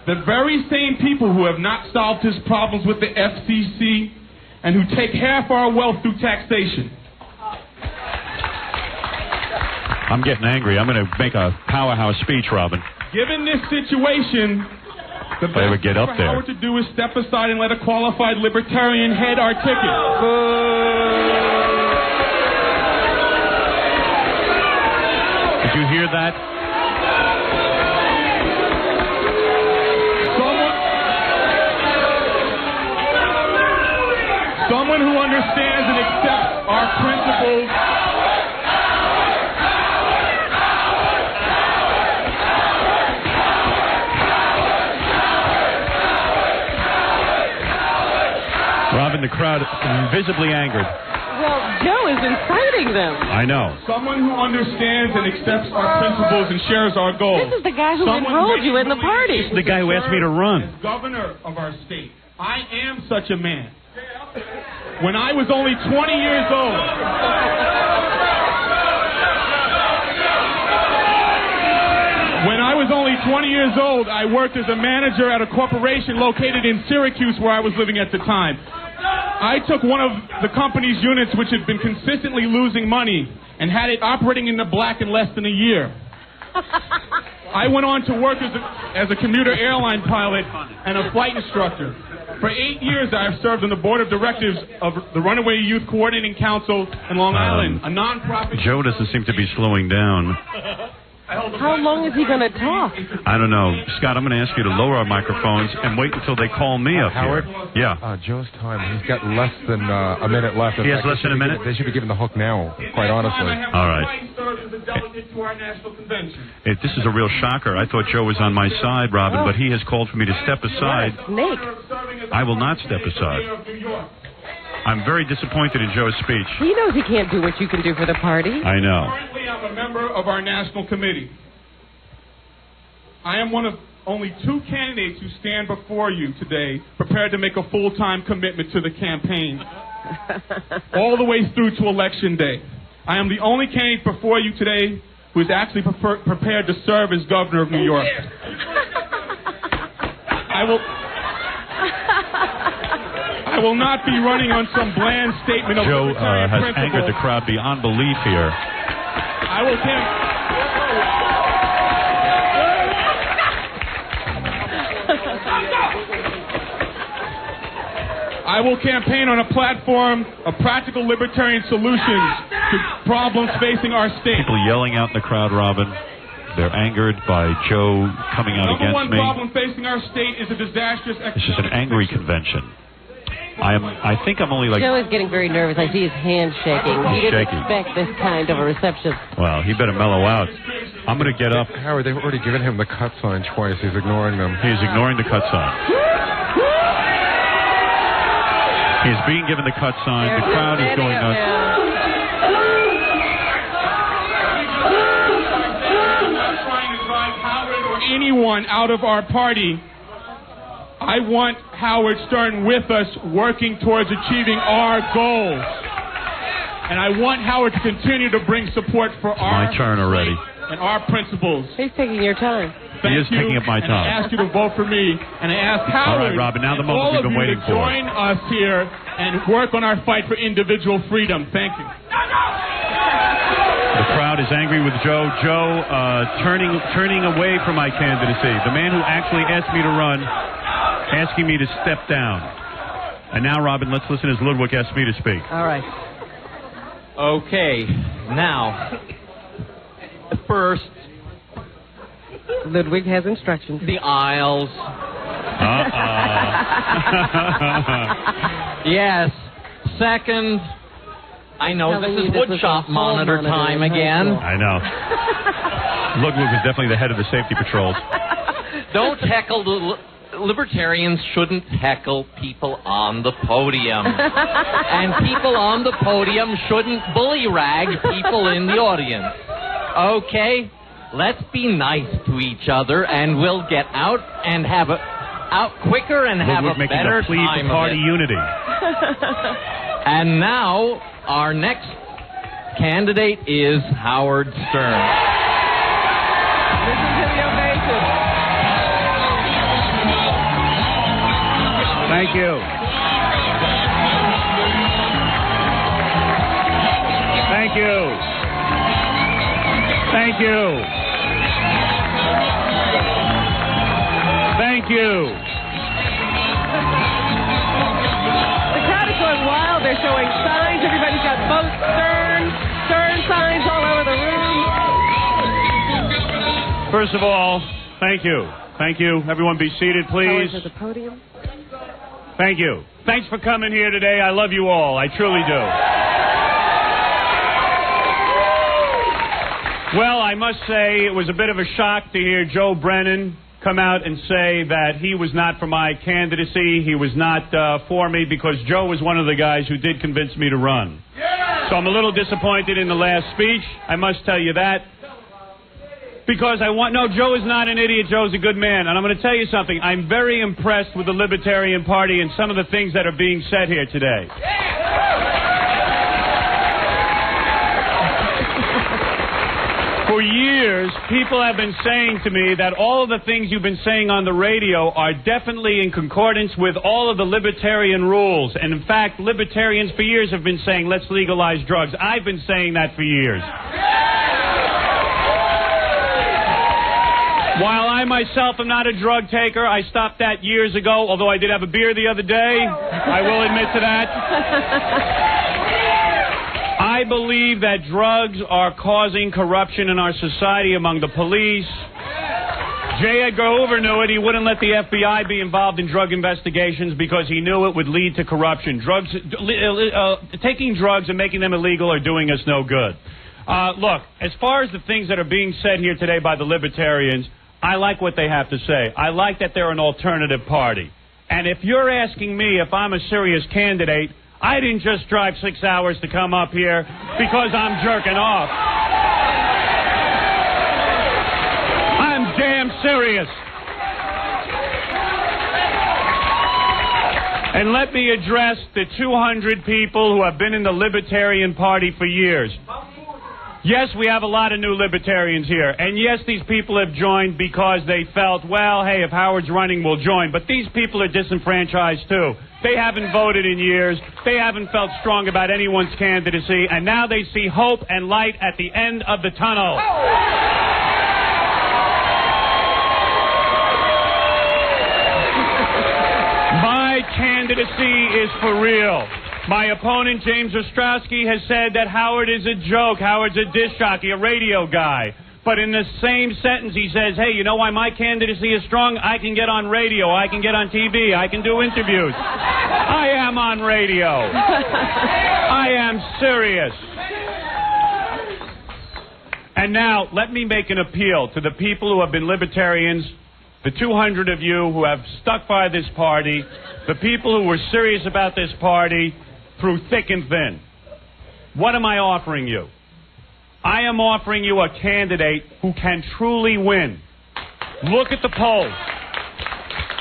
the very same people who have not solved his problems with the FCC and who take half our wealth through taxation. I'm getting angry. I'm going to make a powerhouse speech, Robin. Given this situation, the If I ever best get thing up for there. Howard to do is step aside and let a qualified libertarian head our ticket. Did you hear that? Someone who understands and accepts our principles. Robin, the crowd visibly angered. Well, Joe is inciting them. I know. Someone who understands and accepts our principles and shares our goals. This is the guy who Someone enrolled you in the party. The guy who asked me to run. As governor of our state, I am such a man. When I was only 20 years old, when I was was only 20 years old, I worked as a manager at a corporation located in Syracuse where I was living at the time. I took one of the company's units which had been consistently losing money and had it operating in the black in less than a year. I went on to work as a commuter airline pilot and a flight instructor. For 8 years, I have served on the board of directors of the Runaway Youth Coordinating Council in Long Island, a non-profit... Joe doesn't seem to be slowing down. How long is he going to talk? I don't know. Scott, I'm going to ask you to lower our microphones and wait until they call me up Howard? here. Yeah. Joe's time. He's got less than a minute left. He has less than a minute? They should be giving the hook now, quite honestly. All right. This is a real shocker. I thought Joe was on my side, Robin, but he has called for me to step aside. Snake. I will not step aside. I'm very disappointed in Joe's speech. He knows he can't do what you can do for the party. I know. Currently, I'm a member of our national committee. I am one of only 2 candidates who stand before you today prepared to make a full-time commitment to the campaign, all the way through to Election Day. I am the only candidate before you today who is actually prepared to serve as governor of New York. I will not be running on some bland statement of Joe libertarian has principle. angered the crowd beyond belief here. I will campaign on a platform of practical libertarian solutions to problems facing our state. People yelling out in the crowd, Robin. They're angered by Joe coming out Number against one me. problem facing our state is a disastrous This is an angry convention. I think I'm only like... Joe is getting very nervous. I see his hand shaking. He didn't Shaky. expect this kind of a reception. Well, he better mellow out. I'm going to get up. Howard, they've already given him the cut sign twice. He's ignoring them. He is ignoring the cut sign. He is being given the cut sign. The crowd is going nuts. Trying to drive Howard or anyone out of our party. I want Howard Stern with us working towards achieving our goals. And I want Howard to continue to bring support for our My turn already. and our principles. He's taking your time. He is taking up my And I time. ask you to vote for me. And I ask Howard, All right, Robin, now the and moment all we've of been you waiting to for. join us here and work on our fight for individual freedom. Thank you. The crowd is angry with Joe. Joe turning away from my candidacy. The man who actually asked me to run, asking me to step down. And now, Robin, let's listen as Ludwig asks me to speak. All right. Okay, now, first, Ludwig has instructions. the aisles. Yes. Second, I know Telling this you is this was woodshop a hall monitor monitor time in high again. school. I know. Ludwig was definitely the head of the safety patrols. Don't heckle the... Libertarians shouldn't heckle people on the podium. And people on the podium shouldn't bully rag people in the audience. Okay? Let's be nice to each other and we'll get out and have out quicker and have Ludwig a making better a plea time for party of it. unity. And now our next candidate is Howard Stern. Listen to the ovation. Thank you. Thank you. Thank you. Thank you. The crowd is going wild. They're showing signs. Everybody's got vote Stern signs all over the room. First of all, thank you. Thank you. Everyone be seated, please. Howard's at the podium. Thank you. Thanks for coming here today. I love you all. I truly do. Well, I must say it was a bit of a shock to hear Joe Brennan come out and say that he was not for my candidacy. He was not for me because Joe was one of the guys who did convince me to run. So I'm a little disappointed in the last speech. I must tell you that. Because no, Joe is not an idiot. Joe's a good man. And I'm going to tell you something. I'm very impressed with the Libertarian Party and some of the things that are being said here today. For For years, people have been saying to me that all of the things you've been saying on the radio are definitely in concordance with all of the libertarian rules. And in fact, libertarians for years have been saying, let's legalize drugs. I've been saying that for years. While I myself am not a drug taker, I stopped that years ago, although I did have a beer the other day. I will admit to that. I believe that drugs are causing corruption in our society among the police. J. Edgar Hoover knew it. He wouldn't let the FBI be involved in drug investigations because he knew it would lead to corruption. Taking drugs and making them illegal are doing us no good. Look, as far as the things that are being said here today by the libertarians, I like what they have to say. I like that they're an alternative party. And if you're asking me if I'm a serious candidate, I didn't just drive 6 hours to come up here because I'm jerking off. I'm damn serious. And let me address the 200 people who have been in the Libertarian Party for years. Yes, we have a lot of new libertarians here. And yes, these people have joined because they felt, well, hey, if Howard's running, we'll join. But these people are disenfranchised, too. They haven't voted in years. They haven't felt strong about anyone's candidacy. And now they see hope and light at the end of the tunnel. My candidacy is for real. My opponent, James Ostrowski, has said that Howard is a joke. Howard's a disc jockey, a radio guy. But in the same sentence, he says, hey, you know why my candidacy is strong? I can get on radio. I can get on TV. I can do interviews. I am on radio. I am serious. And now, let me make an appeal to the people who have been libertarians, the 200 of you who have stuck by this party, the people who were serious about this party, through thick and thin. What am I offering you? I am offering you a candidate who can truly win. Look at the polls.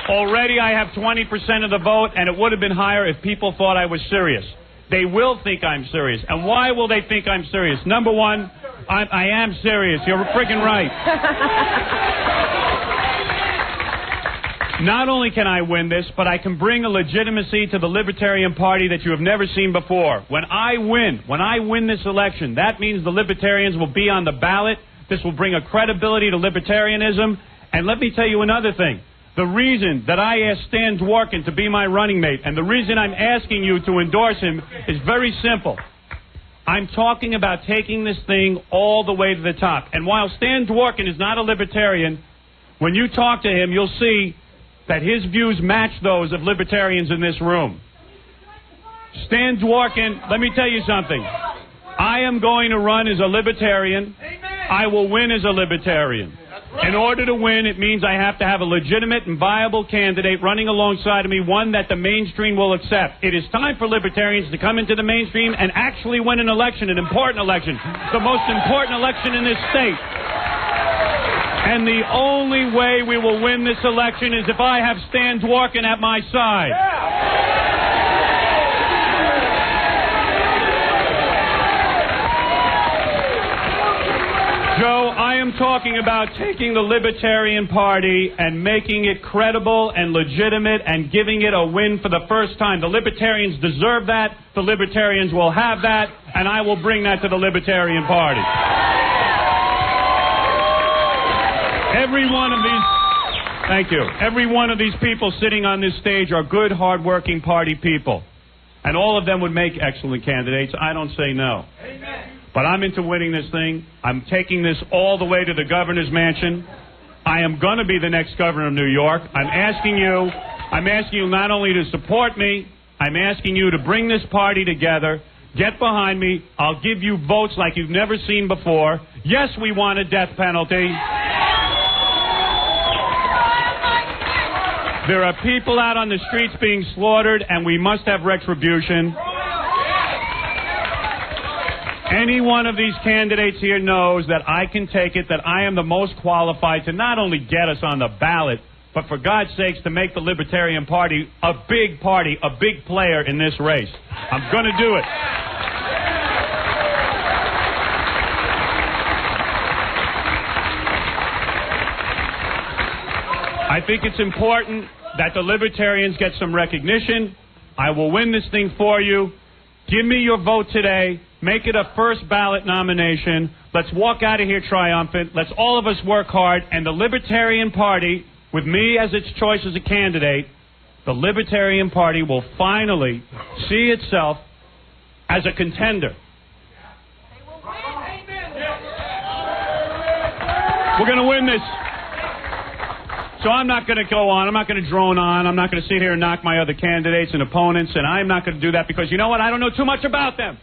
Already I have 20% of the vote, and it would have been higher if people thought I was serious. They will think I'm serious. And why will they think I'm serious? Number one, I am serious. You're freaking right. Not only can I win this, but I can bring a legitimacy to the Libertarian Party that you have never seen before. When I win this election, that means the Libertarians will be on the ballot. This will bring a credibility to libertarianism. And let me tell you another thing. The reason that I asked Stan Dworkin to be my running mate, and the reason I'm asking you to endorse him, is very simple. I'm talking about taking this thing all the way to the top. And while Stan Dworkin is not a libertarian, when you talk to him, you'll see that his views match those of libertarians in this room. Stan Dworkin, let me tell you something. I am going to run as a libertarian. I will win as a libertarian. In order to win, it means I have to have a legitimate and viable candidate running alongside of me, one that the mainstream will accept. It is time for libertarians to come into the mainstream and actually win an election, an important election, the most important election in this state. And the only way we will win this election is if I have Stan Dworkin at my side. Joe, I am talking about taking the Libertarian Party and making it credible and legitimate and giving it a win for the first time. The Libertarians deserve that. The Libertarians will have that. And I will bring that to the Libertarian Party. Every one of these, thank you. Every one of these people sitting on this stage are good, hard-working party people. And all of them would make excellent candidates. I don't say no. Amen. But I'm into winning this thing. I'm taking this all the way to the governor's mansion. I am going to be the next governor of New York. I'm asking you not only to support me, I'm asking you to bring this party together. Get behind me. I'll give you votes like you've never seen before. Yes, we want a death penalty. There are people out on the streets being slaughtered, and we must have retribution. Any one of these candidates here knows that I can take it, that I am the most qualified to not only get us on the ballot, but for God's sakes to make the Libertarian Party, a big player in this race. I'm going to do it. I think it's important that the Libertarians get some recognition. I will win this thing for you. Give me your vote today. Make it a first ballot nomination. Let's walk out of here triumphant. Let's all of us work hard. And the Libertarian Party, with me as its choice as a candidate, the Libertarian Party will finally see itself as a contender. We're going to win this. So I'm not going to go on. I'm not going to drone on. I'm not going to sit here and knock my other candidates and opponents, and I'm not going to do that because, you know what? I don't know too much about them.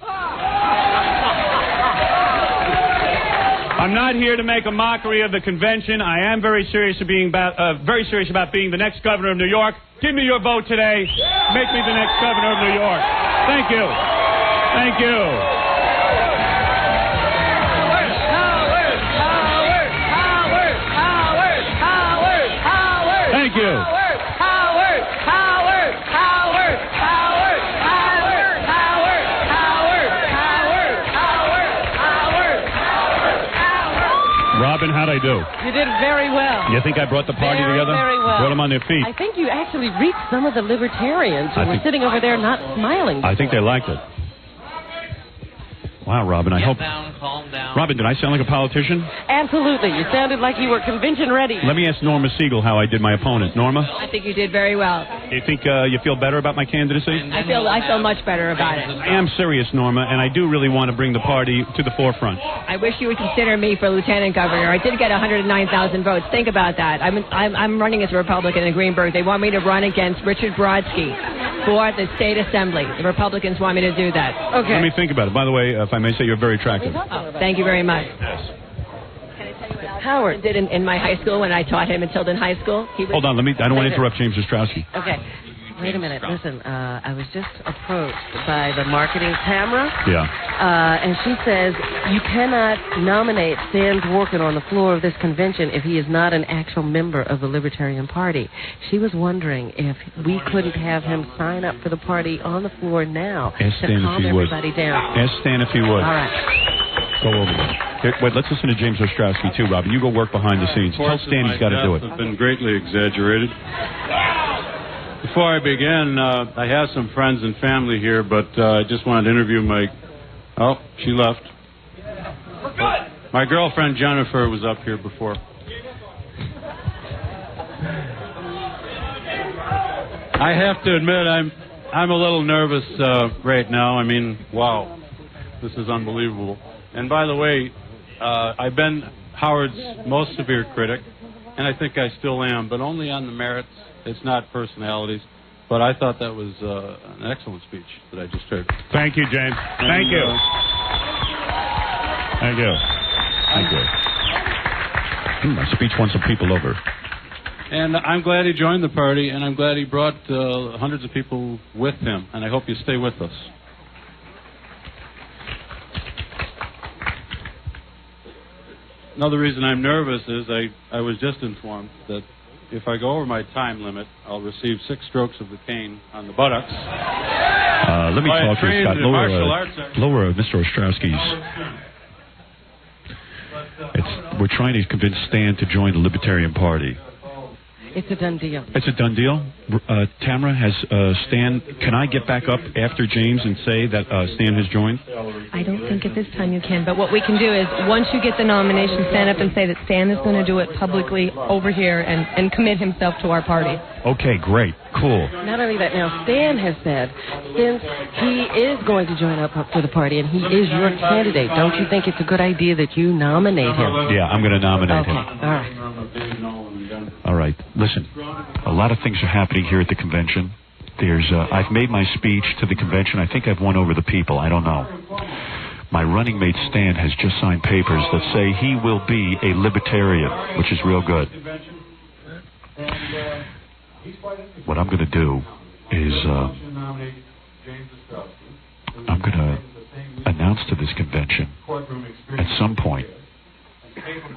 I'm not here to make a mockery of the convention. I am very serious about being the next governor of New York. Give me your vote today. Make me the next governor of New York. Thank you. Thank you. Thank you. Robin, how'd I do? You did very well. You think I brought the party together? Very well. Brought them on their feet. I think you actually reached some of the libertarians who were sitting over there not smiling. I think they liked it. Wow, Robin, I hope... Calm down. Robin, did I sound like a politician? Absolutely. You sounded like you were convention ready. Let me ask Norma Siegel how I did my opponent. Norma? I think you did very well. Do you think you feel better about my candidacy? I feel much better about it. I am serious, Norma, and I do really want to bring the party to the forefront. I wish you would consider me for lieutenant governor. I did get 109,000 votes. Think about that. I'm running as a Republican in Greenburgh. They want me to run against Richard Brodsky for the state assembly. The Republicans want me to do that. Okay. Let me think about it. By the way, if I may say, you're very attractive. Oh, thank you very much. Howard did in my high school when I taught him in Tilden High School. Hold on, I don't want to interrupt James Ostrowski. Okay. Wait a minute. Listen, I was just approached by the marketing Tamara. Yeah. And she says you cannot nominate Stan Dworkin on the floor of this convention if he is not an actual member of the Libertarian Party. She was wondering if we couldn't have him sign up for the party on the floor now to calm everybody down. Ask Stan if he would. All right. Go over there. Here, wait, let's listen to James Ostrowski, too, Robin. You go work behind the scenes. Tell Stan he's got to do it. Have been greatly exaggerated. Before I begin, I have some friends and family here, but I just wanted to interview my... Oh, she left. We're good. My girlfriend Jennifer was up here before. I have to admit, I'm a little nervous right now. I mean, wow, this is unbelievable. And by the way, I've been Howard's most severe critic, and I think I still am, but only on the merits. It's not personalities. But I thought that was an excellent speech that I just heard. Thank you, James. Thank you. Thank you. Thank you. My speech won some people over. And I'm glad he joined the party, and I'm glad he brought hundreds of people with him, and I hope you stay with us. Another reason I'm nervous is I was just informed that if I go over my time limit, I'll receive 6 strokes of the cane on the buttocks. Let me talk to you, Scott. Lower Mr. Ostrowski's. We're trying to convince Stan to join the Libertarian Party. It's a done deal. It's a done deal? Tamara, has Stan... Can I get back up after James and say that Stan has joined? I don't think at this time you can, but what we can do is, once you get the nomination, stand up and say that Stan is going to do it publicly over here and commit himself to our party. Okay, great. Cool. Not only that, now Stan has said, since he is going to join up for the party and he is your candidate, don't you think it's a good idea that you nominate him? Yeah, I'm going to nominate him. All right. All right. Listen, a lot of things are happening here at the convention. I've made my speech to the convention. I think I've won over the people. I don't know. My running mate Stan has just signed papers that say he will be a libertarian, which is real good. What I'm going to do is I'm going to announce to this convention at some point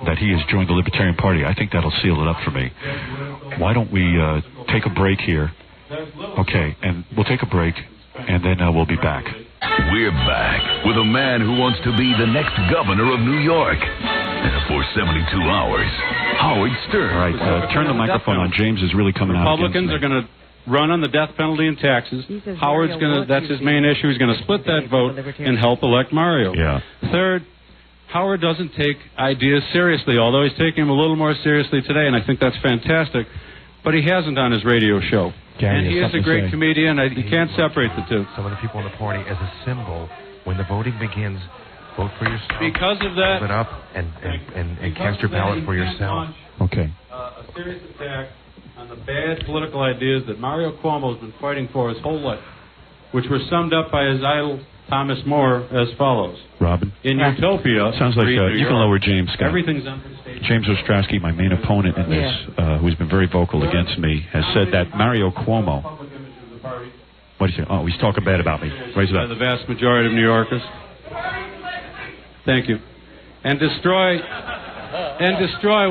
that he has joined the Libertarian Party. I think that'll seal it up for me. Why don't we take a break here? Okay, and we'll take a break, and then we'll be back. We're back with a man who wants to be the next governor of New York. For 72 hours, Howard Stern. All right, turn the microphone on. James is really coming out. Republicans are going to run on the death penalty and taxes. Howard's going to, that's his main issue. He's going to split that vote and help elect Mario. Yeah. Third, Howard doesn't take ideas seriously, although he's taking them a little more seriously today, and I think that's fantastic. But he hasn't on his radio show. Gary, and he is a great comedian. You can't separate the two. Some of the people in the party, as a symbol, when the voting begins, vote for yourself. Because of that, hold it up and cast your ballot for yourself. Okay. A serious attack on the bad political ideas that Mario Cuomo has been fighting for his whole life, which were summed up by his idol Thomas More as follows. Robin? In Utopia... Sounds like you can lower James, Scott. Everything's on the stage. James Ostrowski, my main opponent in this, who's been very vocal against me, has said that Mario Cuomo... What do you say? Oh, he's talking bad about me. Raise it up. The vast majority of New Yorkers. Thank you. And destroy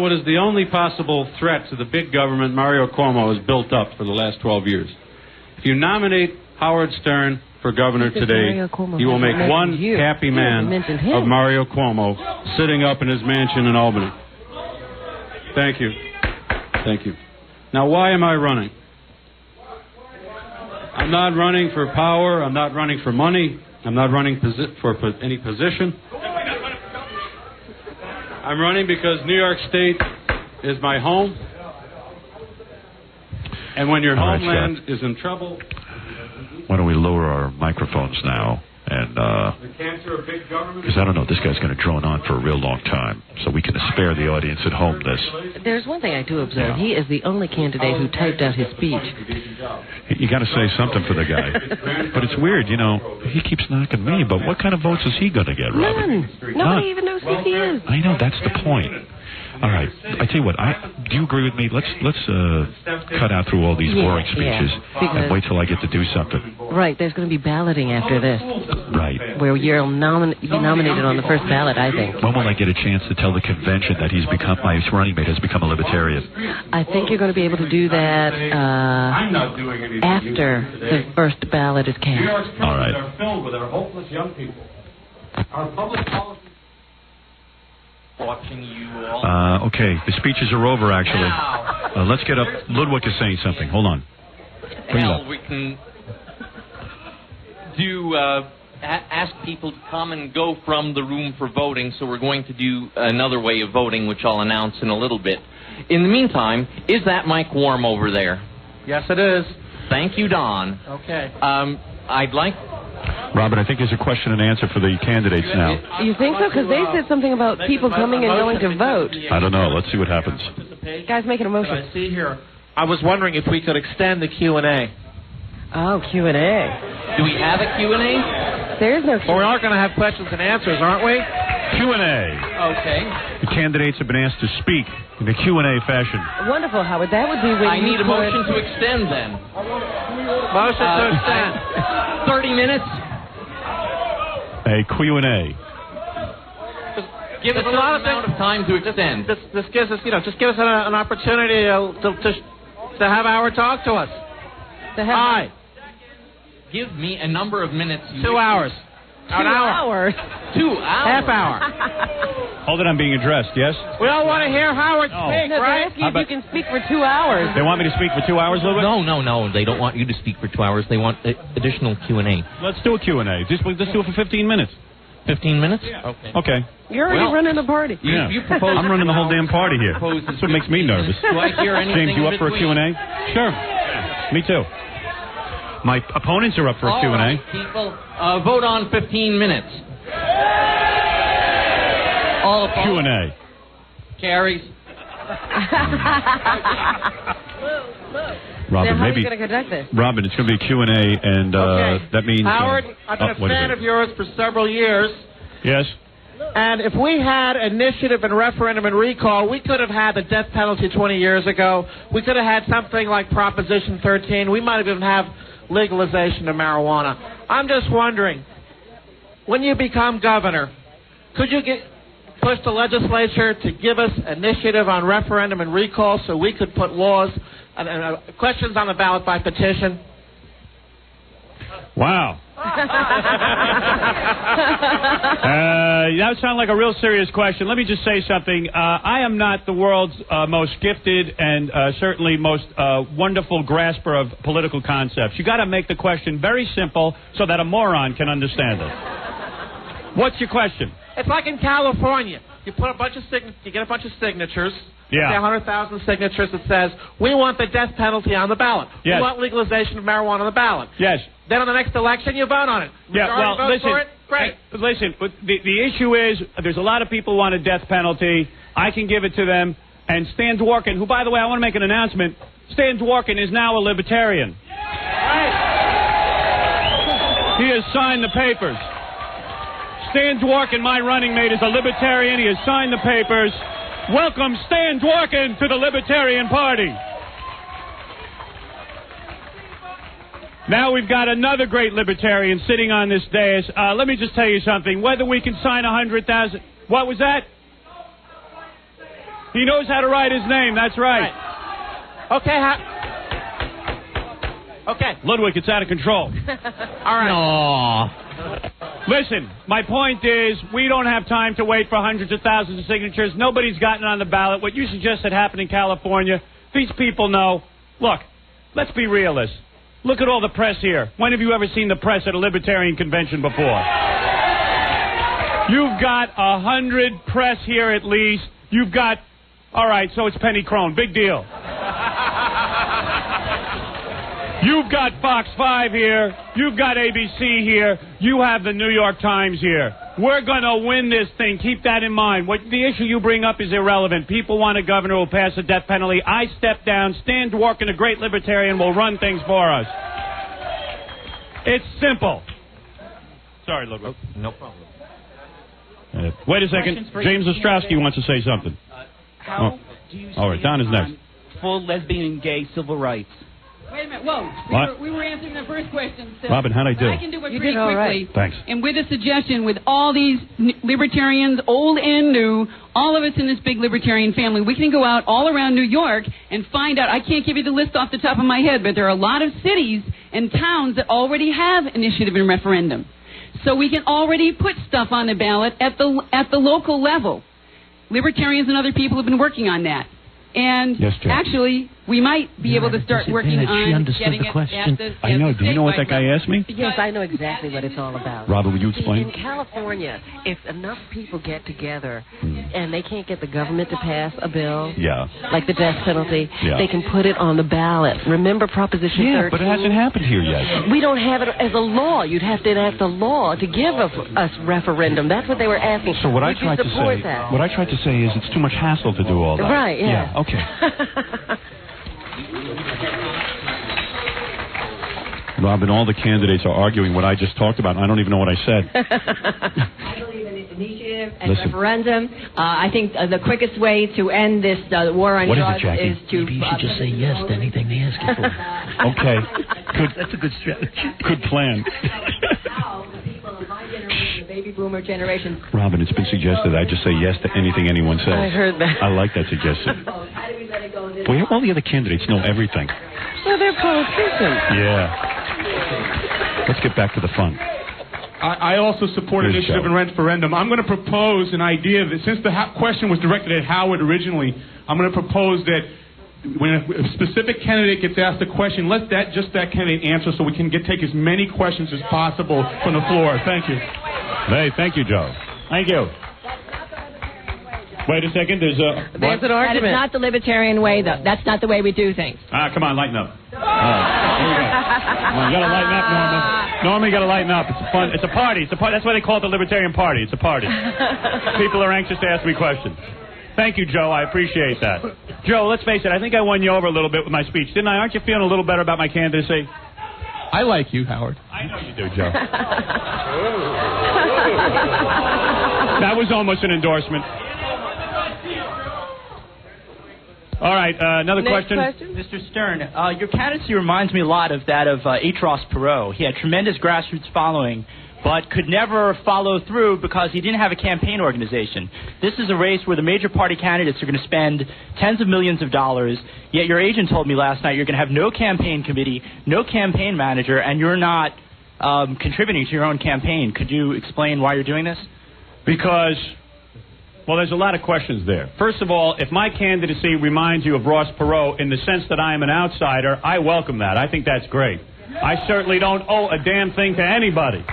what is the only possible threat to the big government Mario Cuomo has built up for the last 12 years. If you nominate Howard Stern for governor today, you will make one happy man of Mario Cuomo sitting up in his mansion in Albany. Thank you. Thank you. Now, why am I running? I'm not running for power. I'm not running for money. I'm not running for any position. I'm running because New York State is my home. And when your homeland is in trouble... Why don't we lower our microphones now? And because I don't know, this guy's going to drone on for a real long time, so we can spare the audience at home this. There's one thing I do observe. He is the only candidate who typed out his speech. You got to say something for the guy. But it's weird, you know, he keeps knocking me, but what kind of votes is he going to get, Robin? None. Nobody even knows who he is. I know, that's the point. All right, I tell you what. Do you agree with me? Let's cut out through all these boring speeches and wait till I get to do something. Right. There's going to be balloting after this. Right. Where you'll be nominated on the first ballot, I think. When will I get a chance to tell the convention that my running mate has become a libertarian? I think you're going to be able to do that after the first ballot is cast. All right. Are filled with our hopeless young people. Our public policy. Watching you all. Okay, the speeches are over, actually. Let's get up. Ludwig is saying something. Hold on. Well, we can ask people to come and go from the room for voting, so we're going to do another way of voting, which I'll announce in a little bit. In the meantime, is that mic warm over there? Yes, it is. Thank you, Don. Okay. I'd like... Robin, I think there's a question and answer for the candidates now. You think so? Because they said something about people coming and going to vote. I don't know. Let's see what happens. Guys, making a motion. I see here. I was wondering if we could extend the Q&A. Oh, Q&A. Do we have a Q&A? There is no Q&A. Well, we are going to have questions and answers, aren't we? Q&A. Okay. The candidates have been asked to speak in a Q&A fashion. Wonderful, Howard. That would be when I need a motion to extend, then. Motion to extend. 30 minutes. A Q&A. Give us a lot of time to extend. This gives us, just give us an opportunity to have Howard talk to us. Hi. Give me a number of minutes. 2 hours. 2 hours. 2 hours. Half hour. Hold it, I'm being addressed, yes? We all want to hear Howard speak, No, right? if you can speak for 2 hours. They want me to speak for 2 hours, Ludwig? No. They don't want you to speak for 2 hours. They want additional Q&A. Let's do a Q&A. Let's do it for 15 minutes. 15 minutes? Yeah. Okay. You're already running the party. You propose I'm running the whole damn party here. That's what makes me nervous. Do I hear anything? James, you up for a Q&A? Sure. Me too. My opponents are up for a Q&A. Right, people, vote on 15 minutes. All opposed? Q&A. Carries. Robin, now, how maybe. are you going to conduct this? Robin, it's going to be a Q&A, and that means... Howard, I've been a fan of yours for several years. Yes? And if we had initiative and referendum and recall, we could have had the death penalty 20 years ago. We could have had something like Proposition 13. We might have even have legalization of marijuana. I'm just wondering, when you become governor, could you push the legislature to give us initiative on referendum and recall so we could put laws and questions on the ballot by petition? Wow. That sounded like a real serious question. Let me just say something. I am not the world's most gifted and certainly most wonderful grasper of political concepts. You got to make the question very simple so that a moron can understand it. What's your question? It's like in California. You put a bunch of you get a bunch of signatures. Yeah. Say 100,000 signatures that says, we want the death penalty on the ballot. Yes. We want legalization of marijuana on the ballot. Yes. Then on the next election, you vote on it. Yeah, Majority well, vote listen. for it? Great. Listen, but the issue is there's a lot of people who want a death penalty. I can give it to them. And Stan Dworkin, who, by the way, I want to make an announcement. Stan Dworkin is now a libertarian. He has signed the papers. Stan Dworkin, my running mate, is a libertarian. He has signed the papers. Welcome Stan Dworkin to the Libertarian Party. Now we've got another great libertarian sitting on this dais. Let me just tell you something. Whether we can sign 100,000... What was that? He knows how to write his name. That's right. Okay. Okay. Ludwig, it's out of control. All right. Listen, my point is we don't have time to wait for hundreds of thousands of signatures. Nobody's gotten on the ballot. What you suggested happened in California. These people know. Look, let's be realists. Look at all the press here. When have you ever seen the press at a libertarian convention before? You've got 100 press here at least. You've got... All right, so it's Penny Crone. Big deal. You've got Fox 5 here. You've got ABC here. You have the New York Times here. We're going to win this thing. Keep that in mind. The issue you bring up is irrelevant. People want a governor who will pass a death penalty. I step down. Stan Dworkin, a great libertarian, will run things for us. It's simple. Sorry, Ludwig. No problem. Wait a second. James Ostrowski wants to say something. How do you all right, Don is next. Full lesbian and gay civil rights? Wait a minute. Whoa. What? We were answering the first question. So Robin, how'd I do? I can do it You pretty did all quickly. right. Thanks. And with a suggestion, with all these libertarians, old and new, all of us in this big libertarian family, we can go out all around New York and find out. I can't give you the list off the top of my head, but there are a lot of cities and towns that already have initiative and referendum. So we can already put stuff on the ballot at the local level. Libertarians and other people have been working on that. And yes, actually, we might be able to start working on getting it at the I know. Do you know what that guy asked me? Yes, I know exactly what it's all about. Robin, will you explain? In California, if enough people get together and they can't get the government to pass a bill, like the death penalty, they can put it on the ballot. Remember Proposition 13? Yeah, but it hasn't happened here yet. We don't have it as a law. You'd have to enact a law to give us referendum. That's what they were asking. So what I Would you tried to support say, that? what I tried to say is it's too much hassle to do all that. Right, yeah. Yeah, okay. Robin, all the candidates are arguing what I just talked about, and I don't even know what I said. I believe in initiative and referendum. I think the quickest way to end this war on drugs is to... Maybe you should just say yes to anything they ask you for. Okay. That's a good strategy. Good plan. The baby boomer generation. Robin, it's been suggested I just say yes to anything anyone says. I heard that. I like that suggestion. Boy, all the other candidates know everything. Well, they're politicians. Yeah. Let's get back to the fun. I also support Here's initiative Joe. and referendum. I'm going to propose an idea that since the question was directed at Howard originally, I'm going to propose that when a specific candidate gets asked a question, let that candidate answer so we can take as many questions as possible from the floor. Thank you. Hey, thank you, Joe. Thank you. Wait a second. There's an That is not the libertarian way, though. That's not the way we do things. Come on, lighten up. All right, here we go. Come on, you got to lighten up, Norman. Norman, you got to lighten up. It's fun. It's a party. It's a party. That's why they call it the Libertarian Party. It's a party. People are anxious to ask me questions. Thank you, Joe. I appreciate that. Joe, let's face it. I think I won you over a little bit with my speech, didn't I? Aren't you feeling a little better about my candidacy? I like you, Howard. I know you do, Joe. That was almost an endorsement. All right, another question. Mr. Stern, your candidacy reminds me a lot of that of H. Ross Perot. He had tremendous grassroots following, but could never follow through because he didn't have a campaign organization. This is a race where the major party candidates are going to spend tens of millions of dollars, yet your agent told me last night you're going to have no campaign committee, no campaign manager, and you're not contributing to your own campaign. Could you explain why you're doing this? Because, well, there's a lot of questions there. First of all, if my candidacy reminds you of Ross Perot in the sense that I am an outsider, I welcome that. I think that's great. I certainly don't owe a damn thing to anybody.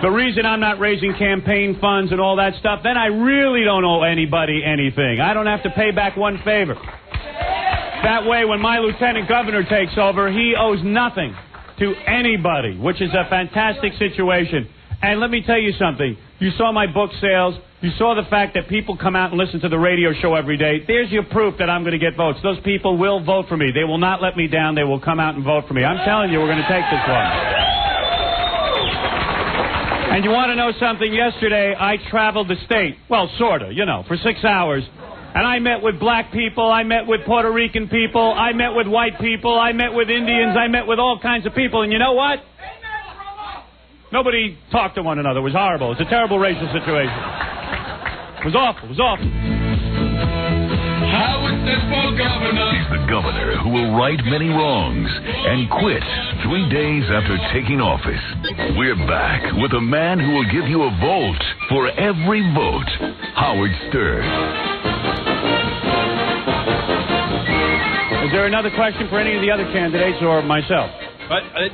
The reason I'm not raising campaign funds and all that stuff, then I really don't owe anybody anything. I don't have to pay back one favor. That way, when my lieutenant governor takes over, he owes nothing to anybody, which is a fantastic situation. And let me tell you something. You saw my book sales. You saw the fact that people come out and listen to the radio show every day. There's your proof that I'm going to get votes. Those people will vote for me. They will not let me down. They will come out and vote for me. I'm telling you, we're going to take this one. And you want to know something? Yesterday, I traveled the state. Well, sort of, for 6 hours. And I met with black people. I met with Puerto Rican people. I met with white people. I met with Indians. I met with all kinds of people. And you know what? Nobody talked to one another. It was horrible. It's a terrible racial situation. It was awful. It was awful. Howard Stern for governor. He's the governor who will right many wrongs and quit 3 days after taking office. We're back with a man who will give you a vote for every vote. Howard Stern. Is there another question for any of the other candidates or myself?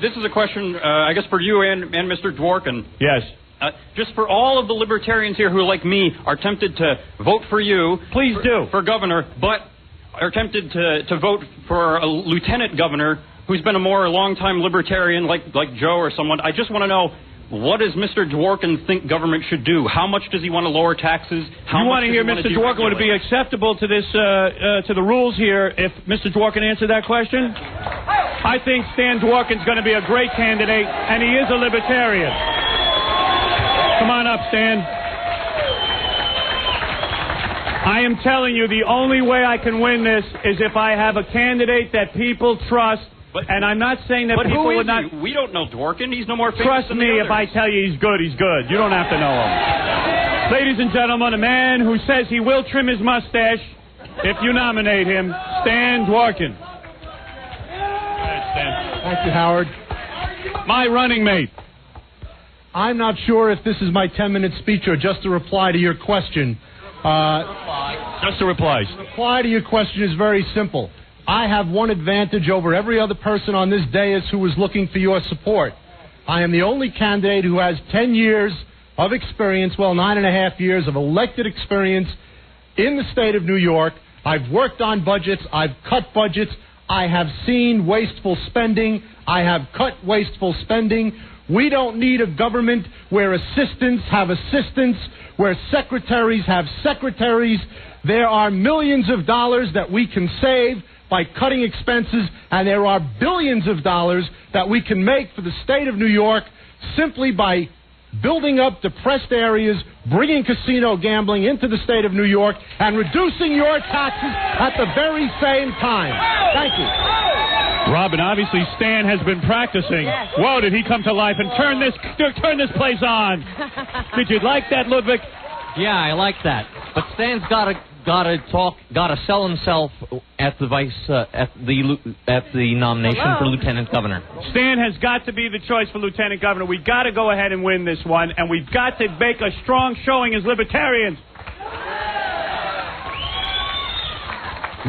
This is a question, I guess, for you and Mr. Dworkin. Yes. Just for all of the libertarians here who, like me, are tempted to vote for you. Please do. For governor, but are tempted to vote for a lieutenant governor who's been a more long-time libertarian like Joe or someone. I just want to know, what does Mr. Dworkin think government should do? How much does he want to lower taxes? You want to hear Mr. Dworkin? Would it be acceptable to this to the rules here if Mr. Dworkin answered that question? I think Stan Dworkin's going to be a great candidate, and he is a libertarian. Come on up, Stan. I am telling you, the only way I can win this is if I have a candidate that people trust. And I'm not saying that people would not. We don't know Dworkin. He's no more famous Trust than me, the if I tell you he's good, he's good. You don't have to know him. Ladies and gentlemen, a man who says he will trim his mustache if you nominate him, Stan Dworkin. Thank you, Howard. My running mate. I'm not sure if this is my 10-minute speech or just a reply to your question. Just a reply. The reply to your question is very simple. I have one advantage over every other person on this dais who is looking for your support. I am the only candidate who has 10 years of experience, 9.5 years of elected experience in the state of New York. I've worked on budgets. I've cut budgets. I have seen wasteful spending. I have cut wasteful spending. We don't need a government where assistants have assistants, where secretaries have secretaries. There are millions of dollars that we can save by cutting expenses, and there are billions of dollars that we can make for the state of New York simply by building up depressed areas, bringing casino gambling into the state of New York, and reducing your taxes at the very same time. Thank you. Robin, obviously Stan has been practicing. Yes. Whoa, did he come to life and turn this place on? Did you like that, Ludwig? Yeah, I like that. But Stan's gotta sell himself at the nomination for lieutenant governor. Stan has got to be the choice for lieutenant governor. We've got to go ahead and win this one, and we've got to make a strong showing as libertarians.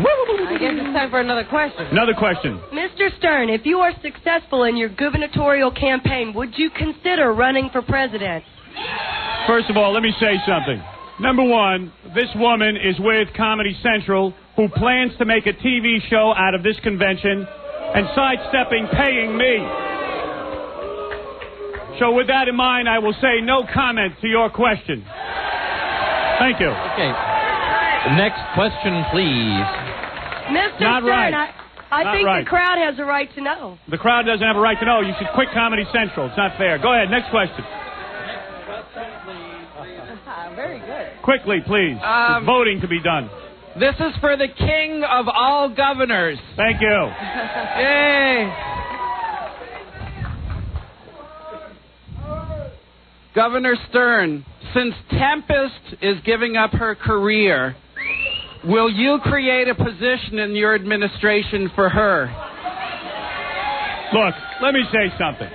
I guess it's time for another question. Another question. Mr. Stern, if you are successful in your gubernatorial campaign, would you consider running for president? First of all, let me say something. Number one, this woman is with Comedy Central, who plans to make a TV show out of this convention and sidestepping paying me. So with that in mind, I will say no comment to your question. Thank you. Okay. Next question, please. Mr. Not Stern, right. I Not think right. the crowd has a right to know. The crowd doesn't have a right to know. You should quit Comedy Central. It's not fair. Go ahead. Next question. Very good. Quickly, please. There's voting to be done. This is for the king of all governors. Thank you. Yay. Governor Stern, since Tempest is giving up her career, will you create a position in your administration for her? Look, let me say something.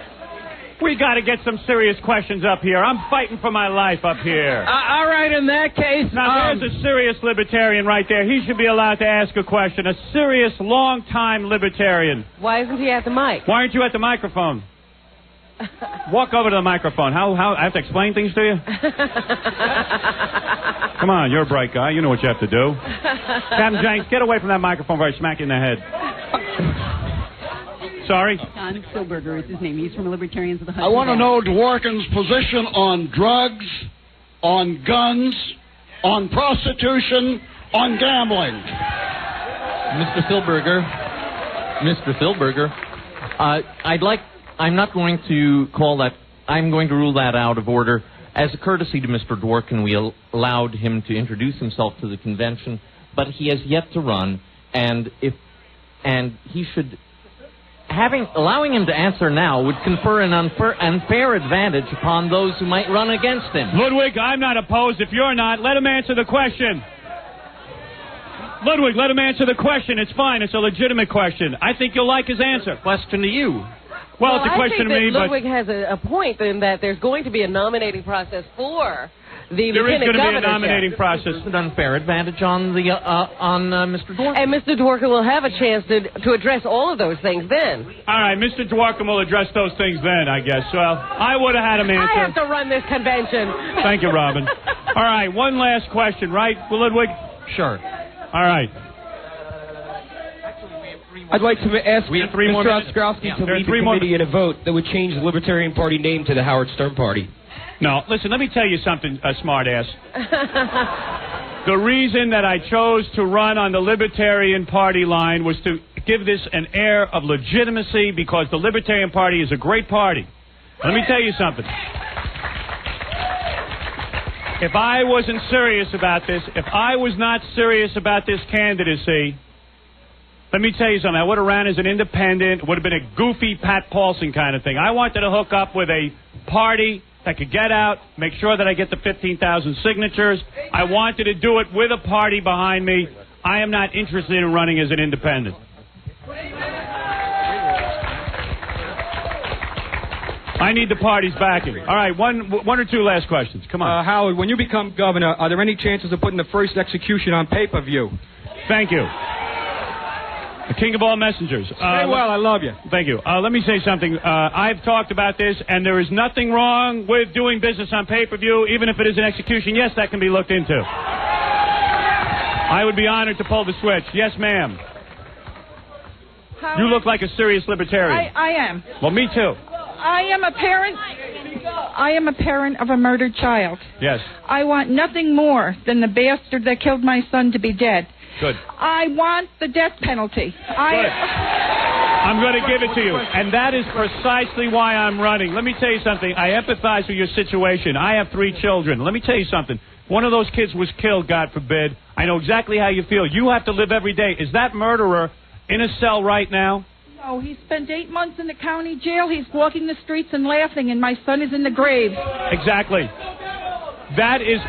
We got to get some serious questions up here. I'm fighting for my life up here. All right, in that case... Now, there's a serious libertarian right there. He should be allowed to ask a question. A serious, long-time libertarian. Why isn't he at the mic? Why aren't you at the microphone? Walk over to the microphone. How I have to explain things to you? Come on, you're a bright guy. You know what you have to do. Captain Jenks, get away from that microphone before I smack you in the head. Sorry? Don Silberger is his name. He's from Libertarians of the Hudson I want to Valley. know Dworkin's position on drugs, on guns, on prostitution, on gambling. Mr. Silberger, I'm not going to call that, I'm going to rule that out of order. As a courtesy to Mr. Dworkin, we allowed him to introduce himself to the convention, but he has yet to run, and he should, allowing him to answer now would confer an unfair advantage upon those who might run against him. Ludwig, I'm not opposed. If you're not, let him answer the question. Ludwig, let him answer the question. It's fine. It's a legitimate question. I think you'll like his answer. Question to you. Well, it's a question to me, but... Ludwig has a point in that there's going to be a nominating process for the there is going to be a governorship. nominating process. An unfair advantage on Mr. Dworkin. And Mr. Dworkin will have a chance to address all of those things then. All right, Mr. Dworkin will address those things then, I guess. Well, I would have had him answer. I have to run this convention. Thank you, Robin. All right, one last question, right, Ludwig? Sure. All right. I'd like to ask We have 3 more Mr. minutes. Ostrowski Yeah. to There are lead 3 the more committee in a vote that would change the Libertarian Party name to the Howard Stern Party. No, listen, let me tell you something, smartass. The reason that I chose to run on the Libertarian Party line was to give this an air of legitimacy because the Libertarian Party is a great party. Let me tell you something. If I wasn't serious about this, if I was not serious about this candidacy, let me tell you something. I would have ran as an independent. It would have been a goofy Pat Paulson kind of thing. I wanted to hook up with a party that could get out, make sure that I get the 15,000 signatures. I wanted to do it with a party behind me. I am not interested in running as an independent. I need the party's backing. All right, one or two last questions. Come on. Howard, when you become governor, are there any chances of putting the first execution on pay-per-view? Thank you. The king of all messengers. Very well, I love you. Thank you. Let me say something. I've talked about this, and there is nothing wrong with doing business on pay-per-view, even if it is an execution. Yes, that can be looked into. I would be honored to pull the switch. Yes, ma'am. You look like a serious libertarian. I am. Well, me too. I am a parent of a murdered child. Yes. I want nothing more than the bastard that killed my son to be dead. Good. I want the death penalty. I'm going to give it to you. And that is precisely why I'm running. Let me tell you something. I empathize with your situation. I have 3 children. Let me tell you something. One of those kids was killed, God forbid. I know exactly how you feel. You have to live every day. Is that murderer in a cell right now? No, he spent 8 months in the county jail. He's walking the streets and laughing, and my son is in the grave. Exactly. That is...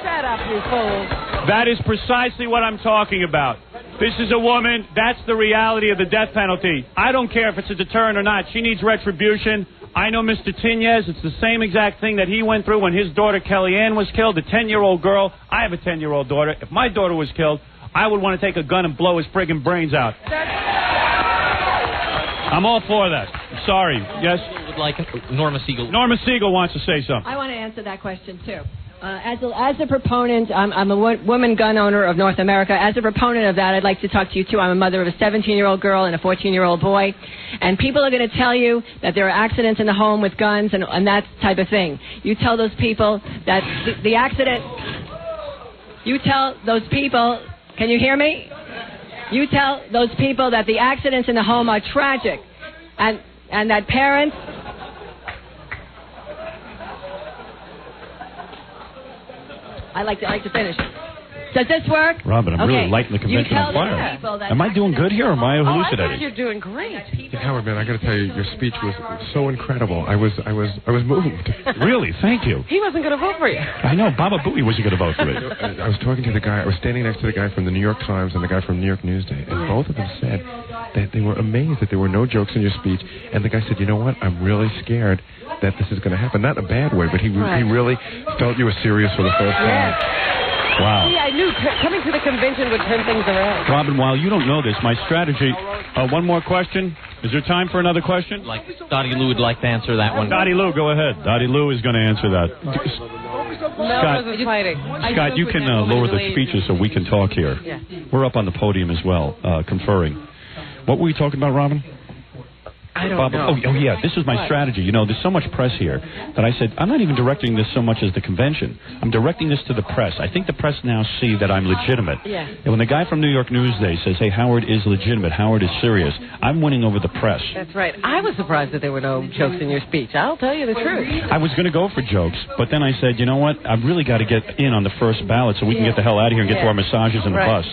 Shut up, you fool. That is precisely what I'm talking about. This is a woman. That's the reality of the death penalty. I don't care if it's a deterrent or not. She needs retribution. I know Mr. Tinez. It's the same exact thing that he went through when his daughter Kellyanne was killed, a 10-year-old girl. I have a 10-year-old daughter. If my daughter was killed, I would want to take a gun and blow his friggin' brains out. I'm all for that. I'm sorry. Yes? Like Norma Siegel. Norma Siegel wants to say something. I want to answer that question, too. As a proponent, I'm a woman gun owner of North America. As a proponent of that, I'd like to talk to you, too. I'm a mother of a 17-year-old girl and a 14-year-old boy. And people are going to tell you that there are accidents in the home with guns and that type of thing. You tell those people that the accident... You tell those people... Can you hear me? You tell those people that the accidents in the home are tragic and that parents... I like to finish. Does this work? Robin, I'm really Okay. lighting the You convention tell on the fire. people that Am I doing good here, or am I Oh, I think hallucinating? you're doing great. Hey, Howard, man, I got to tell you, your speech was so incredible. I was moved. Really? Thank you. He wasn't going to vote for you. I know. Baba Booey wasn't going to vote for it. I was talking to the guy. I was standing next to the guy from the New York Times and the guy from New York Newsday, and both of them said that they were amazed that there were no jokes in your speech. And the guy said, "You know what? I'm really scared that this is going to happen. Not in a bad way, but he really felt you were serious for the first time." Wow. See, I knew coming to the convention would turn things around. Robin, while you don't know this, my strategy. One more question. Is there time for another question? Dottie Lou would like to answer that one. Dottie Lou, go ahead. Dottie Lou is going to answer that. Scott, wasn't fighting. Scott, you can lower the speeches so we can talk here. Yeah. We're up on the podium as well, conferring. What were we talking about, Robin? I don't know. Oh, yeah, this is my What? strategy. You know, there's so much press here that I said, I'm not even directing this so much as the convention. I'm directing this to the press. I think the press now see that I'm legitimate. Yeah. And when the guy from New York Newsday says, hey, Howard is legitimate, Howard is serious, I'm winning over the press. That's right. I was surprised that there were no jokes in your speech. I'll tell you the truth. I was going to go for jokes, but then I said, you know what? I've really got to get in on the first ballot so we can get the hell out of here and get to our massages and the bus.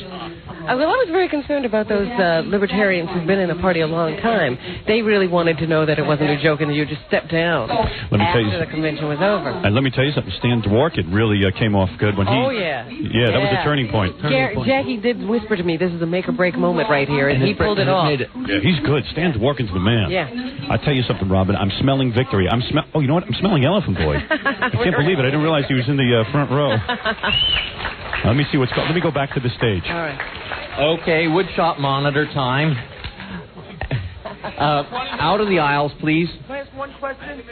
Well, I was very concerned about those libertarians who've been in the party a long time. They really wanted to know that it wasn't a joke and that you just stepped down Let me tell you, after the convention was over. and let me tell you something. Stan Dworkin really came off good when he. Oh, yeah. Yeah, that was a turning point. Jackie did whisper to me, this is a make or break moment right here, and he pulled it off. Yeah, he's good. Stan Dworkin's the man. Yeah. I'll tell you something, Robin. I'm smelling victory. Oh, you know what? I'm smelling Elephant Boy. I can't believe it. I didn't realize he was in the front row. Let me see what's going. Let me go back to the stage. All right. Okay, woodshop monitor time. Out of the aisles, please.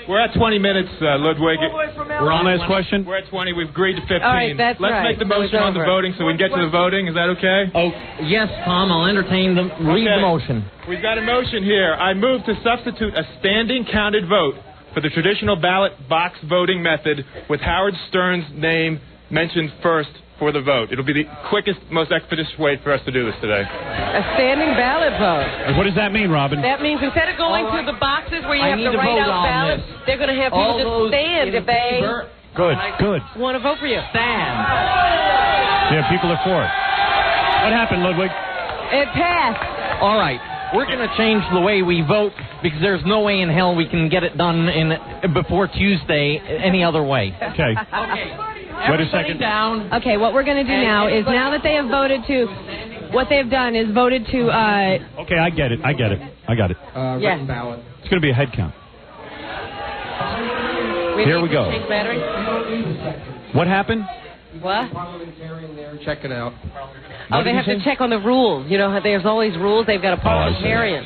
We're at 20 minutes, Ludwig. We're on last question? We're at 20. We've agreed to 15. All right, that's Let's right. make the So it's motion on the over. voting so we can get to the voting. Is that okay? Oh, yes, Tom, I'll entertain the read the motion. We've got a motion here. I move to substitute a standing counted vote for the traditional ballot box voting method with Howard Stern's name mentioned first for the vote. It'll be the quickest, most expeditious way for us to do this today. A standing ballot vote. And what does that mean, Robin? That means instead of going to the boxes where you have to write out ballots, they're going to have people just stand if they Good. want to vote for you. Stand. Yeah, people are for it. What happened, Ludwig? It passed. All right. We're going to change the way we vote because there's no way in hell we can get it done before Tuesday any other way. Okay. Wait a second. Down. Okay, what we're going to do now is now that they have voted to, what they've done is voted to. Okay, I get it. I got it. Yes. It's going to be a head count. Here we go. Change battery? What happened? What? Check it out. Oh, they have to check on the rules. You know, how there's always rules. They've got a parliamentarian.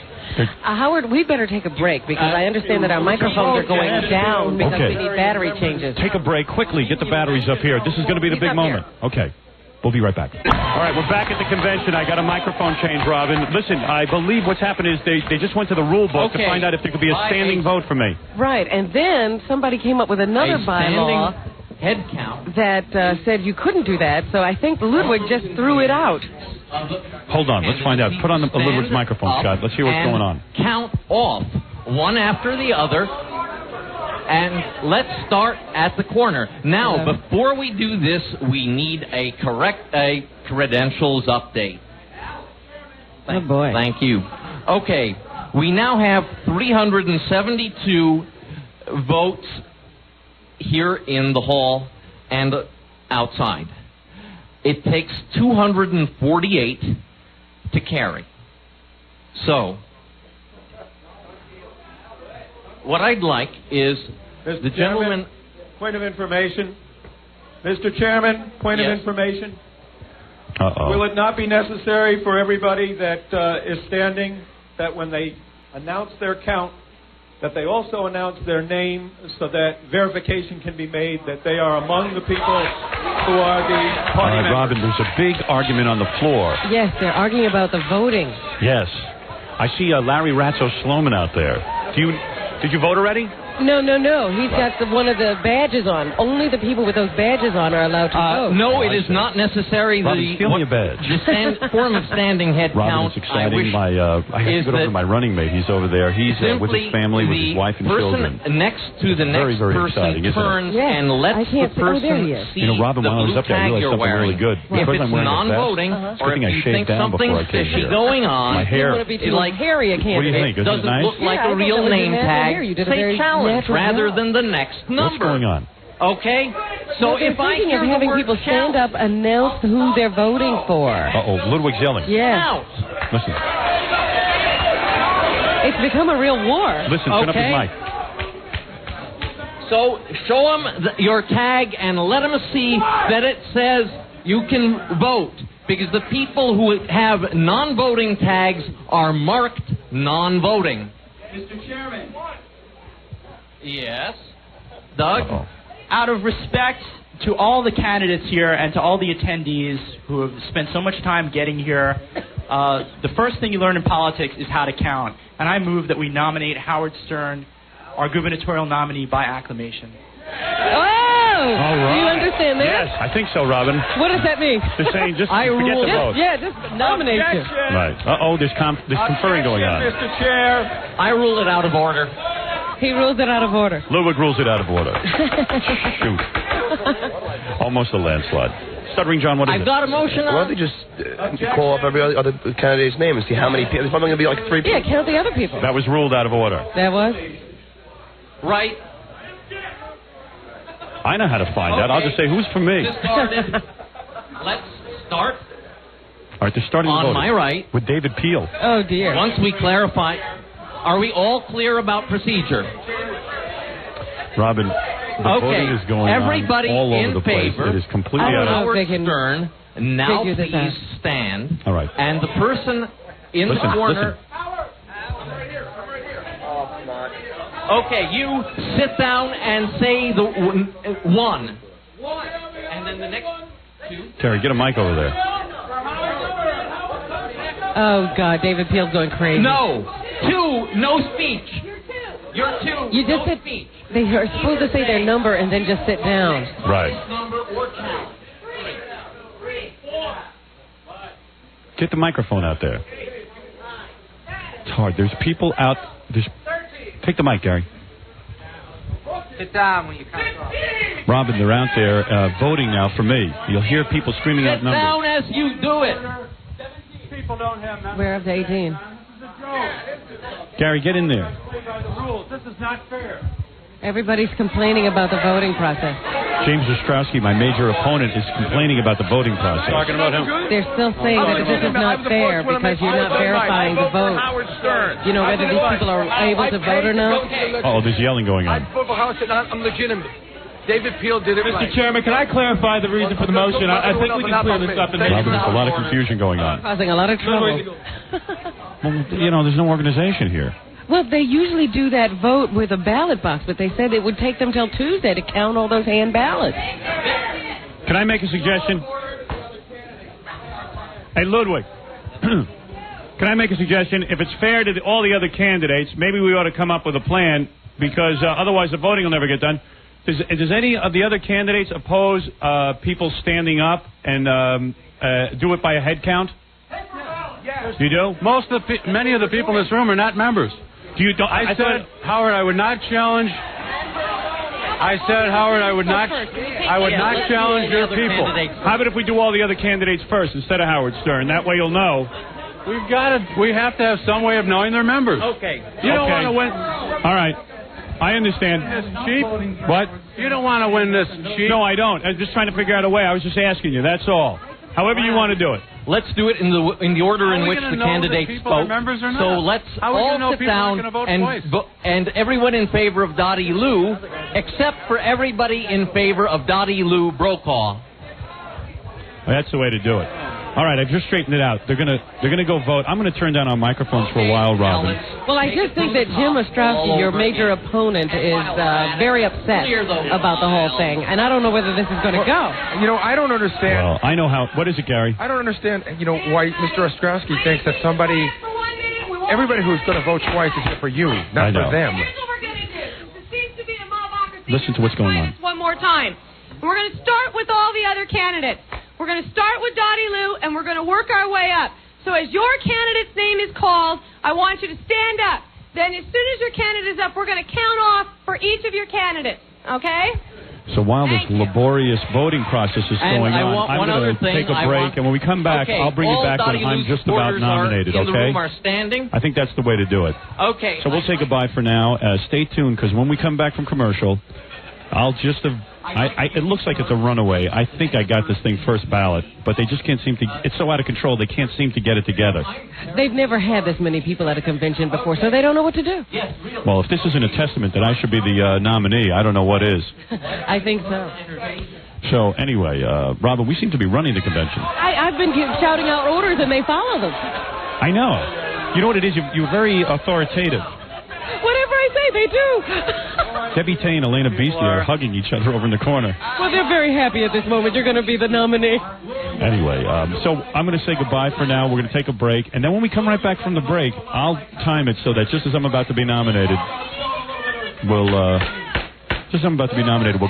Howard, we better take a break because I understand that our microphones are going down because we need battery changes. Take a break quickly. Get the batteries up here. This is going to be the big moment. Okay. We'll be right back. All right, we're back at the convention. I got a microphone change, Robin. Listen, I believe what's happened is they just went to the rule book to find out if there could be a standing vote for me. Right, and then somebody came up with another bylaw head count that said you couldn't do that, so I think Ludwig just threw it out. Hold on, let's find out. Put on the Ludwig's microphone, Scott. Let's hear what's going on. Count off one after the other. And let's start at the corner. Now, before we do this, we need a credentials update. Oh, boy. Thank you. Okay, we now have 372 votes here in the hall and outside. It takes 248 to carry. So, what I'd like is the gentleman... Point of information. Mr. Chairman, point of information. Will it not be necessary for everybody that is standing that when they announce their count, that they also announce their name so that verification can be made that they are among the people who are the party members? Robin, there's a big argument on the floor. Yes, they're arguing about the voting. Yes. I see Larry Ratso Sloman out there. Did you vote already? No. He's got one of the badges on. Only the people with those badges on are allowed to vote. No, it is not necessary. Robin, steal me a badge. The form of standing head Robin, count. it's exciting. I have to go over to my running mate. He's over there. He's with his family, with his wife and children. Next to the next very person exciting, turns and lets the person see Robin, the when I was blue up there, I tag realized you're something wearing. really good. If Because it's I'm wearing a vest, non-voting, it's or good thing if I you shaved think down something's before I came fishy here. going on, My hair. You want to be too hairy a candidate. What do you think? Isn't it doesn't nice? look like I a thought real that was your name natural tag. hair. You did a Say very challenge natural rather job. than the next number. What's going on? Okay, so They're if I thinking hear of the having word people stand up, announce who they're voting for. Uh-oh, Ludwig's yelling. Yeah. Listen. It's become a real war. Listen, turn up his mic. So show them your tag and let them see that it says you can vote. Because the people who have non-voting tags are marked non-voting. Mr. Chairman. Yes. Doug? Uh-oh. Out of respect to all the candidates here and to all the attendees who have spent so much time getting here, the first thing you learn in politics is how to count. And I move that we nominate Howard Stern, our gubernatorial nominee, by acclamation. Oh! All right. Do you understand that? Yes, I think so, Robin. What does that mean? Just saying, just forget the vote. Yeah, just nominate you. Right. Uh-oh, there's conferring going on. Mr. Chair. I rule it out of order. He rules it out of order. Ludwig rules it out of order. Shoot. Almost a landslide. Stuttering John, what is it? I've got a motion on. Why don't they just call up every other candidate's name and see how many people? There's probably going to be like 3 people. Yeah, count the other people. That was ruled out of order. That was? Right. I know how to find out. I'll just say, who's for me? Let's start. All right, they're starting on the voting. my right. With David Peel. Oh, dear. Once we clarify, are we all clear about procedure? Robin, the voting is going everybody on all over in the place. favor. It is completely out of Howard Stern, now please stand. All right. And the person in the corner. Okay, you sit down and say the one. And then the next two. Terry, get a mic over there. Oh, God, David Peel's going crazy. No. Two, no speech. You're two, You just said speech. they are supposed to say their number and then just sit down. Right. Number or count. Get the microphone out there. It's hard. There's people out. Take the mic, Gary. Sit down when you count off. Robin, they're out there voting now for me. You'll hear people screaming out Sit numbers. down as you do it. People don't have numbers. We're up to 18. Gary, get in there. By the rules. This is not fair. Everybody's complaining about the voting process. James Ostrowski, my major opponent, is complaining about the voting process. Talking about him. They're still saying that this is not fair because you're not verifying the vote. You know, whether these people are able to vote or not. Oh, there's yelling going on. I'm legitimate. David Peel did it Mr. Chairman, can I clarify the reason for the motion? I think we can clear this up. Robin, there's a lot of confusion going on. Causing a lot of trouble. Well, you know, there's no organization here. Well, they usually do that vote with a ballot box, but they said it would take them till Tuesday to count all those hand ballots. Can I make a suggestion? Hey, Ludwig. Can I make a suggestion? If it's fair to all the other candidates, maybe we ought to come up with a plan, because otherwise the voting will never get done. Does any of the other candidates oppose people standing up and do it by a head count? Yes. You do? Many of the people in this room are not members. I said, Howard, I would not challenge. I said, Howard, I would not challenge your people. How about if we do all the other candidates first instead of Howard Stern? That way you'll know. We have to have some way of knowing their members. Okay. You don't want to win. All right. I understand. Cheap? What? You don't want to win this cheap. No, I don't. I'm just trying to figure out a way. I was just asking you. That's all. However you want to do it. Let's do it in the order in which the candidates spoke. So let's all sit down and everyone in favor of Dottie Lou, except for everybody in favor of Dottie Lou Brokaw. Well, that's the way to do it. All right, I've just straightened it out. They're gonna go vote. I'm gonna turn down our microphones for a while, Robin. Well, I just think that Jim Ostrowski, your major opponent, is very upset about the whole thing, and I don't know whether this is going to go. You know, I don't understand. Well, I know how. What is it, Gary? I don't understand. You know why Mr. Ostrowski thinks that everybody who's going to vote twice is here for you, not for them. Listen to what's going on. One more time. We're going to start with all the other candidates. We're going to start with Dottie Lou, and we're going to work our way up. So as your candidate's name is called, I want you to stand up. Then as soon as your candidate is up, we're going to count off for each of your candidates. Okay? So while this laborious voting process is And going I on, want I'm one going other to thing. take a break, and when we come back, Okay, I'll bring you all back when Dottie I'm Lou's just about supporters nominated, in the okay? room are standing. I think that's the way to do it. Okay. So we'll say goodbye for now. Stay tuned, because when we come back from commercial, I'll just have... it looks like it's a runaway. I think I got this thing first ballot, but they just can't seem to... It's so out of control, they can't seem to get it together. They've never had this many people at a convention before, so they don't know what to do. Well, if this isn't a testament that I should be the nominee, I don't know what is. I think so. So, anyway, Robin, we seem to be running the convention. I've been shouting out orders, and they follow them. I know. You know what it is? You're very authoritative. Whatever I say, they do. Debbie Tay and Elena Beastie are hugging each other over in the corner. Well, they're very happy at this moment. You're going to be the nominee. Anyway, so I'm going to say goodbye for now. We're going to take a break. And then when we come right back from the break, I'll time it so that just as I'm about to be nominated, we'll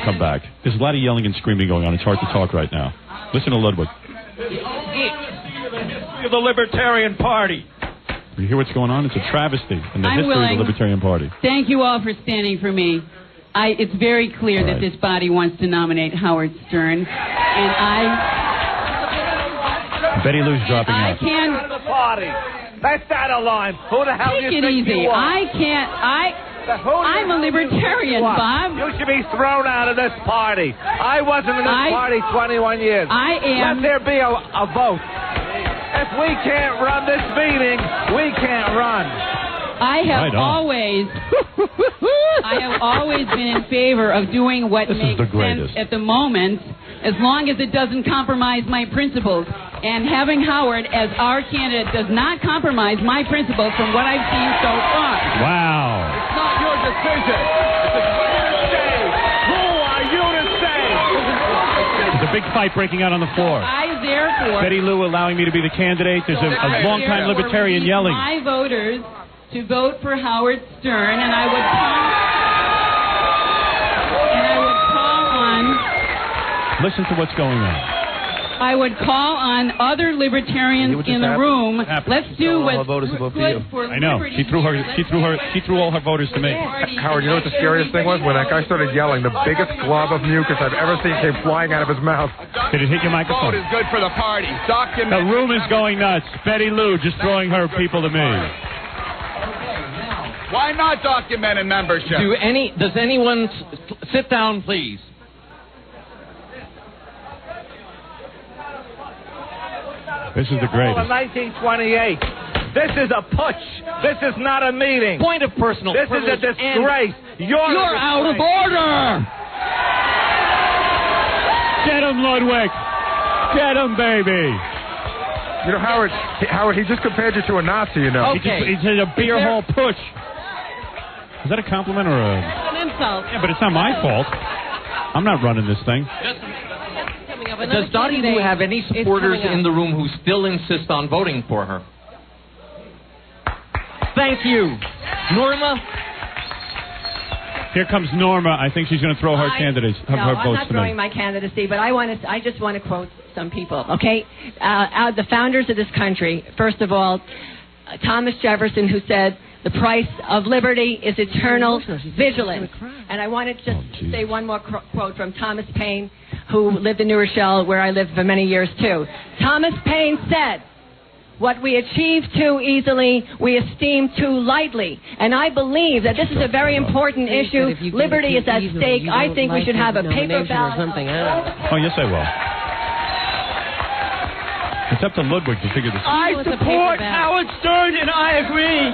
come back. There's a lot of yelling and screaming going on. It's hard to talk right now. Listen to Ludwig. You're the Libertarian Party. You hear what's going on? It's a travesty in the history of the Libertarian Party. Thank you all for standing for me. It's very clear that this body wants to nominate Howard Stern, and Betty Lou's dropping out. I can't. Out of the party. That's out of line. Who the hell Take do you it think easy. you are? I can't. I'm a libertarian, Bob. You should be thrown out of this party. I wasn't in this party 21 years. I am. Let there be a vote. If we can't run this meeting, we can't run. I have always been in favor of doing what makes sense at the moment, as long as it doesn't compromise my principles. And having Howard as our candidate does not compromise my principles from what I've seen so far. Wow. It's not your decision. Who are you to say? There's a big fight breaking out on the floor. Therefore, Betty Lou allowing me to be the candidate. There's a long-time libertarian yelling. My voters to vote for Howard Stern, and I would call on. Listen to what's going on. I would call on other libertarians in the room. Let's do what's good for I know. She threw all her voters to me. Howard, you know what the scariest thing was? When that guy started yelling, the biggest glob of mucus I've ever seen came flying out of his mouth. Did it hit your microphone? Vote is good for the party. The room is going nuts. Betty Lou just throwing her people to me. Why not documented membership? Does anyone sit down, please? This is the greatest. In 1928. This is a putsch. This is not a meeting. Point of personal This is a disgrace. You're out of order. Get him, Ludwig. Get him, baby. You know, Howard, he just compared you to a Nazi, you know. He said a beer hall push. Is that a compliment or a... It's an insult. Yeah, but it's not my fault. I'm not running this thing. Does Dottie Lou have any supporters in the room who still insist on voting for her? Thank you. Norma? Here comes Norma. I think she's going to throw her candidates, her I'm votes not to throwing me. my candidacy, but I just want to quote some people, okay? The founders of this country, first of all, Thomas Jefferson, who said, the price of liberty is eternal vigilance. And I want to just say one more quote from Thomas Paine, who lived in New Rochelle, where I lived for many years, too. Thomas Paine said, what we achieve too easily, we esteem too lightly. And I believe that this is a very important issue. Liberty is at stake. I think we should have a paper ballot. Oh, yes, I will. It's up to Ludwig to figure this out. I support Howard Stern, and I agree.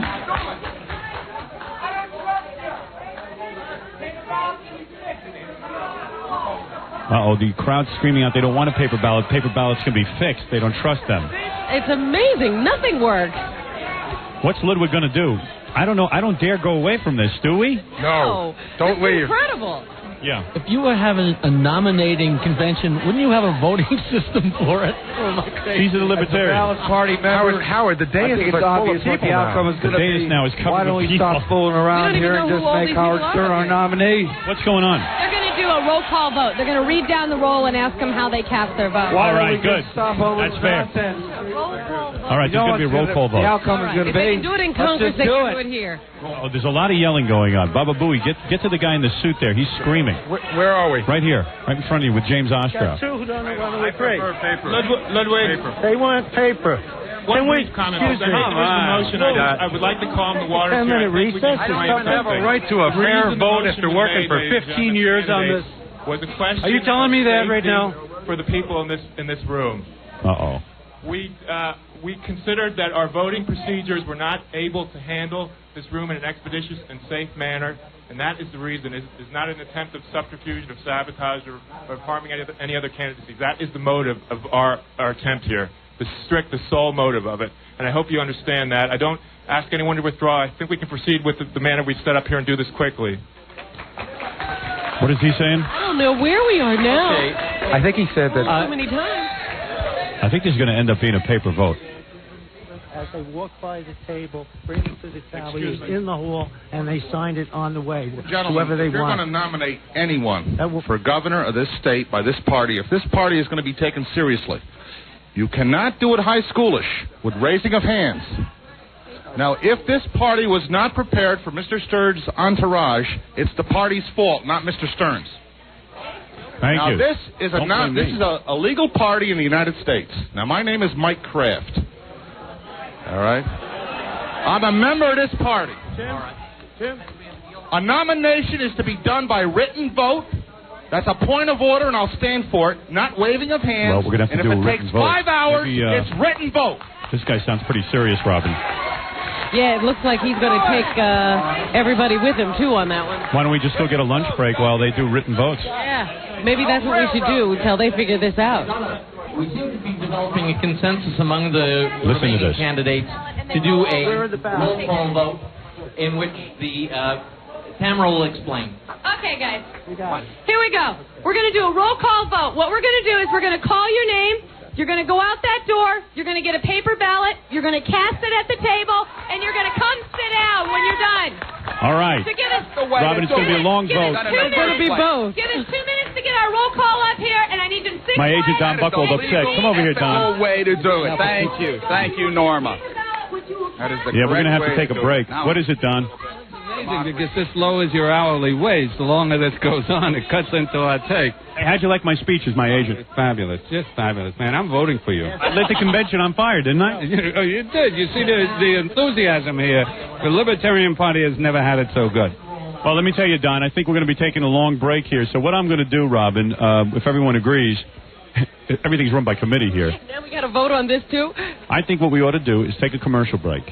Uh-oh, the crowd's screaming out they don't want a paper ballot. Paper ballots can be fixed. They don't trust them. It's amazing. Nothing works. What's Ludwig going to do? I don't know. I don't dare go away from this, do we? No. Don't leave. Incredible. Yeah. If you were having a nominating convention, wouldn't you have a voting system for it? Oh, my God. These are the libertarians. Party members. Howard, the day is full of people now. The day is now is covered Why don't with we people. stop fooling around here and just make Howard Stern our nominee? What's going on? They're going to do a roll call vote. They're going to read down the roll and ask them how they cast their vote. All right, good. That's fair. All right, there's going to be a roll call vote. The outcome is going to If they be. can do it in Congress, they can do it here. Oh, there's a lot of yelling going on. Baba Booey, get to the guy in the suit there. He's screaming. Where are we? Right here, right in front of you with James Ostrow. Two who don't know whether we're free. Ludwig. They want paper. One brief comment. Excuse me. I would like to calm the waters here. 10-minute recess. I have a right to a fair vote after working for 15 years on this. Was a question. Are you telling me that right now? For the people in this room. Uh-oh. We considered that our voting procedures were not able to handle this room in an expeditious and safe manner, and that is the reason. It's not an attempt of subterfuge, of sabotage, or of harming any other candidacy. That is the motive of our attempt here, the sole motive of it. And I hope you understand that. I don't ask anyone to withdraw. I think we can proceed with the manner we set up here and do this quickly. What is he saying? I don't know where we are now. Okay. I think he said that. So many times. I think there's going to end up being a paper vote. As they walked by the table, bring it to the tally in the hall, and they signed it on the way. Gentlemen, whoever they if you're want. going to nominate anyone for governor of this state by this party, if this party is going to be taken seriously, you cannot do it high schoolish with raising of hands. Now, if this party was not prepared for Mr. Stern's entourage, it's the party's fault, not Mr. Stern's. Thank now, you. this is a legal party in the United States. Now, my name is Mike Kraft. All right? I'm a member of this party. Tim? A nomination is to be done by written vote. That's a point of order, and I'll stand for it. Not waving of hands. Well, we're going to have to do a and if it written takes vote. 5 hours, Maybe, it's written vote. This guy sounds pretty serious, Robin. Yeah, it looks like he's going to take everybody with him, too, on that one. Why don't we just go get a lunch break while they do written votes? Yeah, maybe that's what we should do until they figure this out. We seem to be developing a consensus among the Listen to remaining this. candidates to do a roll call vote in which the Tamara will explain. Okay, guys. Here we go. We're going to do a roll call vote. What we're going to do is we're going to call your name. You're going to go out that door. You're going to get a paper ballot. You're going to cast it at the table, and you're going to come sit down when you're done. All right. So give us, Robin, it's going to be a long vote. It's going to be both. Give us 2 minutes to get our roll call up here, and I need them 6 My agent Don Buchwald upset. Come over here, Don. No way to do it. Thank you. Thank you, Norma. That is the Yeah, we're going to have to correct take a way break. do it. What is it, Don? Amazing to get this low as your hourly wage. The longer this goes on, it cuts into our take. Hey, how'd you like my speech as my agent? Fabulous. Just fabulous, man. I'm voting for you. I lit the convention on fire, didn't I? Oh, you did. You see the enthusiasm here. The Libertarian Party has never had it so good. Well, let me tell you, Don, I think we're going to be taking a long break here. So what I'm going to do, Robin, if everyone agrees, everything's run by committee here. Now we got to vote on this, too? I think what we ought to do is take a commercial break.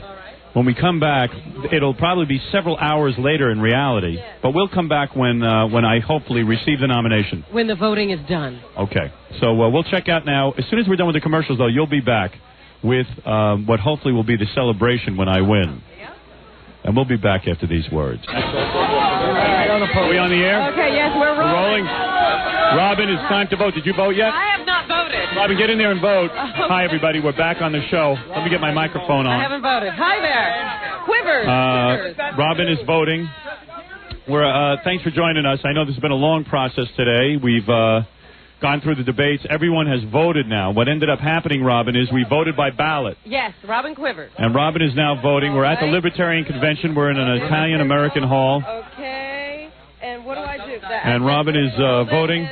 When we come back, it'll probably be several hours later in reality, but we'll come back when I hopefully receive the nomination. When the voting is done. Okay. So we'll check out now. As soon as we're done with the commercials, though, you'll be back with what hopefully will be the celebration when I win. And we'll be back after these words. Are we on the air? Okay, yes, we're rolling. Robin, it's time to vote. Did you vote yet? I have not voted. Robin, get in there and vote. Hi, everybody. We're back on the show. Let me get my microphone I on. haven't voted. Hi there. Quivers. Robin is voting. Thanks for joining us. I know this has been a long process today. We've gone through the debates. Everyone has voted now. What ended up happening, Robin, is we voted by ballot. Yes, Robin Quivers. And Robin is now voting. We're at the Libertarian Convention. We're in an Italian-American hall. Okay. And what do I do? And Robin is voting.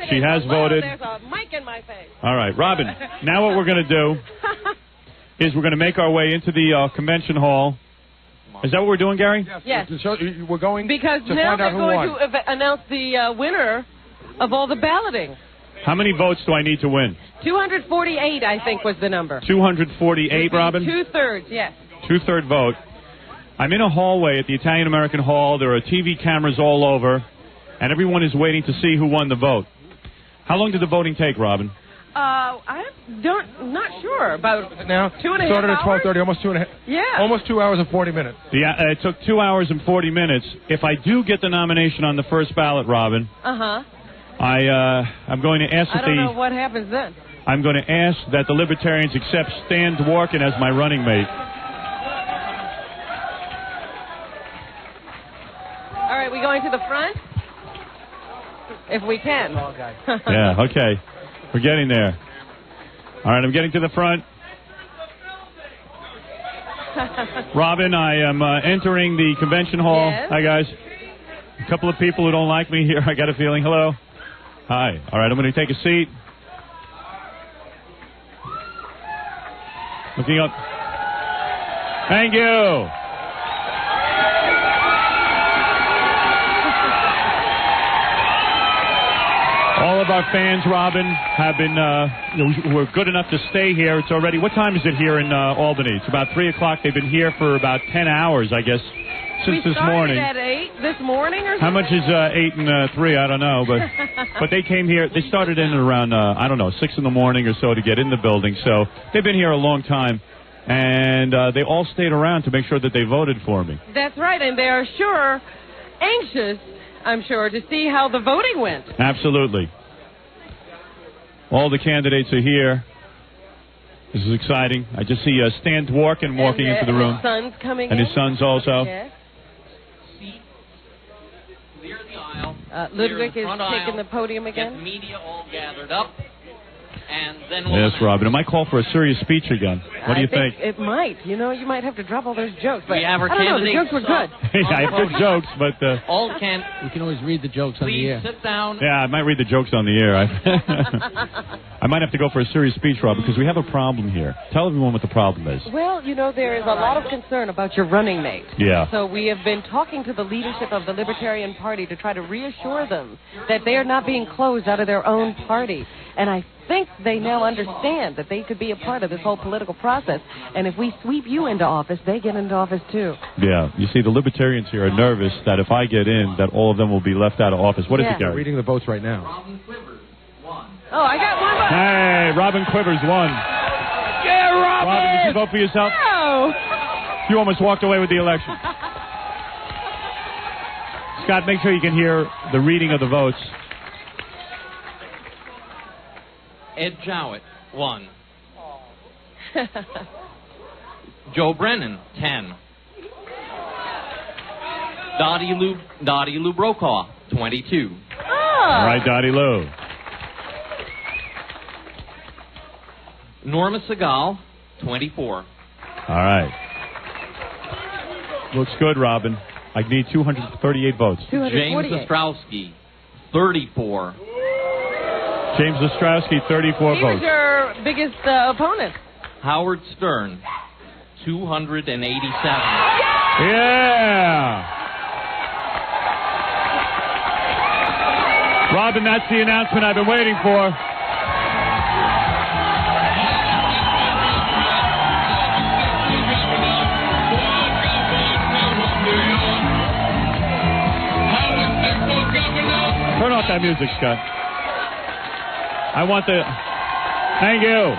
She has voted. There's a mic in my face. All right, Robin, now what we're going to do is we're going to make our way into the convention hall. Is that what we're doing, Gary? Yes. We're going Because to now find out they're who going won. to announce the winner of all the balloting. How many votes do I need to win? 248, I think, was the number. 248, Robin? 2/3, yes. 2/3 vote. I'm in a hallway at the Italian-American Hall. There are TV cameras all over, and everyone is waiting to see who won the vote. How long did the voting take, Robin? I'm not sure. About now 2.5 started at hours? 12:30, almost 2.5. Yeah. Almost 2 hours and 40 minutes. Yeah, it took 2 hours and 40 minutes. If I do get the nomination on the first ballot, Robin, Uh-huh. I'm going to ask I that don't know what happens then. I'm going to ask that the Libertarians accept Stan Dworkin as my running mate. All right, we going to the front? If we can. Yeah, okay. We're getting there. All right, I'm getting to the front. Robin, I am entering the convention hall. Yes. Hi, guys. A couple of people who don't like me here, I got a feeling. Hello. Hi. All right, I'm going to take a seat. Looking up. Thank you. All of our fans, Robin, have been were good enough to stay here. It's already, what time is it here in Albany? It's about 3 o'clock. They've been here for about 10 hours, I guess, since this morning. We started at 8 this morning or something? How much is 8 and 3? I don't know, but they came here. They started in around 6 in the morning or so to get in the building. So they've been here a long time, and they all stayed around to make sure that they voted for me. That's right, and they are anxious, I'm sure, to see how the voting went. Absolutely. All the candidates are here. This is exciting. I just see Stan Dworkin walking into the room. His son's coming and in. his sons also. Yes. Clear the aisle. Ludwig is front taking aisle, the podium again. Get the media all gathered up. And then Yes, Robin. It might call for a serious speech again. What do you think? It might. You know, you might have to drop all those jokes. But We have our I don't know, the candidates, jokes were good. I have good jokes, but... We can always read the jokes on the air. sit down. Yeah, I might read the jokes on the air. I might have to go for a serious speech, Robin, because we have a problem here. Tell everyone what the problem is. Well, you know, there is a lot of concern about your running mate. Yeah. So we have been talking to the leadership of the Libertarian Party to try to reassure them that they are not being closed out of their own party. And I think they now understand that they could be a part of this whole political process. And if we sweep you into office, they get into office too. Yeah. You see, the Libertarians here are nervous that if I get in, that all of them will be left out of office. What is it, Gary? We're reading the votes right now. Oh, I got one vote. Hey, Robin Quivers won. Yeah, Robin! Robin, did you vote for yourself? No! You almost walked away with the election. Scott, make sure you can hear the reading of the votes. Ed Jowett, 1. Joe Brennan, 10. Dottie Lou Brokaw, 22. All right, Dottie Lou. Norma Segal, 24. All right. Looks good, Robin. I need 238 votes. James Ostrowski, 34. James Ostrowski, 34 He votes. was your biggest opponent. Howard Stern, 287. Yeah! Robin, that's the announcement I've been waiting for. Turn off that music, Scott. I want the... Thank you.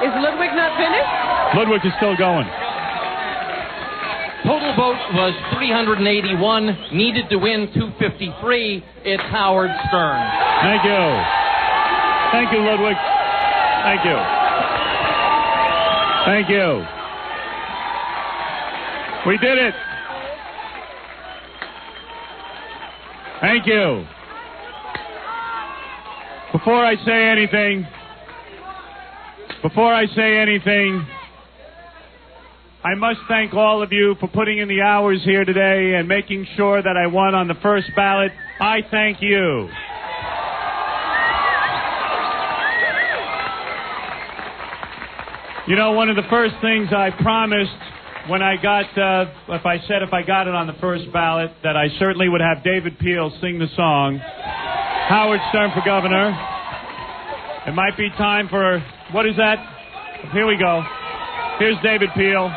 Is Ludwig not finished? Ludwig is still going. Total vote was 381. Needed to win 253. It's Howard Stern. Thank you. Thank you, Ludwig. Thank you. Thank you. We did it. Thank you. Before I say anything, I must thank all of you for putting in the hours here today and making sure that I won on the first ballot. I thank you. You know, one of the first things I promised when I got, if I got it on the first ballot, that I certainly would have David Peel sing the song, Howard Stern for Governor. It might be time for, what is that? Here we go. Here's David Peel.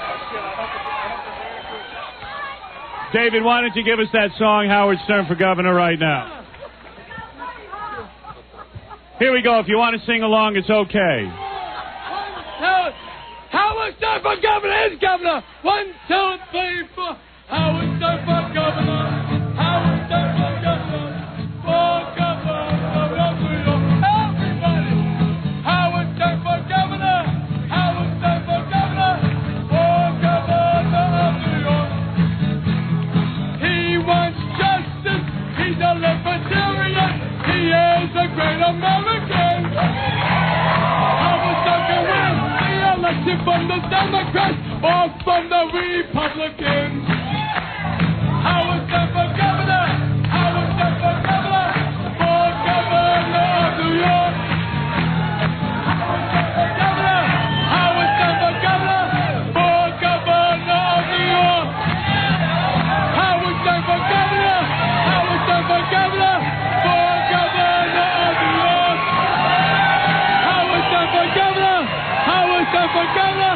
David, why don't you give us that song, Howard Stern for Governor, right now? Here we go. If you want to sing along, it's okay. Howard Stern for Governor is Governor. 1, 2, 3, 4. Howard Stern for Governor. Howard Stern for Governor. For Governor of New York. Everybody. Howard Stern for Governor. Howard Stern for Governor. For Governor of New York. He wants justice. He's a libertarian. He is a great American. Howard Stern can win the election from the Democrats or from the Republicans. Howard Stern for Governor. Howard Stern for Governor. For Governor of New York. Howard Stern for Governor. Howard Stern for Governor. For Governor of New York. Howard Stern for Governor. Howard Stern for Governor. For Governor of New York. Howard Stern for Governor. Howard Stern for Governor.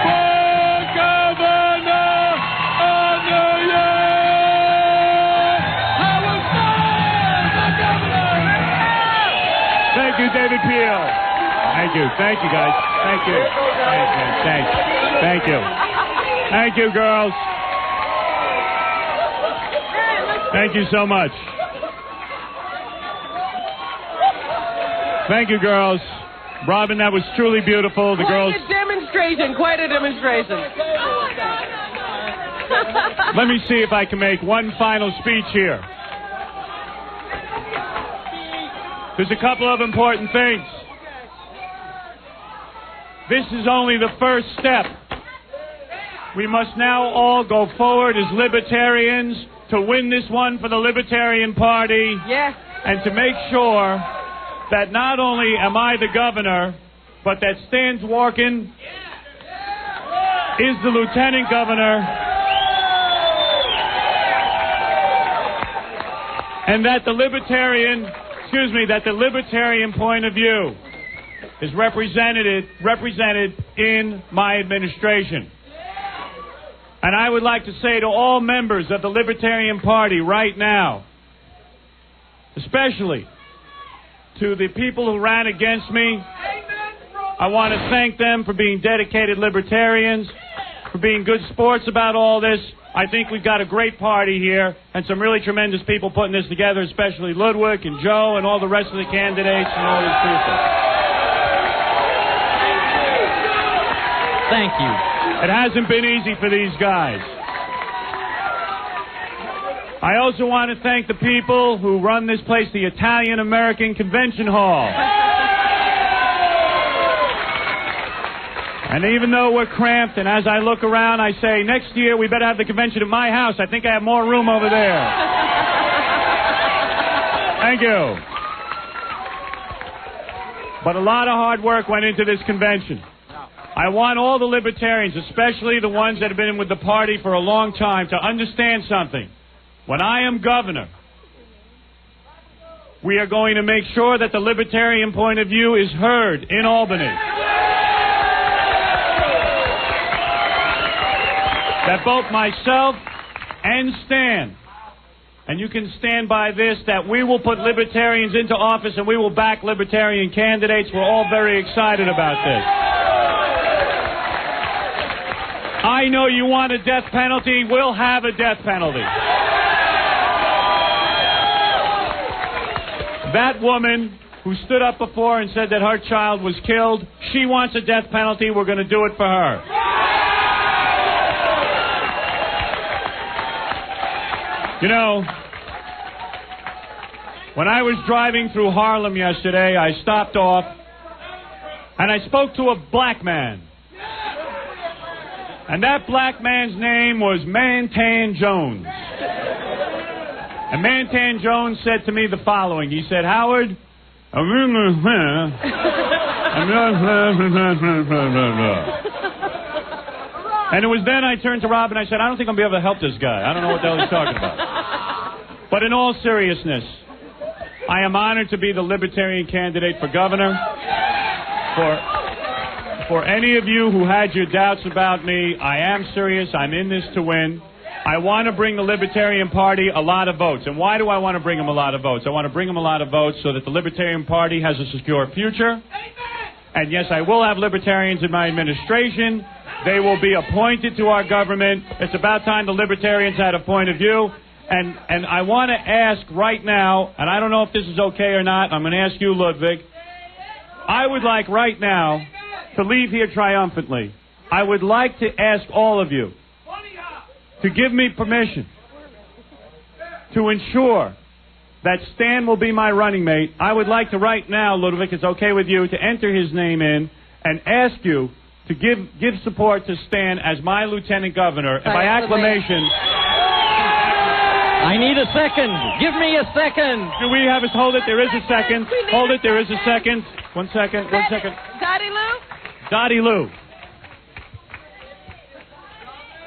For Governor of New York. Howard Stern for Governor. Thank you, David Peel. Thank you. Thank you, guys. Thank you. Thanks. Thank you. Thank you, girls. Thank you so much. Thank you, girls. Robin, that was truly beautiful. The girls. Quite a demonstration. Quite a demonstration. Let me see if I can make one final speech here. There's a couple of important things. This is only the first step. We must now all go forward as libertarians to win this one for the Libertarian Party. Yes. And to make sure that not only am I the governor, but that Stan Dworkin is the lieutenant governor, and that the libertarian point of view is represented in my administration. And I would like to say to all members of the Libertarian Party right now, especially to the people who ran against me, I want to thank them for being dedicated libertarians, for being good sports about all this. I think we've got a great party here and some really tremendous people putting this together, especially Ludwig and Joe and all the rest of the candidates and all these people. Thank you. It hasn't been easy for these guys. I also want to thank the people who run this place, the Italian American Convention Hall. And even though we're cramped, and as I look around, I say, next year we better have the convention at my house. I think I have more room over there. Thank you. But a lot of hard work went into this convention. I want all the libertarians, especially the ones that have been with the party for a long time, to understand something. When I am governor, we are going to make sure that the libertarian point of view is heard in Albany. That both myself and Stan, and you can stand by this, that we will put libertarians into office and we will back libertarian candidates. We're all very excited about this. I know you want a death penalty. We'll have a death penalty. That woman who stood up before and said that her child was killed, she wants a death penalty. We're going to do it for her. You know, when I was driving through Harlem yesterday, I stopped off and I spoke to a black man. And that black man's name was Mantan Jones. And Mantan Jones said to me the following. He said, Howard, and it was then I turned to Rob and I said, I don't think I'm going to be able to help this guy. I don't know what the hell he's talking about. But in all seriousness, I am honored to be the Libertarian candidate for governor. For any of you who had your doubts about me, I am serious. I'm in this to win. I want to bring the Libertarian Party a lot of votes. And why do I want to bring them a lot of votes? I want to bring them a lot of votes so that the Libertarian Party has a secure future. And yes, I will have Libertarians in my administration. They will be appointed to our government. It's about time the Libertarians had a point of view. And I want to ask right now, and I don't know if this is okay or not, I'm going to ask you, Ludwig. I would like right now to leave here triumphantly. I would like to ask all of you to give me permission to ensure that Stan will be my running mate. I would like to right now, Ludwig, it's okay with you, to enter his name in and ask you to give support to Stan as my lieutenant governor. And by acclamation... I need a second. Give me a second. Do we have us hold it? There is a second. Hold it. There is a second. 1 second. 1 second. Dottie Lou? Dottie Lou.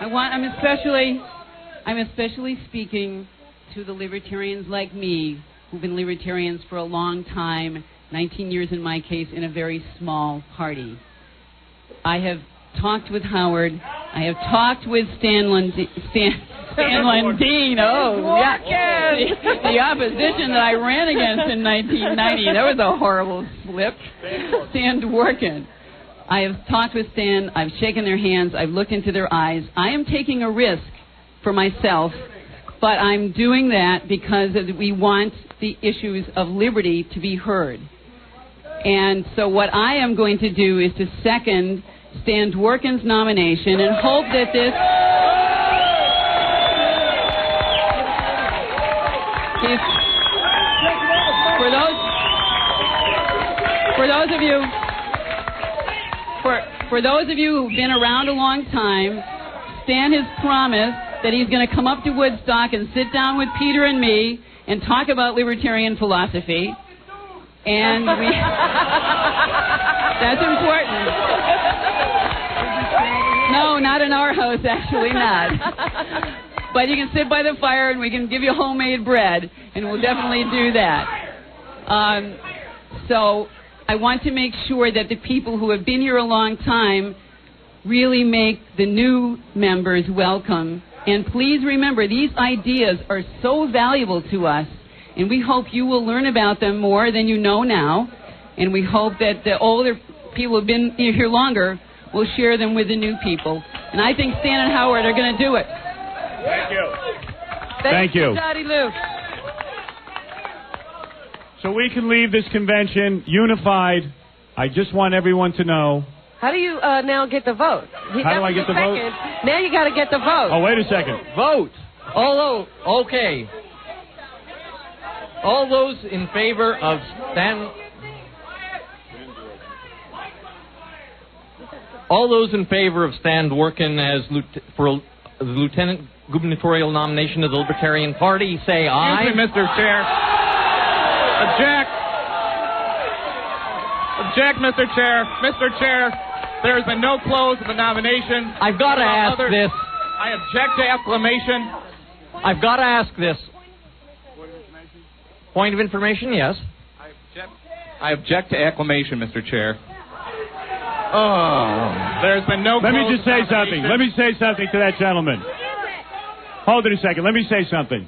I'm especially speaking to the libertarians like me who've been libertarians for a long time, 19 years in my case, in a very small party. I have talked with Howard. I have talked with Stan Lundeen. Oh, yeah. The opposition that I ran against in 1990. That was a horrible slip. Stan Dworkin. I have talked with Stan. I've shaken their hands. I've looked into their eyes. I am taking a risk for myself, but I'm doing that because we want the issues of liberty to be heard. And so what I am going to do is to second Stan Dworkin's nomination and hope that this... For those of you who've been around a long time, Stan has promised that he's going to come up to Woodstock and sit down with Peter and me and talk about libertarian philosophy. And that's important. No, not in our house, actually not. But you can sit by the fire and we can give you homemade bread, and we'll definitely do that. So I want to make sure that the people who have been here a long time really make the new members welcome. And please remember, these ideas are so valuable to us, and we hope you will learn about them more than you know now. And we hope that the older people who have been here longer will share them with the new people. And I think Stan and Howard are going to do it. Thank you. Thank you. Dottie Lou. So we can leave this convention unified. I just want everyone to know. How do you now get the vote? How do I get the vote? Now you got to get the vote. Oh, wait a second. Vote. Okay. All those in favor of Stan... All those in favor of Stan Dworkin as for the lieutenant gubernatorial nomination of the Libertarian Party, say aye. Excuse me, Mr. Chair. Object, Mr. Chair. Mr. Chair, there has been no close of the nomination. I've got to ask this. I object to acclamation. I've got to ask this. Point of information, yes. I object to acclamation, Mr. Chair. Oh, there's been no. Let me just say something. Let me say something to that gentleman. Hold it a second. Let me say something.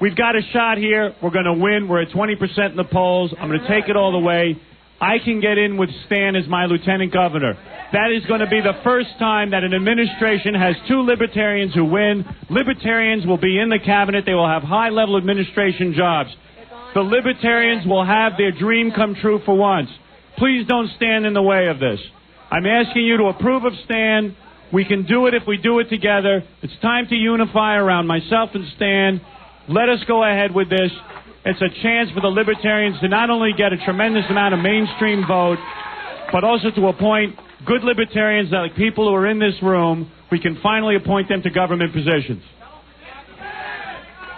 We've got a shot here. We're going to win. We're at 20% in the polls. I'm going to take it all the way. I can get in with Stan as my lieutenant governor. That is going to be the first time that an administration has two libertarians who win. Libertarians will be in the cabinet. They will have high-level administration jobs. The libertarians will have their dream come true for once. Please don't stand in the way of this. I'm asking you to approve of Stan. We can do it if we do it together. It's time to unify around myself and Stan. Let us go ahead with this. It's a chance for the libertarians to not only get a tremendous amount of mainstream vote, but also to appoint good libertarians, like people who are in this room. We can finally appoint them to government positions.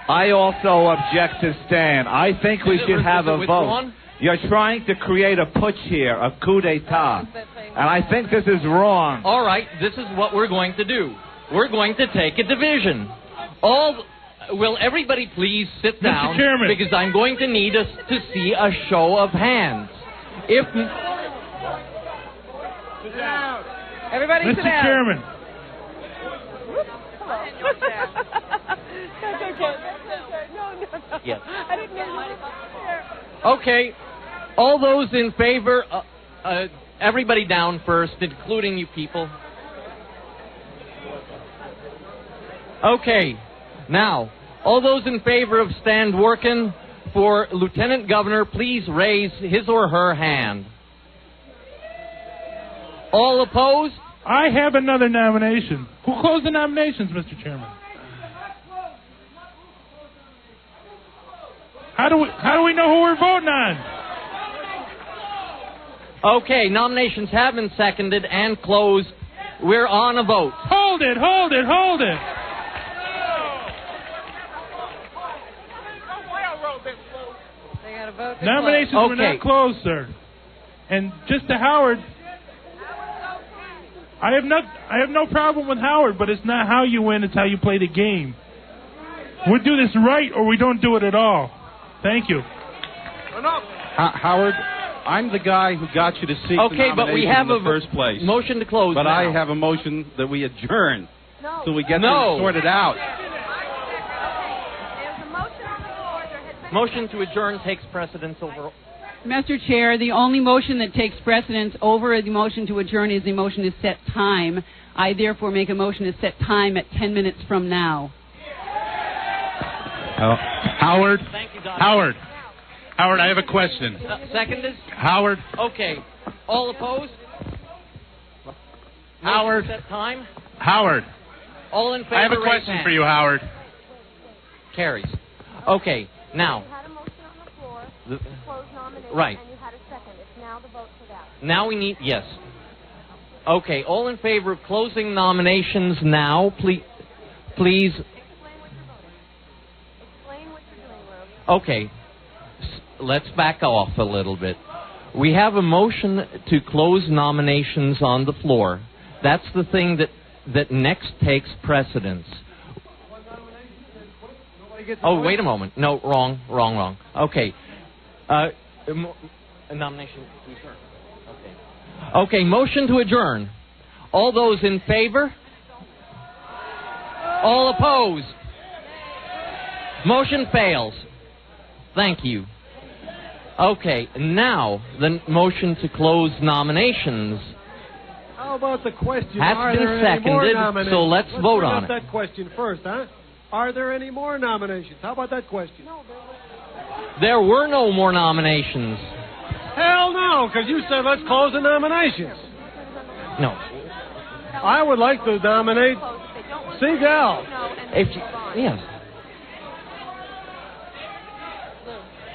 I also object to Stan. I think we should have a vote. You're trying to create a putsch here, a coup d'etat. And I think this is wrong. All right, this is what we're going to do. We're going to take a division. Will everybody please sit down? Mr. Chairman. Because I'm going to need us to see a show of hands. Everybody sit down. Mr. Chairman. That's okay. No. Yes. I didn't know you were there. Okay. All those in favor, everybody down first, including you people. Okay. Now, all those in favor of Stan Dworkin for Lieutenant Governor, please raise his or her hand. All opposed? I have another nomination. Who closed the nominations, Mr. Chairman? How do we know who we're voting on? Okay, nominations have been seconded and closed. We're on a vote. Hold it. Nominations were not closed, sir. And just to Howard, I have no problem with Howard, but it's not how you win, it's how you play the game. We do this right or we don't do it at all. Thank you. Howard, I'm the guy who got you to seek the nomination but we have in the first place. Motion to close. But now. I have a motion that we adjourn so we get things sorted out. Motion to adjourn takes precedence over. Mr. Chair, the only motion that takes precedence over the motion to adjourn is the motion to set time. I therefore make a motion to set time at 10 minutes from now. Howard. Thank you, Doctor. Howard, I have a question. Seconded? Howard. Okay. All opposed? Howard. Motion to set time? Howard. All in favor? I have a question for you, Howard. Carries. Okay. Now. You had a motion on the floor to close nominations, right. And you had a second. It's now the vote for that. Now we need, yes. Okay, all in favor of closing nominations now, please. Explain what you're doing, Lou. Okay, let's back off a little bit. We have a motion to close nominations on the floor. That's the thing that next takes precedence. Oh, wait a moment. No, wrong. Okay. Nomination to adjourn. Okay, motion to adjourn. All those in favor? All opposed? Motion fails. Thank you. Okay, now the motion to close nominations How about the question? has Are been there any more seconded, nominations? so let's vote on it. That question first, huh? Are there any more nominations? How about that question? There were no more nominations. Hell no, because you said let's close the nominations. No. I would like to nominate Seagal. Yes.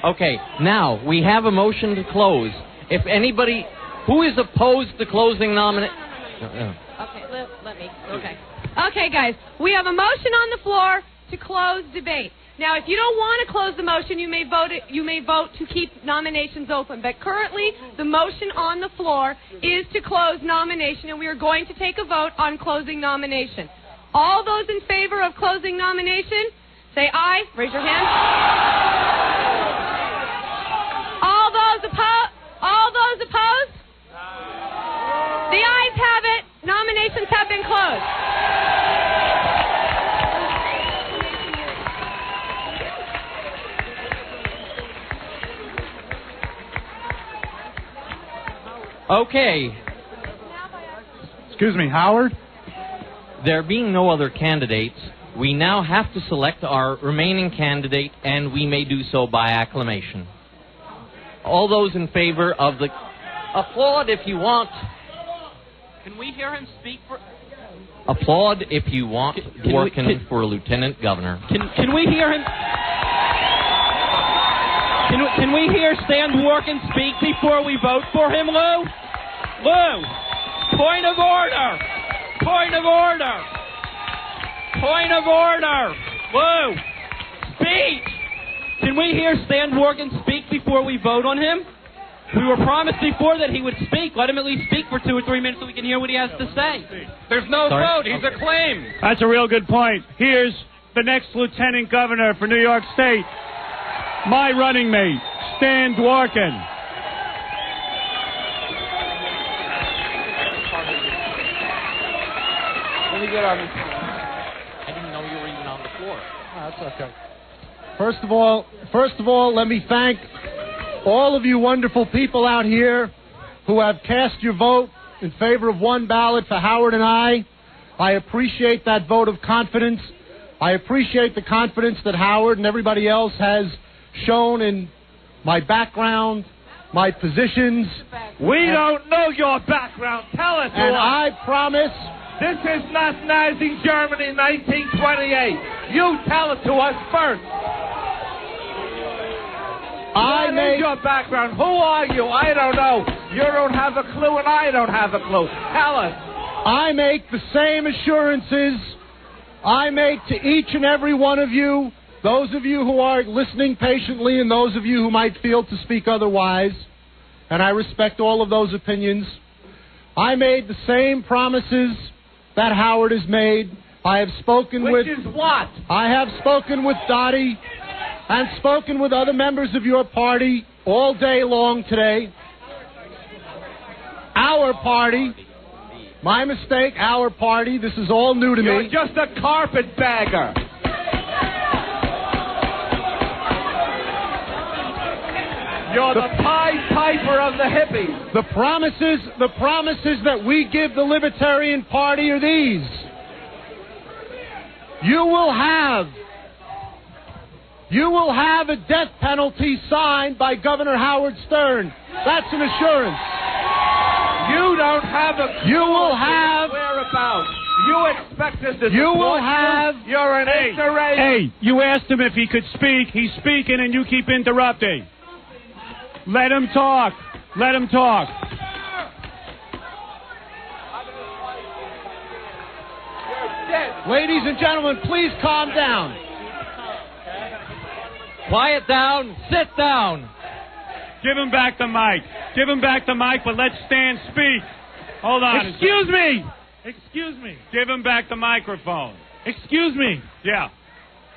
Okay, now we have a motion to close. If anybody who is opposed to closing nomination. Okay, let me. Okay. Okay, guys, we have a motion on the floor to close debate. Now, if you don't want to close the motion, you may vote to keep nominations open. But currently, the motion on the floor is to close nomination, and we are going to take a vote on closing nomination. All those in favor of closing nomination, say aye. Raise your hand. All those opposed? The ayes have it. Nominations have been closed. Okay. Excuse me, Howard? There being no other candidates, we now have to select our remaining candidate, and we may do so by acclamation. All those in favor of the... Applaud if you want. Can we hear him speak for... Applaud if you want Dworkin for Lieutenant Governor. Can we hear him... Can we hear Stan Dworkin speak before we vote for him, Lou? Lou! Point of order! Point of order! Point of order! Lou! Speech! Can we hear Stan Dworkin speak before we vote on him? We were promised before that he would speak. Let him at least speak for 2 or 3 minutes so we can hear what he has to say. There's no vote. He's acclaimed. That's a real good point. Here's the next Lieutenant Governor for New York State. My running mate, Stan Dworkin. Let me get on this. I didn't know That's okay. First of all, let me thank all of you wonderful people out here who have cast your vote in favor of one ballot for Howard and I. I appreciate that vote of confidence. I appreciate the confidence that Howard and everybody else has shown in my background, my positions. We don't know your background. Tell us. And I promise... This is not Nazi Germany 1928. You tell it to us first. What is your background? Who are you? I don't know. You don't have a clue and I don't have a clue. Tell us. I make the same assurances I make to each and every one of you, those of you who are listening patiently and those of you who might feel to speak otherwise, and I respect all of those opinions. I made the same promises that Howard has made. I have spoken with... Which is what? I have spoken with Dottie and spoken with other members of your party all day long today. Our party... My mistake, our party. This is all new to me. You're just a carpetbagger. You're the Pied Piper of the hippies. The promises that we give the Libertarian Party are these. You will have a death penalty signed by Governor Howard Stern. That's an assurance. You don't have a clue. You will have whereabouts. You expect us to You will have. You're an Hey, you asked him if he could speak. He's speaking, and you keep interrupting. Let him talk. Let him talk. Ladies and gentlemen, please calm down. Quiet down. Sit down. Give him back the mic. Give him back the mic, but let Stan speak. Hold on. Excuse me. Excuse me. Give him back the microphone. Excuse me. Yeah.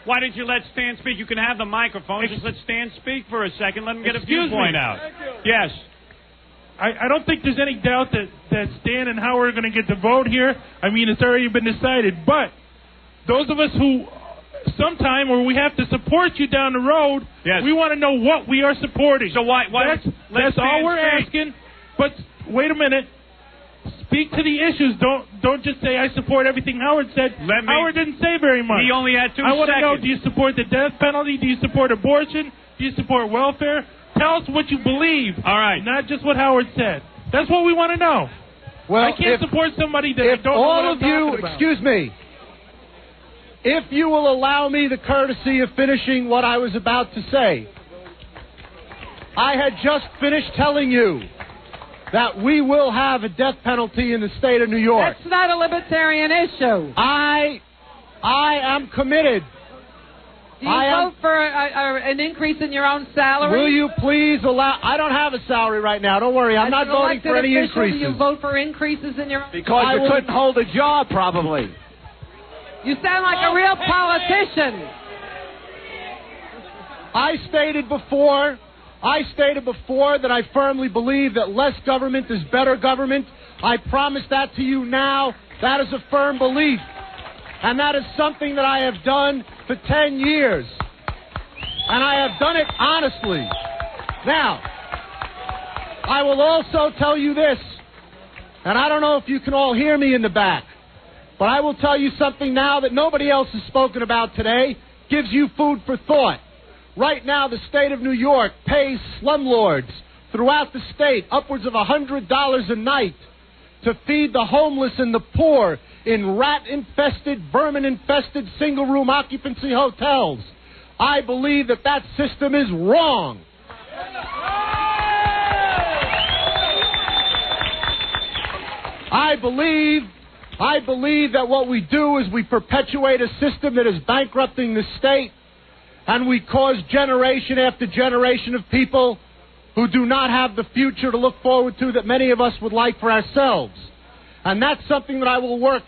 Why didn't you let Stan speak? You can have the microphone. Just let Stan speak for a second. Let him get a viewpoint out. Yes. I don't think there's any doubt that Stan and Howard are going to get the vote here. I mean, it's already been decided. But those of us who sometime where we have to support you down the road, we want to know what we are supporting. So why that's all we're asking. But wait a minute. Speak to the issues. Don't just say I support everything Howard said. Howard didn't say very much. He only had 2 seconds. I want to know, do you support the death penalty? Do you support abortion? Do you support welfare? Tell us what you believe. All right. Not just what Howard said. That's what we want to know. Well, I can't support somebody that I don't know what I'm talking about. Excuse me. If you will allow me the courtesy of finishing what I was about to say. I had just finished telling you that we will have a death penalty in the state of New York. That's not a libertarian issue. I am committed. Do you vote for an increase in your own salary? Will you please allow... I don't have a salary right now. Don't worry. I'm not voting for any increases. Do you vote for increases in your... Because you couldn't hold a job, probably. You sound like a real politician. I stated before that I firmly believe that less government is better government. I promise that to you now. That is a firm belief. And that is something that I have done for 10 years. And I have done it honestly. Now, I will also tell you this, and I don't know if you can all hear me in the back, but I will tell you something now that nobody else has spoken about today, gives you food for thought. Right now, the state of New York pays slumlords throughout the state upwards of $100 a night to feed the homeless and the poor in rat-infested, vermin-infested, single-room occupancy hotels. I believe that that system is wrong. I believe that what we do is we perpetuate a system that is bankrupting the state, and we cause generation after generation of people who do not have the future to look forward to that many of us would like for ourselves. And that's something that I will work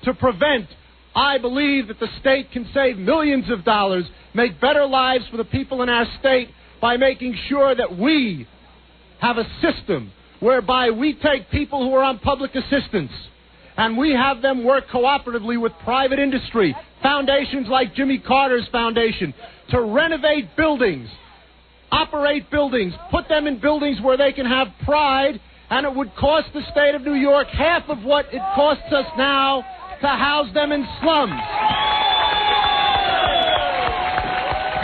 to prevent. I believe that the state can save millions of dollars, make better lives for the people in our state by making sure that we have a system whereby we take people who are on public assistance and we have them work cooperatively with private industry, foundations like Jimmy Carter's foundation, to renovate buildings, operate buildings, put them in buildings where they can have pride, and it would cost the state of New York half of what it costs us now to house them in slums.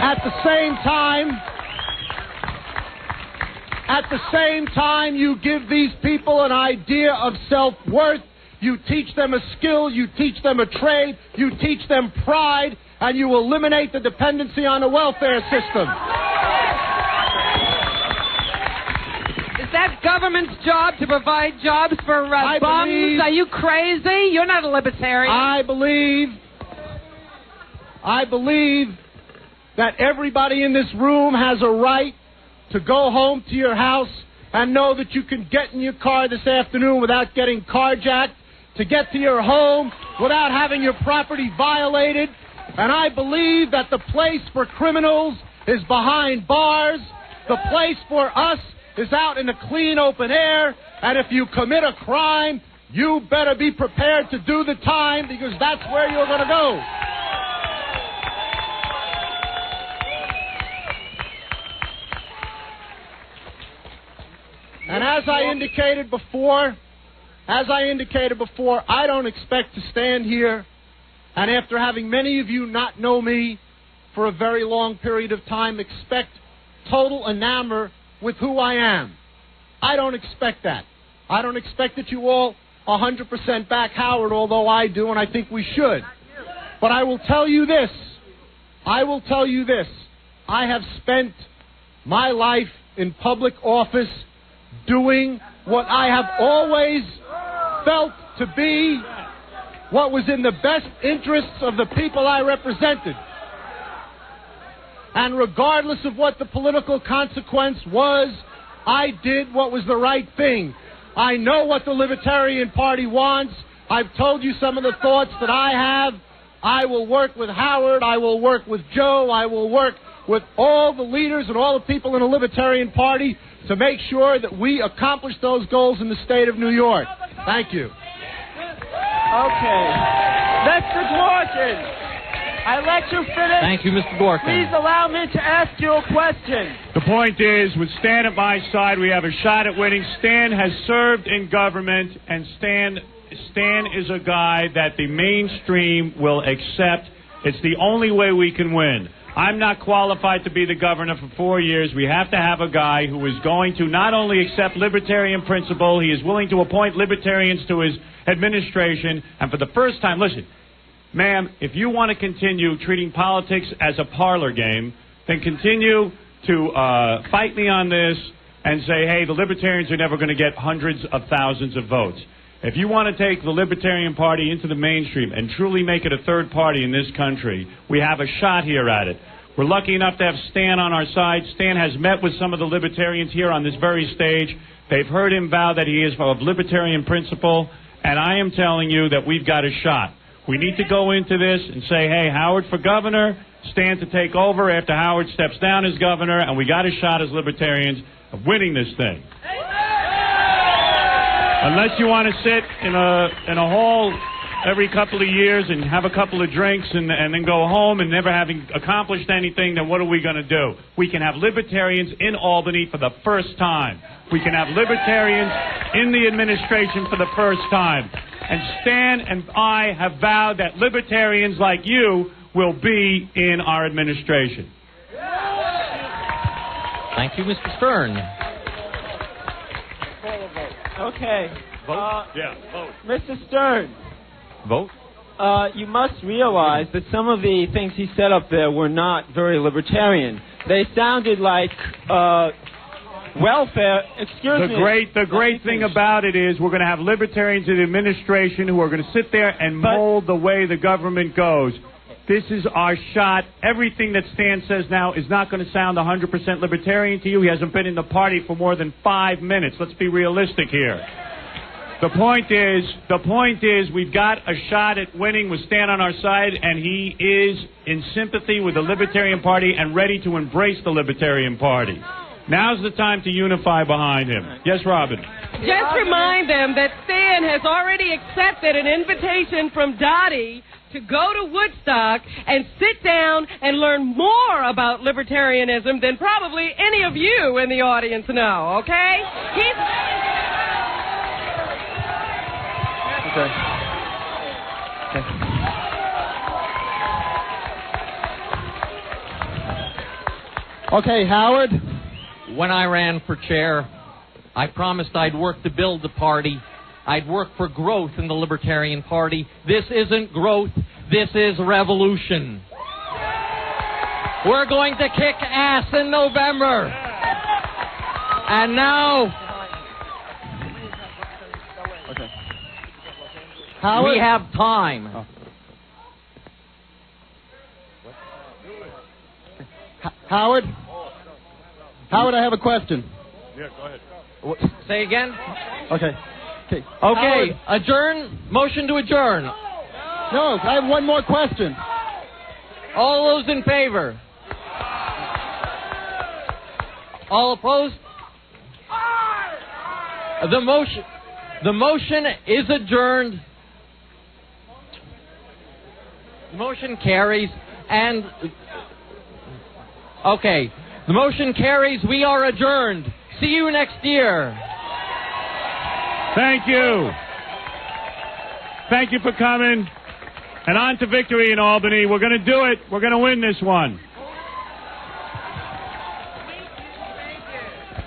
At the same time, you give these people an idea of self-worth. You teach them a skill. You teach them a trade. You teach them pride. And you eliminate the dependency on the welfare system. Is that government's job to provide jobs for bums? Are you crazy? You're not a libertarian. I believe that everybody in this room has a right to go home to your house and know that you can get in your car this afternoon without getting carjacked, to get to your home without having your property violated. And I believe that the place for criminals is behind bars. The place for us is out in the clean open air. And if you commit a crime, you better be prepared to do the time, because that's where you're going to go. And as I indicated before, I don't expect to stand here and, after having many of you not know me for a very long period of time, expect total enamor with who I am. I don't expect that. I don't expect that you all 100% back Howard, although I do, and I think we should. But I will tell you this. I have spent my life in public office doing what I have always felt to be what was in the best interests of the people I represented. And regardless of what the political consequence was, I did what was the right thing. I know what the Libertarian Party wants. I've told you some of the thoughts that I have. I will work with Howard. I will work with Joe. I will work with all the leaders and all the people in the Libertarian Party to make sure that we accomplish those goals in the state of New York. Thank you. Okay. Mr. Dworkin, I let you finish. Thank you, Mr. Dworkin. Please allow me to ask you a question. The point is, with Stan at my side, we have a shot at winning. Stan has served in government, and Stan is a guy that the mainstream will accept. It's the only way we can win. I'm not qualified to be the governor for 4 years. We have to have a guy who is going to not only accept libertarian principle, he is willing to appoint libertarians to his administration. And for the first time, listen, ma'am, if you want to continue treating politics as a parlor game, then continue to fight me on this and say, hey, the libertarians are never going to get hundreds of thousands of votes. If you want to take the Libertarian Party into the mainstream and truly make it a third party in this country, we have a shot here at it. We're lucky enough to have Stan on our side. Stan has met with some of the libertarians here on this very stage. They've heard him vow that he is of libertarian principle, and I am telling you that we've got a shot. We need to go into this and say, hey, Howard for governor, Stan to take over after Howard steps down as governor, and we got a shot as libertarians of winning this thing. Unless you want to sit in a hall every couple of years and have a couple of drinks and then go home and never having accomplished anything, then what are we going to do? We can have libertarians in Albany for the first time. We can have libertarians in the administration for the first time. And Stan and I have vowed that libertarians like you will be in our administration. Thank you, Mr. Stern. Okay. Vote? Vote. Mr. Stern. Vote? You must realize that some of the things he said up there were not very libertarian. They sounded like welfare. Excuse me. The great thing about it is we're going to have libertarians in the administration who are going to sit there and mold the way the government goes. This is our shot. Everything that Stan says now is not going to sound 100% libertarian to you. He hasn't been in the party for more than 5 minutes. Let's be realistic here. The point is, we've got a shot at winning with Stan on our side, and he is in sympathy with the Libertarian Party and ready to embrace the Libertarian Party. Now's the time to unify behind him. Yes, Robin. Just remind them that Stan has already accepted an invitation from Dottie to go to Woodstock and sit down and learn more about libertarianism than probably any of you in the audience know, okay? Okay, Howard. When I ran for chair, I promised I'd work to build the party. I'd work for growth in the Libertarian Party. This isn't growth. This is revolution. We're going to kick ass in November. And now... Howard? We have time. Howard? Howard, I have a question. Yeah, go ahead. Say again? Okay. Okay, Howard. adjourn. Motion to adjourn. No, I have one more question. All those in favor? All opposed? The motion is adjourned. The motion carries, and okay, the motion carries. We are adjourned. See you next year. Thank you. Thank you for coming. And on to victory in Albany. We're going to do it. We're going to win this one.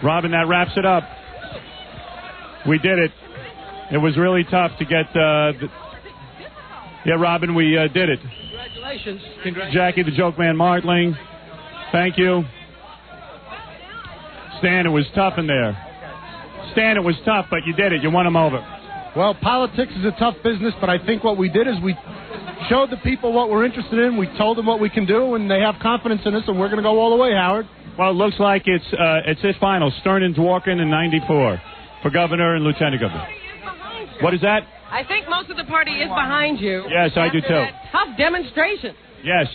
Robin, that wraps it up. We did it. It was really tough to get... Yeah, Robin, we did it. Congratulations. Jackie, the Joke Man Martling. Thank you. Stan, it was tough in there. Stan, it was tough, but you did it. You won them over. Well, politics is a tough business, but I think what we did is we showed the people what we're interested in. We told them what we can do, and they have confidence in us, and we're going to go all the way, Howard. Well, it looks like it's his final. Stern and Dworkin in 94 for governor and lieutenant governor. What is that? I think most of the party is behind you. Yes, I do too. That tough demonstration. Yes.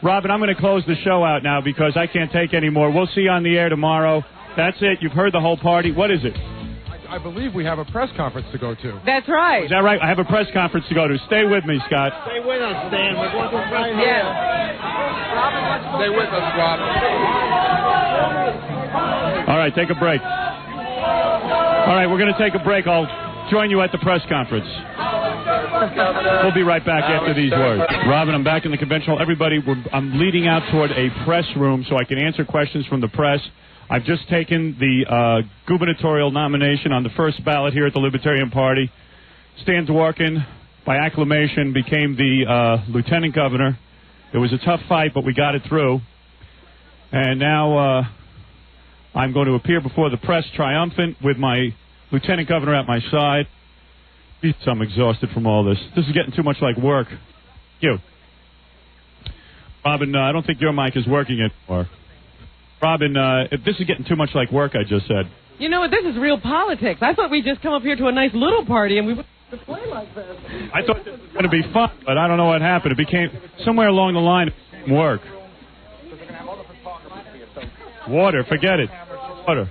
Robin, I'm going to close the show out now because I can't take any more. We'll see you on the air tomorrow. That's it. You've heard the whole party. What is it? I believe we have a press conference to go to. That's right. Is that right? I have a press conference to go to. Stay with me, Scott. Stay with us, Stan. We're going to right here. Yeah. Stay with us, Robin. All right, take a break. All right, we're going to take a break. I'll join you at the press conference. We'll be right back after these words. Robin, I'm back in the conventional. Everybody, I'm leading out toward a press room so I can answer questions from the press. I've just taken the gubernatorial nomination on the first ballot here at the Libertarian Party. Stan Dworkin, by acclamation, became the lieutenant governor. It was a tough fight, but we got it through. And now I'm going to appear before the press triumphant with my lieutenant governor at my side. I'm exhausted from all this. This is getting too much like work. You. Robin, I don't think your mic is working anymore. Robin, if this is getting too much like work, I just said. You know what? This is real politics. I thought we'd just come up here to a nice little party and we would play like this. I thought this was going to be fun, but I don't know what happened. It became somewhere along the line it didn't work. Water, forget it. Water.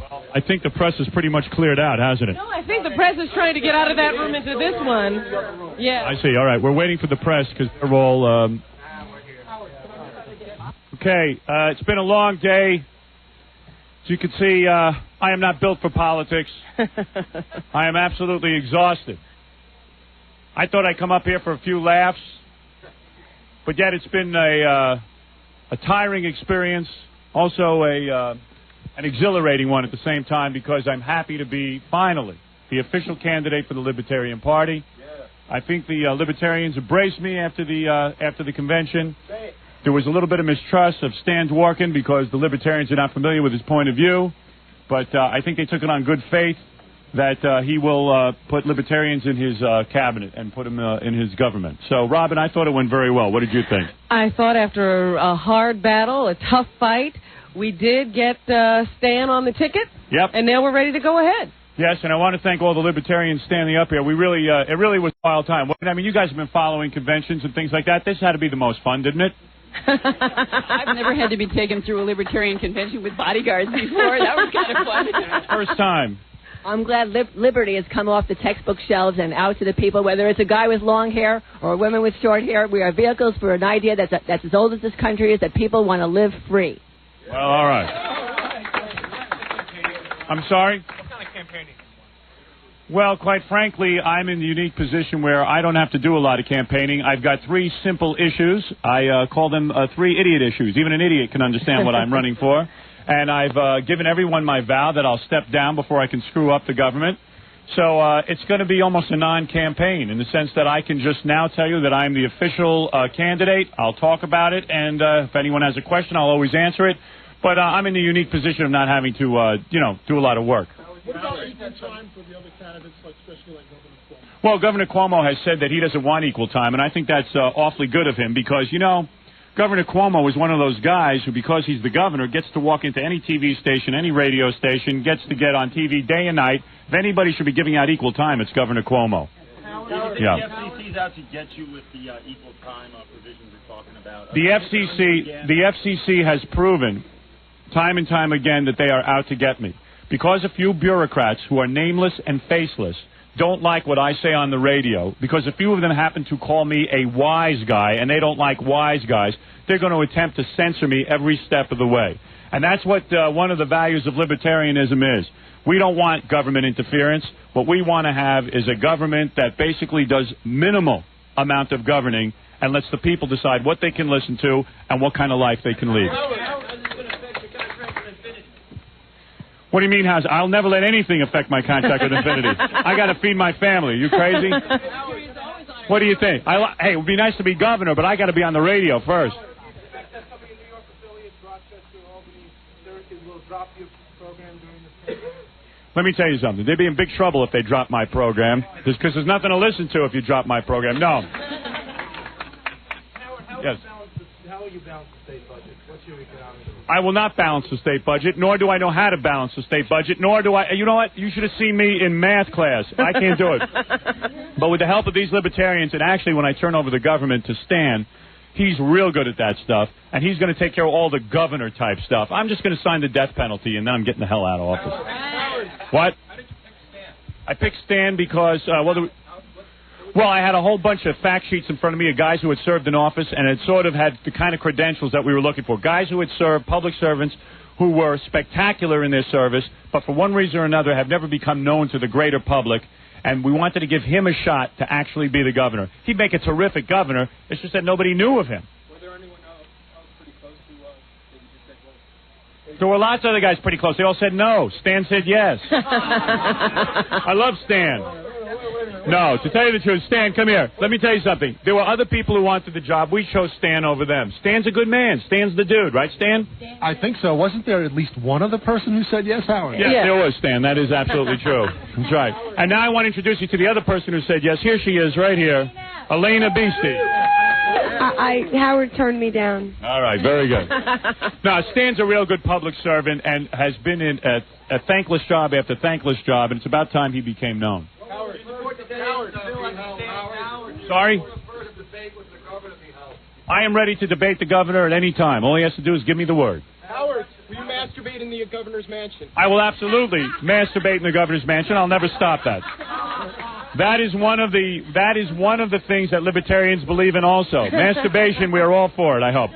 Well, I think the press is pretty much cleared out, hasn't it? No, I think the press is trying to get out of that room into this one. Yeah. I see. All right. We're waiting for the press because they're all... Okay, it's been a long day. As you can see, I am not built for politics. I am absolutely exhausted. I thought I'd come up here for a few laughs, but yet it's been a tiring experience, also an exhilarating one at the same time because I'm happy to be, finally, the official candidate for the Libertarian Party. I think the Libertarians embraced me after the convention. There was a little bit of mistrust of Stan Dworkin because the Libertarians are not familiar with his point of view. But I think they took it on good faith that he will put Libertarians in his cabinet and put them in his government. So, Robin, I thought it went very well. What did you think? I thought after a hard battle, a tough fight, we did get Stan on the ticket. Yep. And now we're ready to go ahead. Yes, and I want to thank all the Libertarians standing up here. We really, it really was a wild time. I mean, you guys have been following conventions and things like that. This had to be the most fun, didn't it? I've never had to be taken through a libertarian convention with bodyguards before. That was kind of fun. First time. I'm glad liberty has come off the textbook shelves and out to the people, whether it's a guy with long hair or a woman with short hair. We are vehicles for an idea that's as old as this country is, that people want to live free. Well, all right. I'm sorry? What kind of campaigning? Well, quite frankly, I'm in the unique position where I don't have to do a lot of campaigning. I've got 3 simple issues. I call them 3 idiot issues. Even an idiot can understand what I'm running for. And I've given everyone my vow that I'll step down before I can screw up the government. So it's going to be almost a non-campaign in the sense that I can just now tell you that I'm the official candidate. I'll talk about it, and if anyone has a question, I'll always answer it. But I'm in the unique position of not having to, do a lot of work. What about equal time for the other candidates, especially like Governor Cuomo? Well, Governor Cuomo has said that he doesn't want equal time, and I think that's awfully good of him because, Governor Cuomo is one of those guys who, because he's the governor, gets to walk into any TV station, any radio station, gets to get on TV day and night. If anybody should be giving out equal time, it's Governor Cuomo. Yeah. The FCC's out to get you with the equal time provisions we're talking about. The FCC has proven time and time again that they are out to get me. Because a few bureaucrats who are nameless and faceless don't like what I say on the radio, because a few of them happen to call me a wise guy, and they don't like wise guys, they're going to attempt to censor me every step of the way. And that's what one of the values of libertarianism is. We don't want government interference. What we want to have is a government that basically does minimal amount of governing and lets the people decide what they can listen to and what kind of life they can lead. What do you mean, how's I'll never let anything affect my contract with Infinity. I got to feed my family. Are you crazy? What do you think? Hey, it would be nice to be governor, but I got to be on the radio first. Let me tell you something. They'd be in big trouble if they dropped my program, because there's nothing to listen to if you drop my program. No. Yes. How will you balance the state budget? What's your economic? I will not balance the state budget, nor do I know how to balance the state budget, nor do I... You know what? You should have seen me in math class. I can't do it. But with the help of these libertarians, and actually when I turn over the government to Stan, he's real good at that stuff, and he's going to take care of all the governor-type stuff. I'm just going to sign the death penalty, and then I'm getting the hell out of office. What? I picked Stan because... Well, I had a whole bunch of fact sheets in front of me of guys who had served in office and had sort of had the kind of credentials that we were looking for. Guys who had served, public servants who were spectacular in their service, but for one reason or another have never become known to the greater public. And we wanted to give him a shot to actually be the governor. He'd make a terrific governor. It's just that nobody knew of him. Was there anyone else pretty close to that you said, well? There were lots of other guys pretty close. They all said no. Stan said yes. I love Stan. No, to tell you the truth, Stan, come here. Let me tell you something. There were other people who wanted the job. We chose Stan over them. Stan's a good man. Stan's the dude, right, Stan? I think so. Wasn't there at least one other person who said yes, Howard? Yes, there was, Stan. That is absolutely true. That's right. And now I want to introduce you to the other person who said yes. Here she is, right here, Elena Beastie. Howard turned me down. All right, very good. Now, Stan's a real good public servant and has been in a thankless job after thankless job, and it's about time he became known. Sorry? I am ready to debate the governor at any time. All he has to do is give me the word. Howard, will you masturbate in the governor's mansion? I will absolutely masturbate in the governor's mansion. I'll never stop that. That is one of the things that libertarians believe in also. Masturbation, we are all for it, I hope.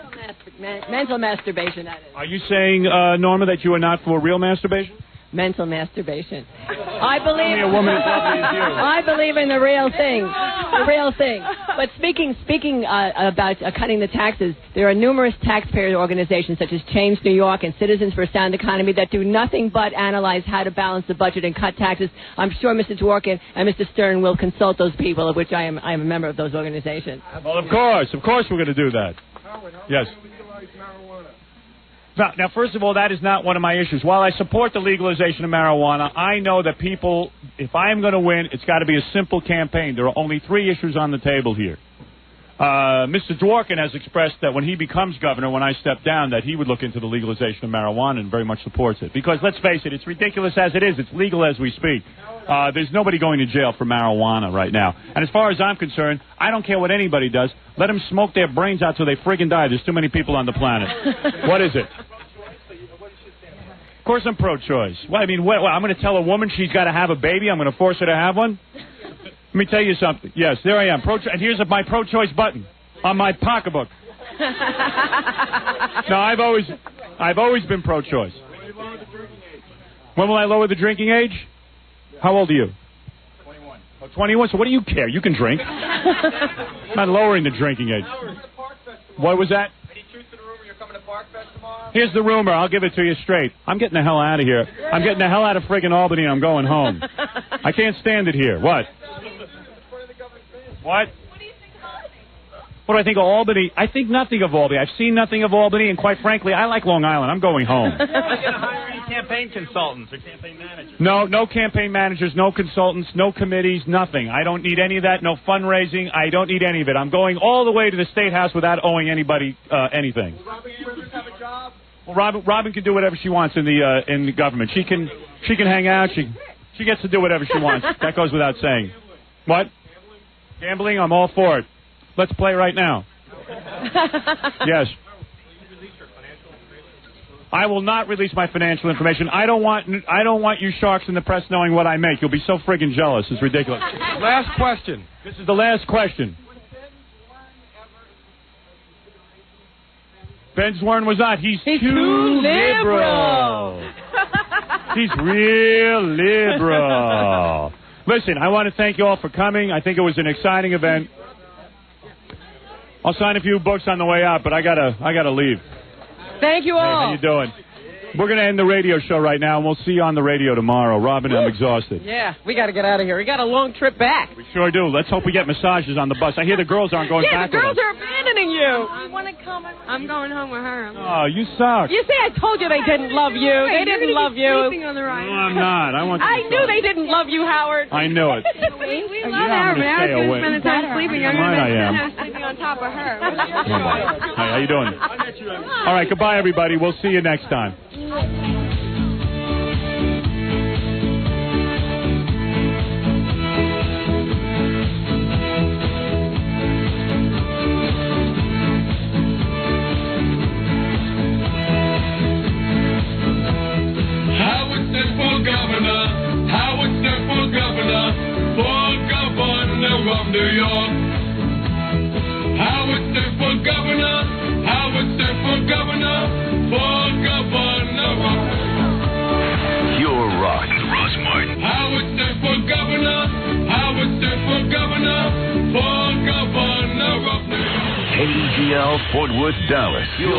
Mental masturbation, that is. Are you saying, Norma, that you are not for real masturbation? Mental masturbation. I believe a woman as lovely as you. I believe in the real thing. The real thing. But speaking about cutting the taxes, there are numerous taxpayer organizations such as Change New York and Citizens for a Sound Economy that do nothing but analyze how to balance the budget and cut taxes. I'm sure Mr. Dworkin and Mr. Stern will consult those people, of which I am a member of those organizations. Well, of course we're going to do that. Yes. Now, first of all, that is not one of my issues. While I support the legalization of marijuana, I know that people, if I am going to win, it's got to be a simple campaign. There are only 3 issues on the table here. Mr. Dworkin has expressed that when he becomes governor, when I step down, that he would look into the legalization of marijuana and very much supports it. Because, let's face it, it's ridiculous as it is. It's legal as we speak. There's nobody going to jail for marijuana right now. And as far as I'm concerned, I don't care what anybody does. Let them smoke their brains out till they friggin' die. There's too many people on the planet. What is it? Of course I'm pro-choice. Well, I mean, what, I'm going to tell a woman she's got to have a baby? I'm going to force her to have one? Let me tell you something. Yes, there I am. And here's my pro-choice button on my pocketbook. No, I've always been pro-choice. When will I lower the drinking age? How old are you? 21. Oh, 21? So what do you care? You can drink. I'm not lowering the drinking age. What was that? Here's the rumor. I'll give it to you straight. I'm getting the hell out of here. I'm getting the hell out of friggin' Albany and I'm going home. I can't stand it here. What? What? What do I think of Albany? I think nothing of Albany. I've seen nothing of Albany, and quite frankly, I like Long Island. I'm going home. You're going to hire any campaign consultants or campaign managers? No campaign managers, no consultants, no committees, nothing. I don't need any of that, no fundraising. I don't need any of it. I'm going all the way to the State House without owing anybody anything. Will Robin Rivers have a job? Well, Robin can do whatever she wants in the government. She can hang out. She gets to do whatever she wants. That goes without saying. What? Gambling? I'm all for it. Let's play right now. Yes. I will not release my financial information. I don't want you sharks in the press knowing what I make. You'll be so friggin' jealous. It's ridiculous. Last question. This is the last question. Ben Zwirn was not. He's too liberal. He's real liberal. Listen, I want to thank you all for coming. I think it was an exciting event. I'll sign a few books on the way out, but I gotta leave. Thank you all. Hey, how you doing? We're going to end the radio show right now, and we'll see you on the radio tomorrow. Robin, I'm exhausted. Yeah, we got to get out of here. We got a long trip back. We sure do. Let's hope we get massages on the bus. I hear the girls aren't going back the girls with us. are abandoning you. I want to come. I'm going home with her. Oh, you suck. You see, I told you they didn't love you. They didn't love you. On the ride. No, I'm not. I knew they didn't love you, Howard. I knew it. We love I'm her, but gonna I stay was away. going to spend the time sleeping. Damn right I am. Sleeping on top of her. Hey, how you doing? All right, goodbye, everybody. We'll see you next time. Of New York. Howard Stern for governor. Howard Stern for governor. For governor. Pure rock. Ross Martin. Howard Stern for governor. Howard Stern for governor. For governor of New York. KDGL, Fort Worth, Dallas. Pure